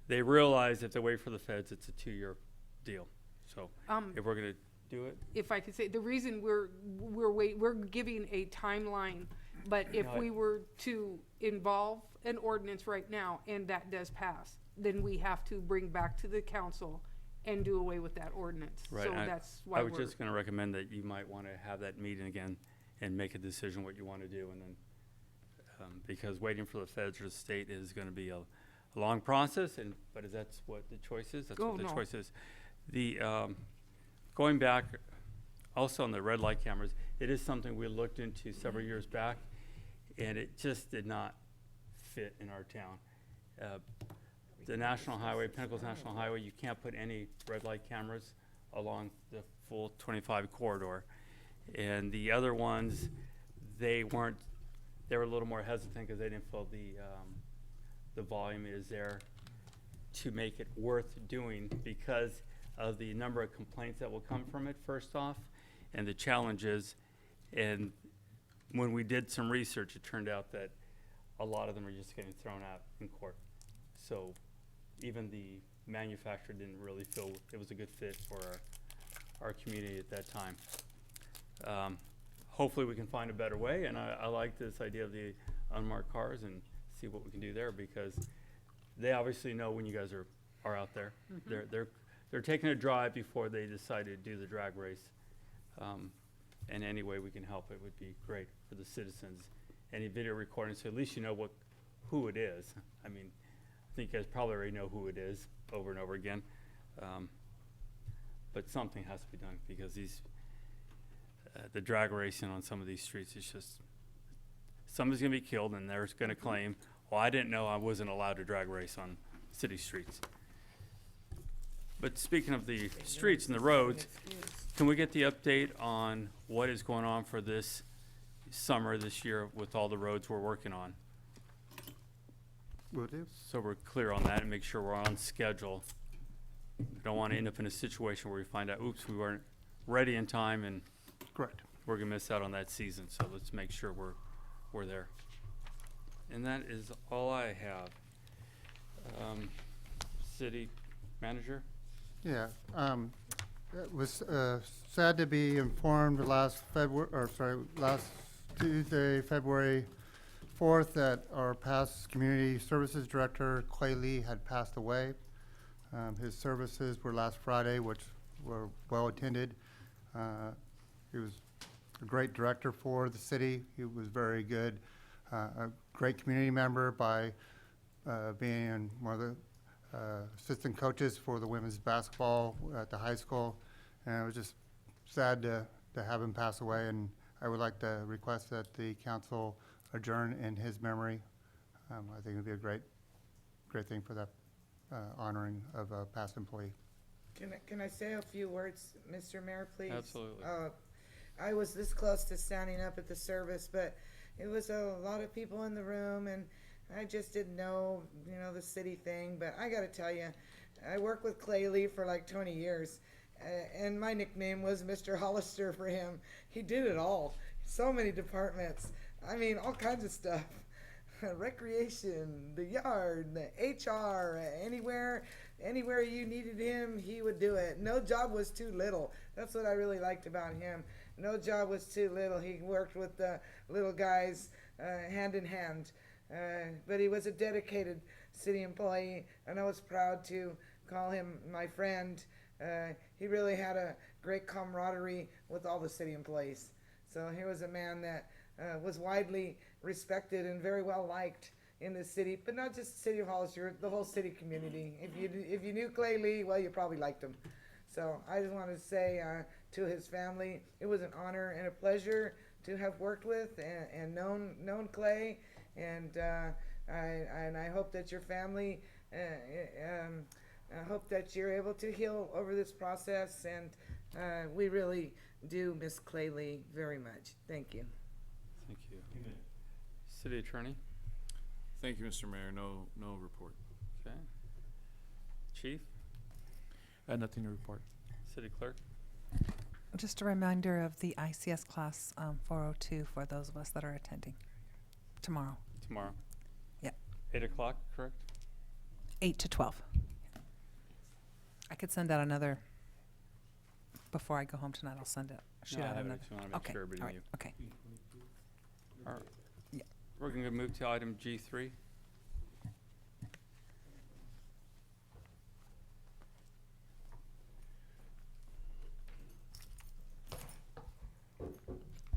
they realize if they wait for the feds, it's a 2-year deal. So if we're going to do it. If I could say, the reason we're giving a timeline, but if we were to involve an ordinance right now and that does pass, then we have to bring back to the council and do away with that ordinance. Right. So that's why I was just going to recommend that you might want to have that meeting again and make a decision what you want to do, and then because waiting for the feds or the state is going to be a long process, but that's what the choice is. That's what the choice is. Going back, also on the red light cameras, it is something we looked into several years back, and it just did not fit in our town. The National Highway, Pinnacles National Highway, you can't put any red light cameras along the full 25 corridor. And the other ones, they were a little more hesitant because they didn't feel the volume is there to make it worth doing because of the number of complaints that will come from it, first off, and the challenges. And when we did some research, it turned out that a lot of them are just getting thrown out in court. So even the manufacturer didn't really feel it was a good fit for our community at that time. Hopefully we can find a better way, and I like this idea of the unmarked cars and see what we can do there, because they obviously know when you guys are out there. They're taking a drive before they decide to do the drag race. And any way we can help it would be great for the citizens. Any video recording, so at least you know who it is. I mean, I think you guys probably already know who it is over and over again. But something has to be done, because the drag racing on some of these streets is just, somebody's gonna be killed and they're gonna claim, well, I didn't know I wasn't allowed to drag race on city streets. But speaking of the streets and the roads, can we get the update on what is going on for this summer, this year, with all the roads we're working on? Will do. So we're clear on that and make sure we're on schedule. We don't want to end up in a situation where we find out, oops, we weren't ready in time and Correct. we're gonna miss out on that season. So let's make sure we're there. And that is all I have. City manager? Yeah, it was sad to be informed last Tuesday, February 4th, that our past community services director, Clay Lee, had passed away. His services were last Friday, which were well attended. He was a great director for the city. He was very good, a great community member by being one of the assistant coaches for the women's basketball at the high school, and it was just sad to have him pass away. And I would like to request that the council adjourn in his memory. I think it would be a great thing for that honoring of a past employee. Can I say a few words, Mr. Mayor, please? Absolutely. I was this close to standing up at the service, but it was a lot of people in the room, and I just didn't know, the city thing. But I gotta tell you, I worked with Clay Lee for like 20 years, and my nickname was Mr. Hollister for him. He did it all. So many departments. I mean, all kinds of stuff. Recreation, the yard, the HR, anywhere you needed him, he would do it. No job was too little. That's what I really liked about him. No job was too little. He worked with the little guys hand in hand. But he was a dedicated city employee, and I was proud to call him my friend. He really had a great camaraderie with all the city employees. So he was a man that was widely respected and very well liked in the city, but not just the city of Hollister, the whole city community. If you knew Clay Lee, well, you probably liked him. So I just wanted to say to his family, it was an honor and a pleasure to have worked with and known Clay. And I hope that your family, I hope that you're able to heal over this process. And we really do miss Clay Lee very much. Thank you. Thank you. City attorney? Thank you, Mr. Mayor. No report. Okay. Chief? Nothing to report. City clerk? Just a reminder of the ICS class 402 for those of us that are attending tomorrow. Tomorrow? Yep. 8 o'clock, correct? 8 to 12. I could send out another, before I go home tonight, I'll send it. Shoot No, I out have it. another. Just wanna make Okay, sure everybody all right, knew. okay. All right. Yeah. We're gonna move to item G3.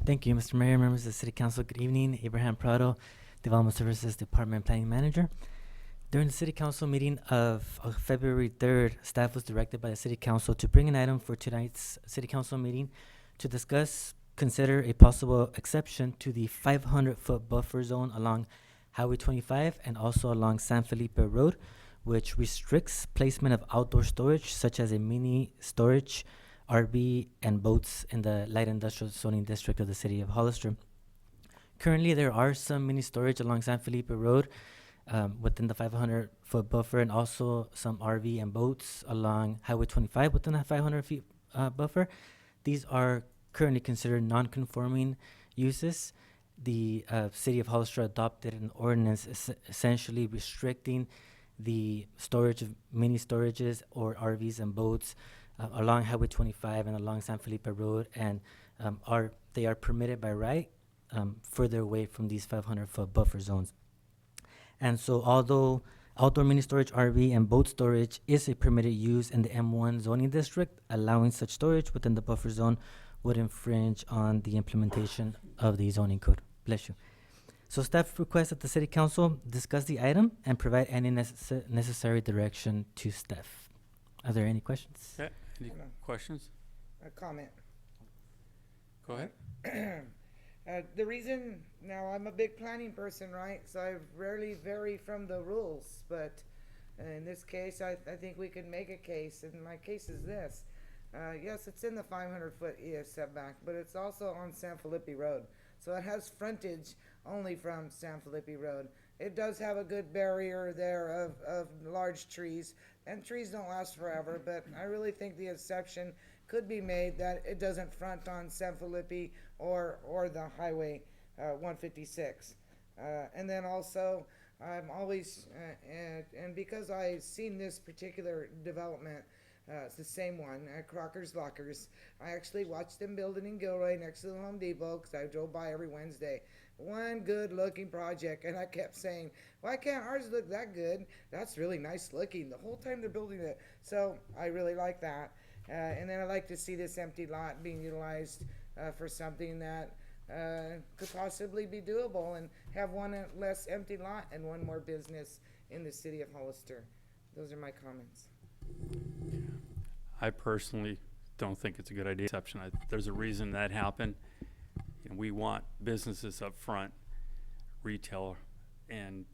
Thank you, Mr. Mayor, members of the City Council. Good evening. Abraham Prado, Development Services Department Planning Manager. During the City Council meeting of February 3rd, staff was directed by the City Council to bring an item for tonight's City Council meeting to consider a possible exception to the 500-foot buffer zone along Highway 25 and also along San Felipe Road, which restricts placement of outdoor storage, such as a mini storage RV and boats in the light industrial zoning district of the city of Hollister. Currently, there are some mini storage along San Felipe Road within the 500-foot buffer, and also some RV and boats along Highway 25 within that 500-feet buffer. These are currently considered non-conforming uses. The city of Hollister adopted an ordinance essentially restricting the storage of mini storages or RVs and boats along Highway 25 and along San Felipe Road, and they are permitted by right further away from these 500-foot buffer zones. And so although outdoor mini storage, RV, and boat storage is a permitted use in the M1 zoning district, allowing such storage within the buffer zone would infringe on the implementation of the zoning code. Bless you. So staff requests that the city council discuss the item and provide any necessary direction to staff. Are there any questions? Okay, any questions? A comment. Go ahead. The reason, now I'm a big planning person, right? So I rarely vary from the rules, but in this case, I think we can make a case, and my case is this. Yes, it's in the 500-foot setback, but it's also on San Felipe Road. So it has frontage only from San Felipe Road. It does have a good barrier there of large trees, and trees don't last forever, but I really think the exception could be made that it doesn't front on San Felipe or the Highway 156. And then also, I'm always, and because I've seen this particular development, it's the same one, Crocker's Lockers. I actually watched them building in Gilroy next to the Home Depot because I drove by every Wednesday. One good looking project, and I kept saying, why can't ours look that good? That's really nice looking the whole time they're building it. So I really like that. And then I like to see this empty lot being utilized for something that could possibly be doable and have one less empty lot and one more business in the city of Hollister. Those are my comments. I personally don't think it's a good idea. Exception. There's a reason that happened. You know, we want businesses up front, retail, and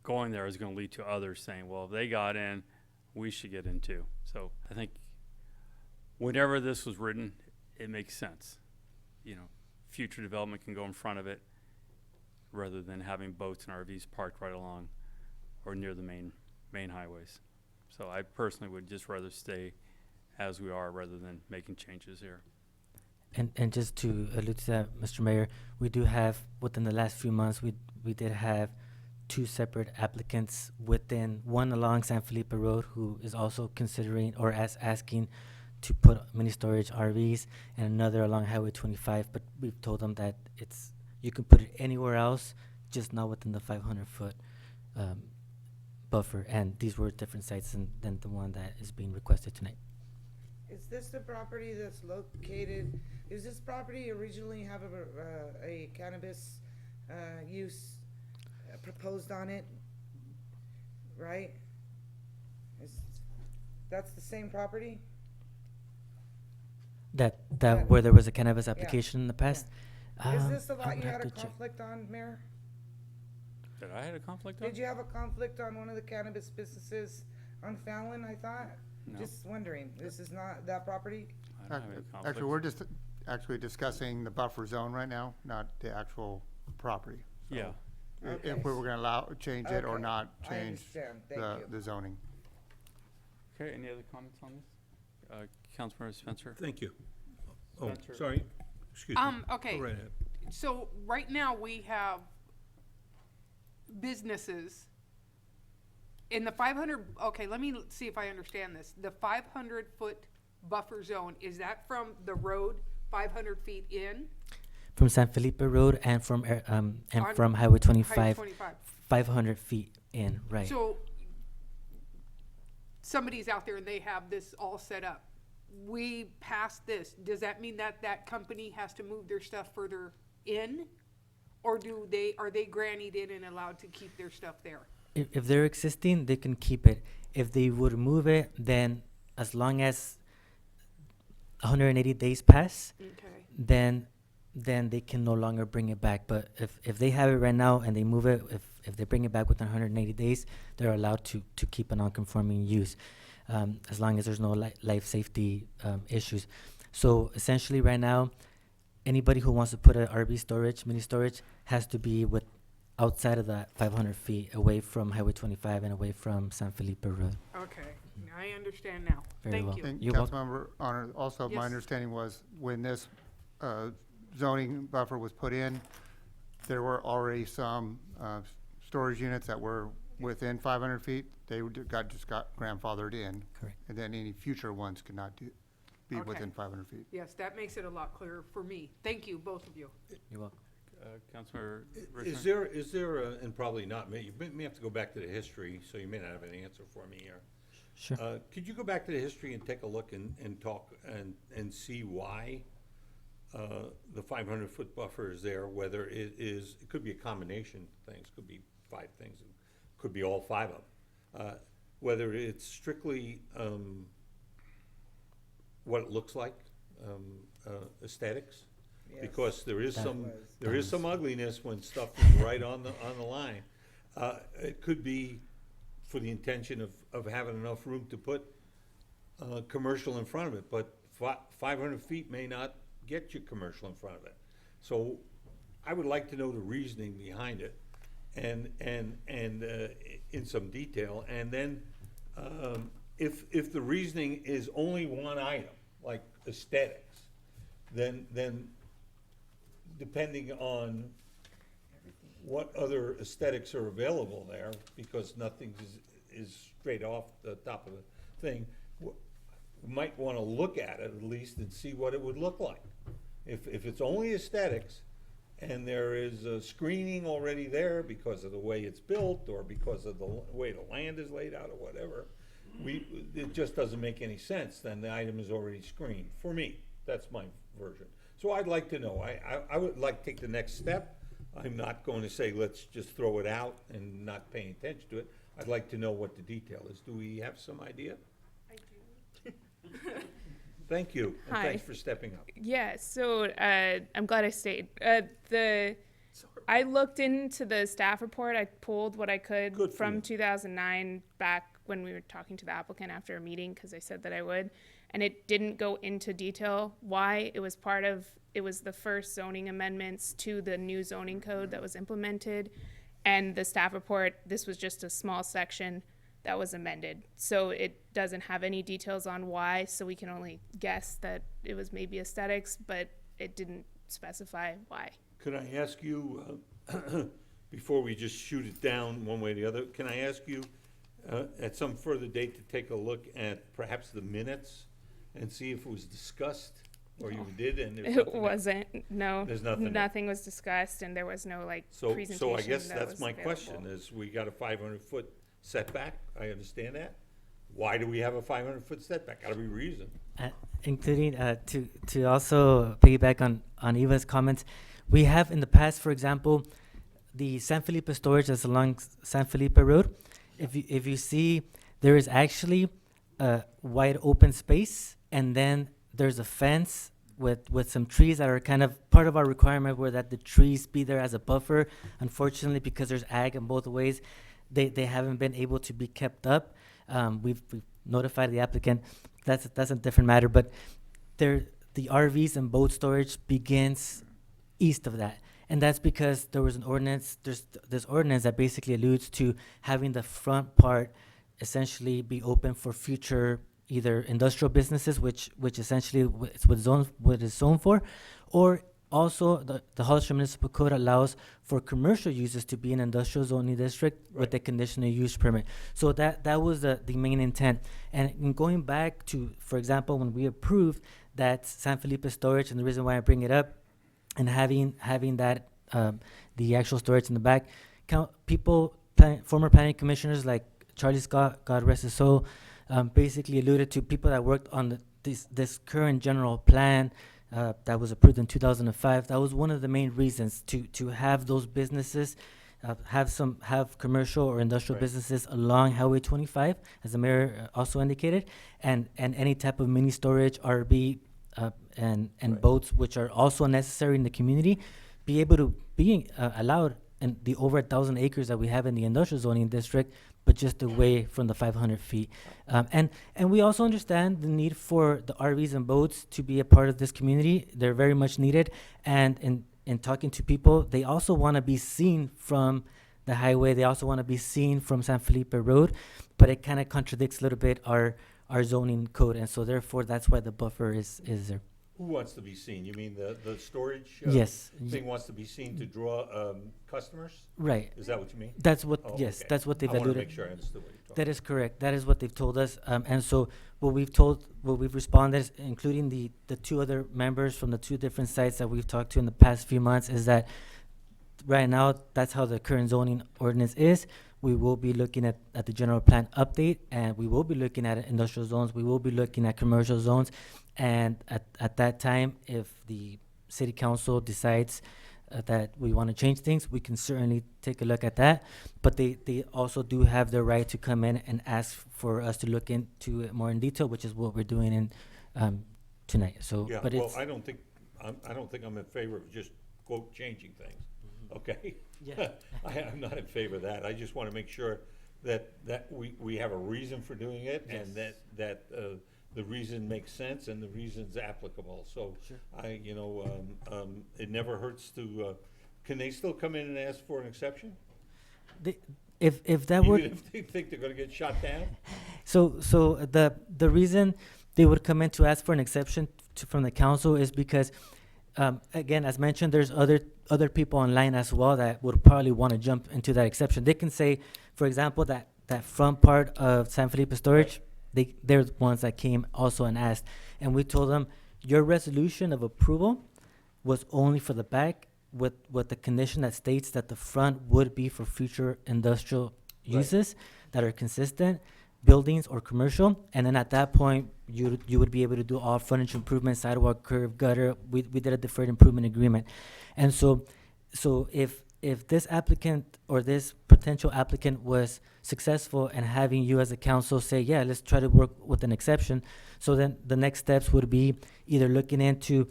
going there is going to lead to others saying, well, if they got in, we should get in too. So I think whenever this was written, it makes sense. You know, future development can go in front of it rather than having boats and RVs parked right along or near the main highways. So I personally would just rather stay as we are rather than making changes here. And just to allude to that, Mr. Mayor, we do have, within the last few months, we did have 2 separate applicants within, one along San Felipe Road who is also considering or asking to put mini storage RVs, and another along Highway 25, but we've told them that you can put it anywhere else, just not within the 500-foot buffer, and these were different sites than the one that is being requested tonight. Is this the property that's located, is this property originally have a cannabis use proposed on it, right? That's the same property? That where there was a cannabis application in the past? Is this the I lot would you have had a to check. conflict on, Mayor? Did I have a conflict on? Did you have a conflict on one of the cannabis businesses on Fallon, I thought? No. Just wondering, this is not that property? I don't have any conflict. Actually, we're just actually discussing the buffer zone right now, not the actual property. So Yeah. If we were gonna change it or Okay. not I change understand. Thank you. the zoning. Okay, any other comments on this? Councilmember Spencer? Thank you. Oh, Spencer. sorry, excuse me. Okay. Go right ahead. So right now we have businesses in the 500, okay, let me see if I understand this. The 500-foot buffer zone, is that from the road 500 feet in? From San Felipe Road and from On from Highway 25, Highway 25. 500 feet in, right? So somebody's out there and they have this all set up. We passed this. Does that mean that that company has to move their stuff further in? Or are they granted in and allowed to keep their stuff there? If they're existing, they can keep it. If they would move it, then as long as 180 days pass, Okay. then they can no longer bring it back. But if they have it right now and they move it, if they bring it back within 180 days, they're allowed to keep a non-conforming use. as long as there's no life safety issues. So essentially right now, anybody who wants to put an RV storage, mini storage, has to be outside of that 500 feet away from Highway 25 and away from San Felipe Road. Okay, I understand now. Very Thank well. you. And You're welcome. Councilmember Honor, also my Yes. understanding was when this zoning buffer was put in, there were already some storage units that were within 500 feet. They just got grandfathered in. Correct. And then any future ones could not be Okay. within 500 feet. Yes, that makes it a lot clearer for me. Thank you, both of you. You're welcome. Councilmember Is Richmond? there a, and probably not, you may have to go back to the history, so you may not have an answer for me here. Sure. Could you go back to the history and take a look and talk and see why the 500-foot buffer is there, whether it could be a combination of things, could be 5 things, could be all 5 of them. Whether it's strictly what it looks like, aesthetics, because there is some ugliness when stuff is right on the line. It could be for the intention of having enough room to put commercial in front of it, but 500 feet may not get you commercial in front of it. So I would like to know the reasoning behind it and in some detail. And then if the reasoning is only one item, like aesthetics, then depending on what other aesthetics are available there, because nothing is straight off the top of the thing, we might want to look at it at least and see what it would look like. If it's only aesthetics and there is a screening already there because of the way it's built or because of the way the land is laid out or whatever, it just doesn't make any sense. Then the item is already screened. For me, that's my version. So I'd like to know. I would like to take the next step. I'm not going to say let's just throw it out and not paying attention to it. I'd like to know what the detail is. Do we have some idea? I do. Thank you, and Hi. thanks for stepping up. Yeah, so I'm glad I stayed. I looked into the staff report. I pulled what I could Good for from you. 2009 back when we were talking to the applicant after a meeting because I said that I would. And it didn't go into detail why. It was the first zoning amendments to the new zoning code that was implemented. And the staff report, this was just a small section that was amended. So it doesn't have any details on why, so we can only guess that it was maybe aesthetics, but it didn't specify why. Could I ask you, before we just shoot it down one way or the other, can I ask you at some further date to take a look at perhaps the minutes and see if it was discussed, or you did, and there's It nothing there? wasn't, no. There's nothing there. Nothing was discussed, and there was no, presentation So I guess that that's was my available. question, is we got a 500-foot setback, I understand that. Why do we have a 500-foot setback? Gotta be a reason. Including to also piggyback on Eva's comments, we have in the past, for example, the San Felipe storage that's along San Felipe Road. If you see, there is actually a wide open space, and then there's a fence with some trees that are kind of part of our requirement, where that the trees be there as a buffer. Unfortunately, because there's ag in both ways, they haven't been able to be kept up. We've notified the applicant. That's a different matter, but the RVs and boat storage begins east of that. And that's because there was an ordinance, there's this ordinance that basically alludes to having the front part essentially be open for future either industrial businesses, which essentially it's what it's zoned for, or also the Hollister Municipal Code allows for commercial uses to be an industrial zoning district with a conditional use permit. So that was the main intent. And in going back to, for example, when we approved that San Felipe storage, and the reason why I bring it up, and having that the actual storage in the back, former planning commissioners like Charlie Scott, God rest his soul, basically alluded to people that worked on this current general plan that was approved in 2005. That was one of the main reasons to have those businesses have commercial or industrial businesses along Highway 25, as the mayor also indicated, and any type of mini storage, RV, and boats, which are also necessary in the community, be able to be allowed in the over 1,000 acres that we have in the industrial zoning district, but just away from the 500 feet. And we also understand the need for the RVs and boats to be a part of this community. They're very much needed. And in talking to people, they also want to be seen from the highway. They also want to be seen from San Felipe Road, but it kind of contradicts a little bit our zoning code. And so therefore, that's why the buffer is there. Who wants to be seen? You mean the storage Yes. thing wants to be seen to draw customers? Right. Is that what you mean? That's what, Oh, yes, okay. that's what they've I want to alluded. make sure I understood what you're talking That is correct. That is what they've told us. And so what we've responded, is, including the two other members from the two different sites that we've talked to in the past few months, is that right now, that's how the current zoning ordinance is. We will be looking at the general plan update, and we will be looking at industrial zones. We will be looking at commercial zones. And at that time, if the city council decides that we want to change things, we can certainly take a look at that. But they also do have the right to come in and ask for us to look into it more in detail, which is what we're doing in tonight. So, Yeah, but well, it's I don't think I'm in favor of just quote changing things, okay? Yeah. I'm not in favor of that. I just want to make sure that we have a reason for doing it, and that the reason makes sense and the reason's applicable. So Sure. it never hurts to, can they still come in and ask for an exception? if that Even would if they think they're gonna get shot down? So the reason they would come in to ask for an exception from the council is because, again, as mentioned, there's other people online as well that would probably want to jump into that exception. They can say, for example, that front part of San Felipe Storage, they're the ones that came also and asked, and we told them your resolution of approval was only for the back with the condition that states that the front would be for future industrial uses that are consistent, buildings or commercial, and then at that point you would be able to do all frontage improvements, sidewalk, curb, gutter. We did a deferred improvement agreement, and so if this applicant or this potential applicant was successful in having you as a council say, yeah, let's try to work with an exception, so then the next steps would be either looking into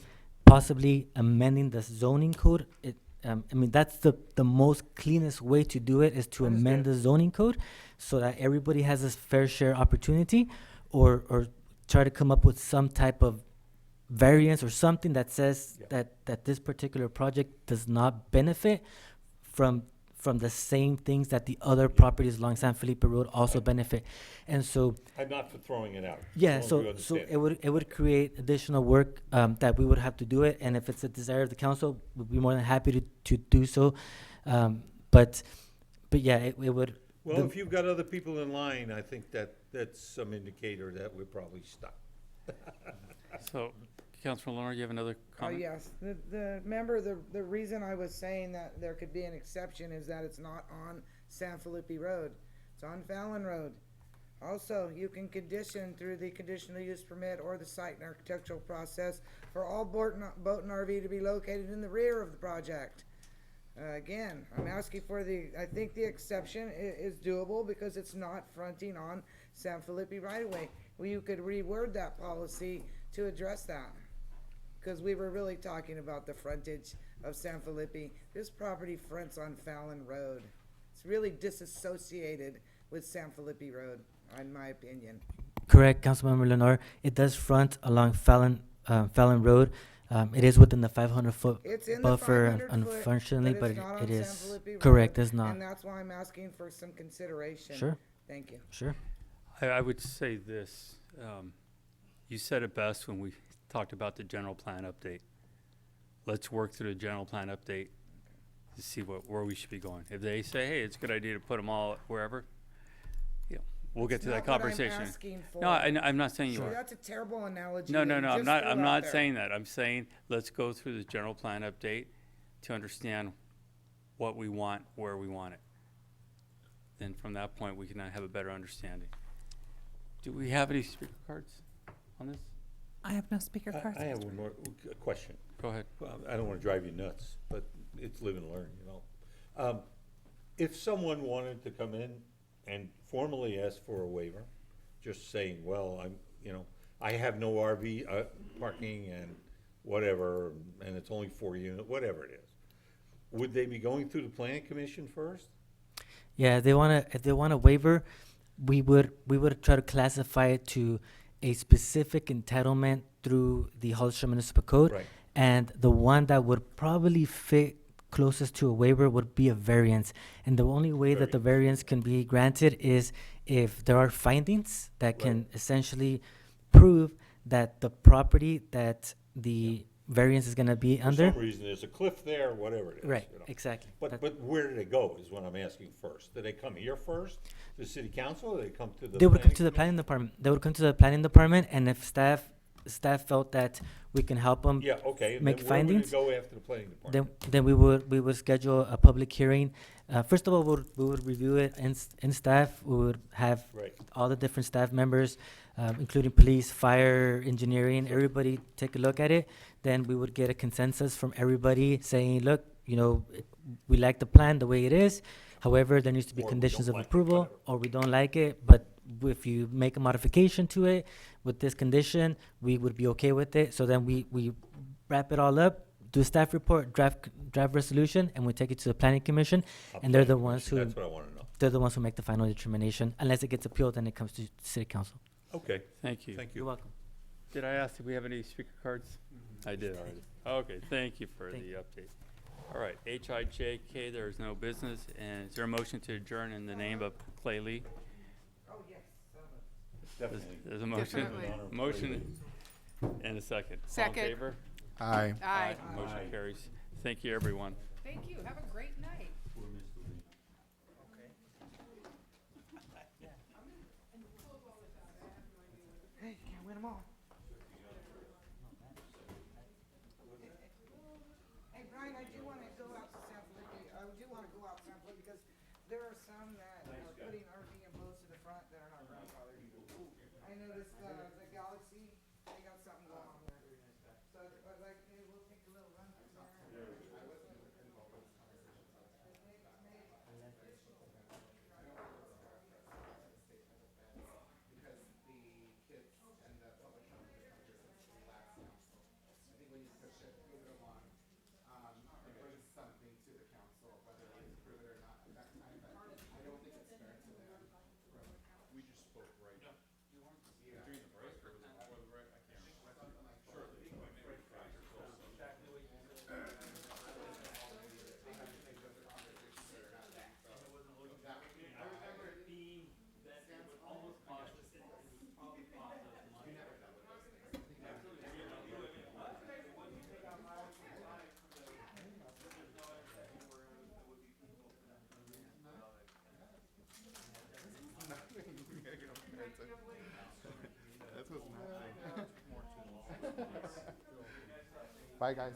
possibly amending the zoning code. I mean, that's the most cleanest way to do it, is to amend the zoning code so that everybody has a fair share opportunity, or try to come up with some type of variance or something that says that this particular project does not benefit from the same things that the other properties along San Felipe Road also benefit. And so I'm not for throwing it out. yeah, as long as you so understand. it would create additional work that we would have to do it, and if it's a desire of the council, we'd be more than happy to do so. But yeah, it would. Well, if you've got other people in line, I think that's some indicator that we're probably stuck. So, Councilor Lenore, you have another comment? Yes, the reason I was saying that there could be an exception is that it's not on San Felipe Road. It's on Fallon Road. Also, you can condition through the conditional use permit or the site and architectural process for all boat and RV to be located in the rear of the project. Again, I'm asking for I think the exception is doable because it's not fronting on San Felipe right away. Well, you could reword that policy to address that, because we were really talking about the frontage of San Felipe. This property fronts on Fallon Road. It's really disassociated with San Felipe Road, in my opinion. Correct, Councilmember Lenore. It does front along Fallon Road. It is within the 500-foot It's in buffer, the 500 foot, unfortunately, but it's not on it San is Felipe correct. Road, It's not. and that's why I'm asking for some consideration. Sure. Thank you. Sure. I would say this, you said it best when we talked about the general plan update. Let's work through the general plan update to see where we should be going. If they say, hey, it's a good idea to put them all wherever, we'll get to that conversation. Not what I'm asking for. No, I'm not saying you See, are. that's a terrible analogy. No, that no, you no, just I'm threw out not there. saying that. I'm saying, let's go through the general plan update to understand what we want, where we want it. Then from that point, we can have a better understanding. Do we have any speaker cards on this? I have no speaker cards. I have one more question. Go ahead. Well, I don't want to drive you nuts, but it's live and learn, If someone wanted to come in and formally ask for a waiver, just saying, well, I have no RV parking and whatever, and it's only 4 units, whatever it is, would they be going through the planning commission first? Yeah, if they want a waiver, we would try to classify it to a specific entitlement through the Hollister Municipal Code. Right. And the one that would probably fit closest to a waiver would be a variance. And the only way that the variance can be granted is if there are findings that can essentially prove that the property that the variance is gonna be under. For some reason, there's a cliff there, whatever it is. Right, you know. exactly. But where do they go is what I'm asking first. Do they come here first, to the city council, or do they come to the? They would come planning to the commission? planning department. They would come to the planning department, and if staff felt that we can help them Yeah, okay, and make then where would findings, it go after the planning department? then we would schedule a public hearing. First of all, we would review it in staff. We would have Right. all the different staff members, including police, fire, engineering, everybody take a look at it. Then we would get a consensus from everybody saying, look, we like the plan the way it is. However, there needs to be Or we conditions don't of like it, approval, whatever. or we don't like it. But if you make a modification to it with this condition, we would be okay with it. So then we wrap it all up, do a staff report, draft resolution, and we take it to the planning commission. And they're the ones who That's what I wanna know. they're the ones who make the final determination. Unless it gets appealed, then it comes to city council. Okay, Thank you. thank You're you. welcome. Did I ask if we have any speaker cards? I did already. Okay, thank you for Thank the update. All right, HIJK, there is no business, and is there a motion to adjourn in the name of Clay Lee? Oh, yes. Definitely. There's a motion, Definitely. motion and a second. All Second. in favor? Aye. Aye. Motion carries. Thank you, everyone. Thank you. Have a great night. Hey, can't win them all. Hey, Brian, I do wanna go out to San Felipe, I do wanna go out to San Felipe because there are some that are putting RV and boats to the front that are not grandfathered. I noticed, the Galaxy, they got something going on there. So, like, maybe we'll take a little run through there. Bye, guys.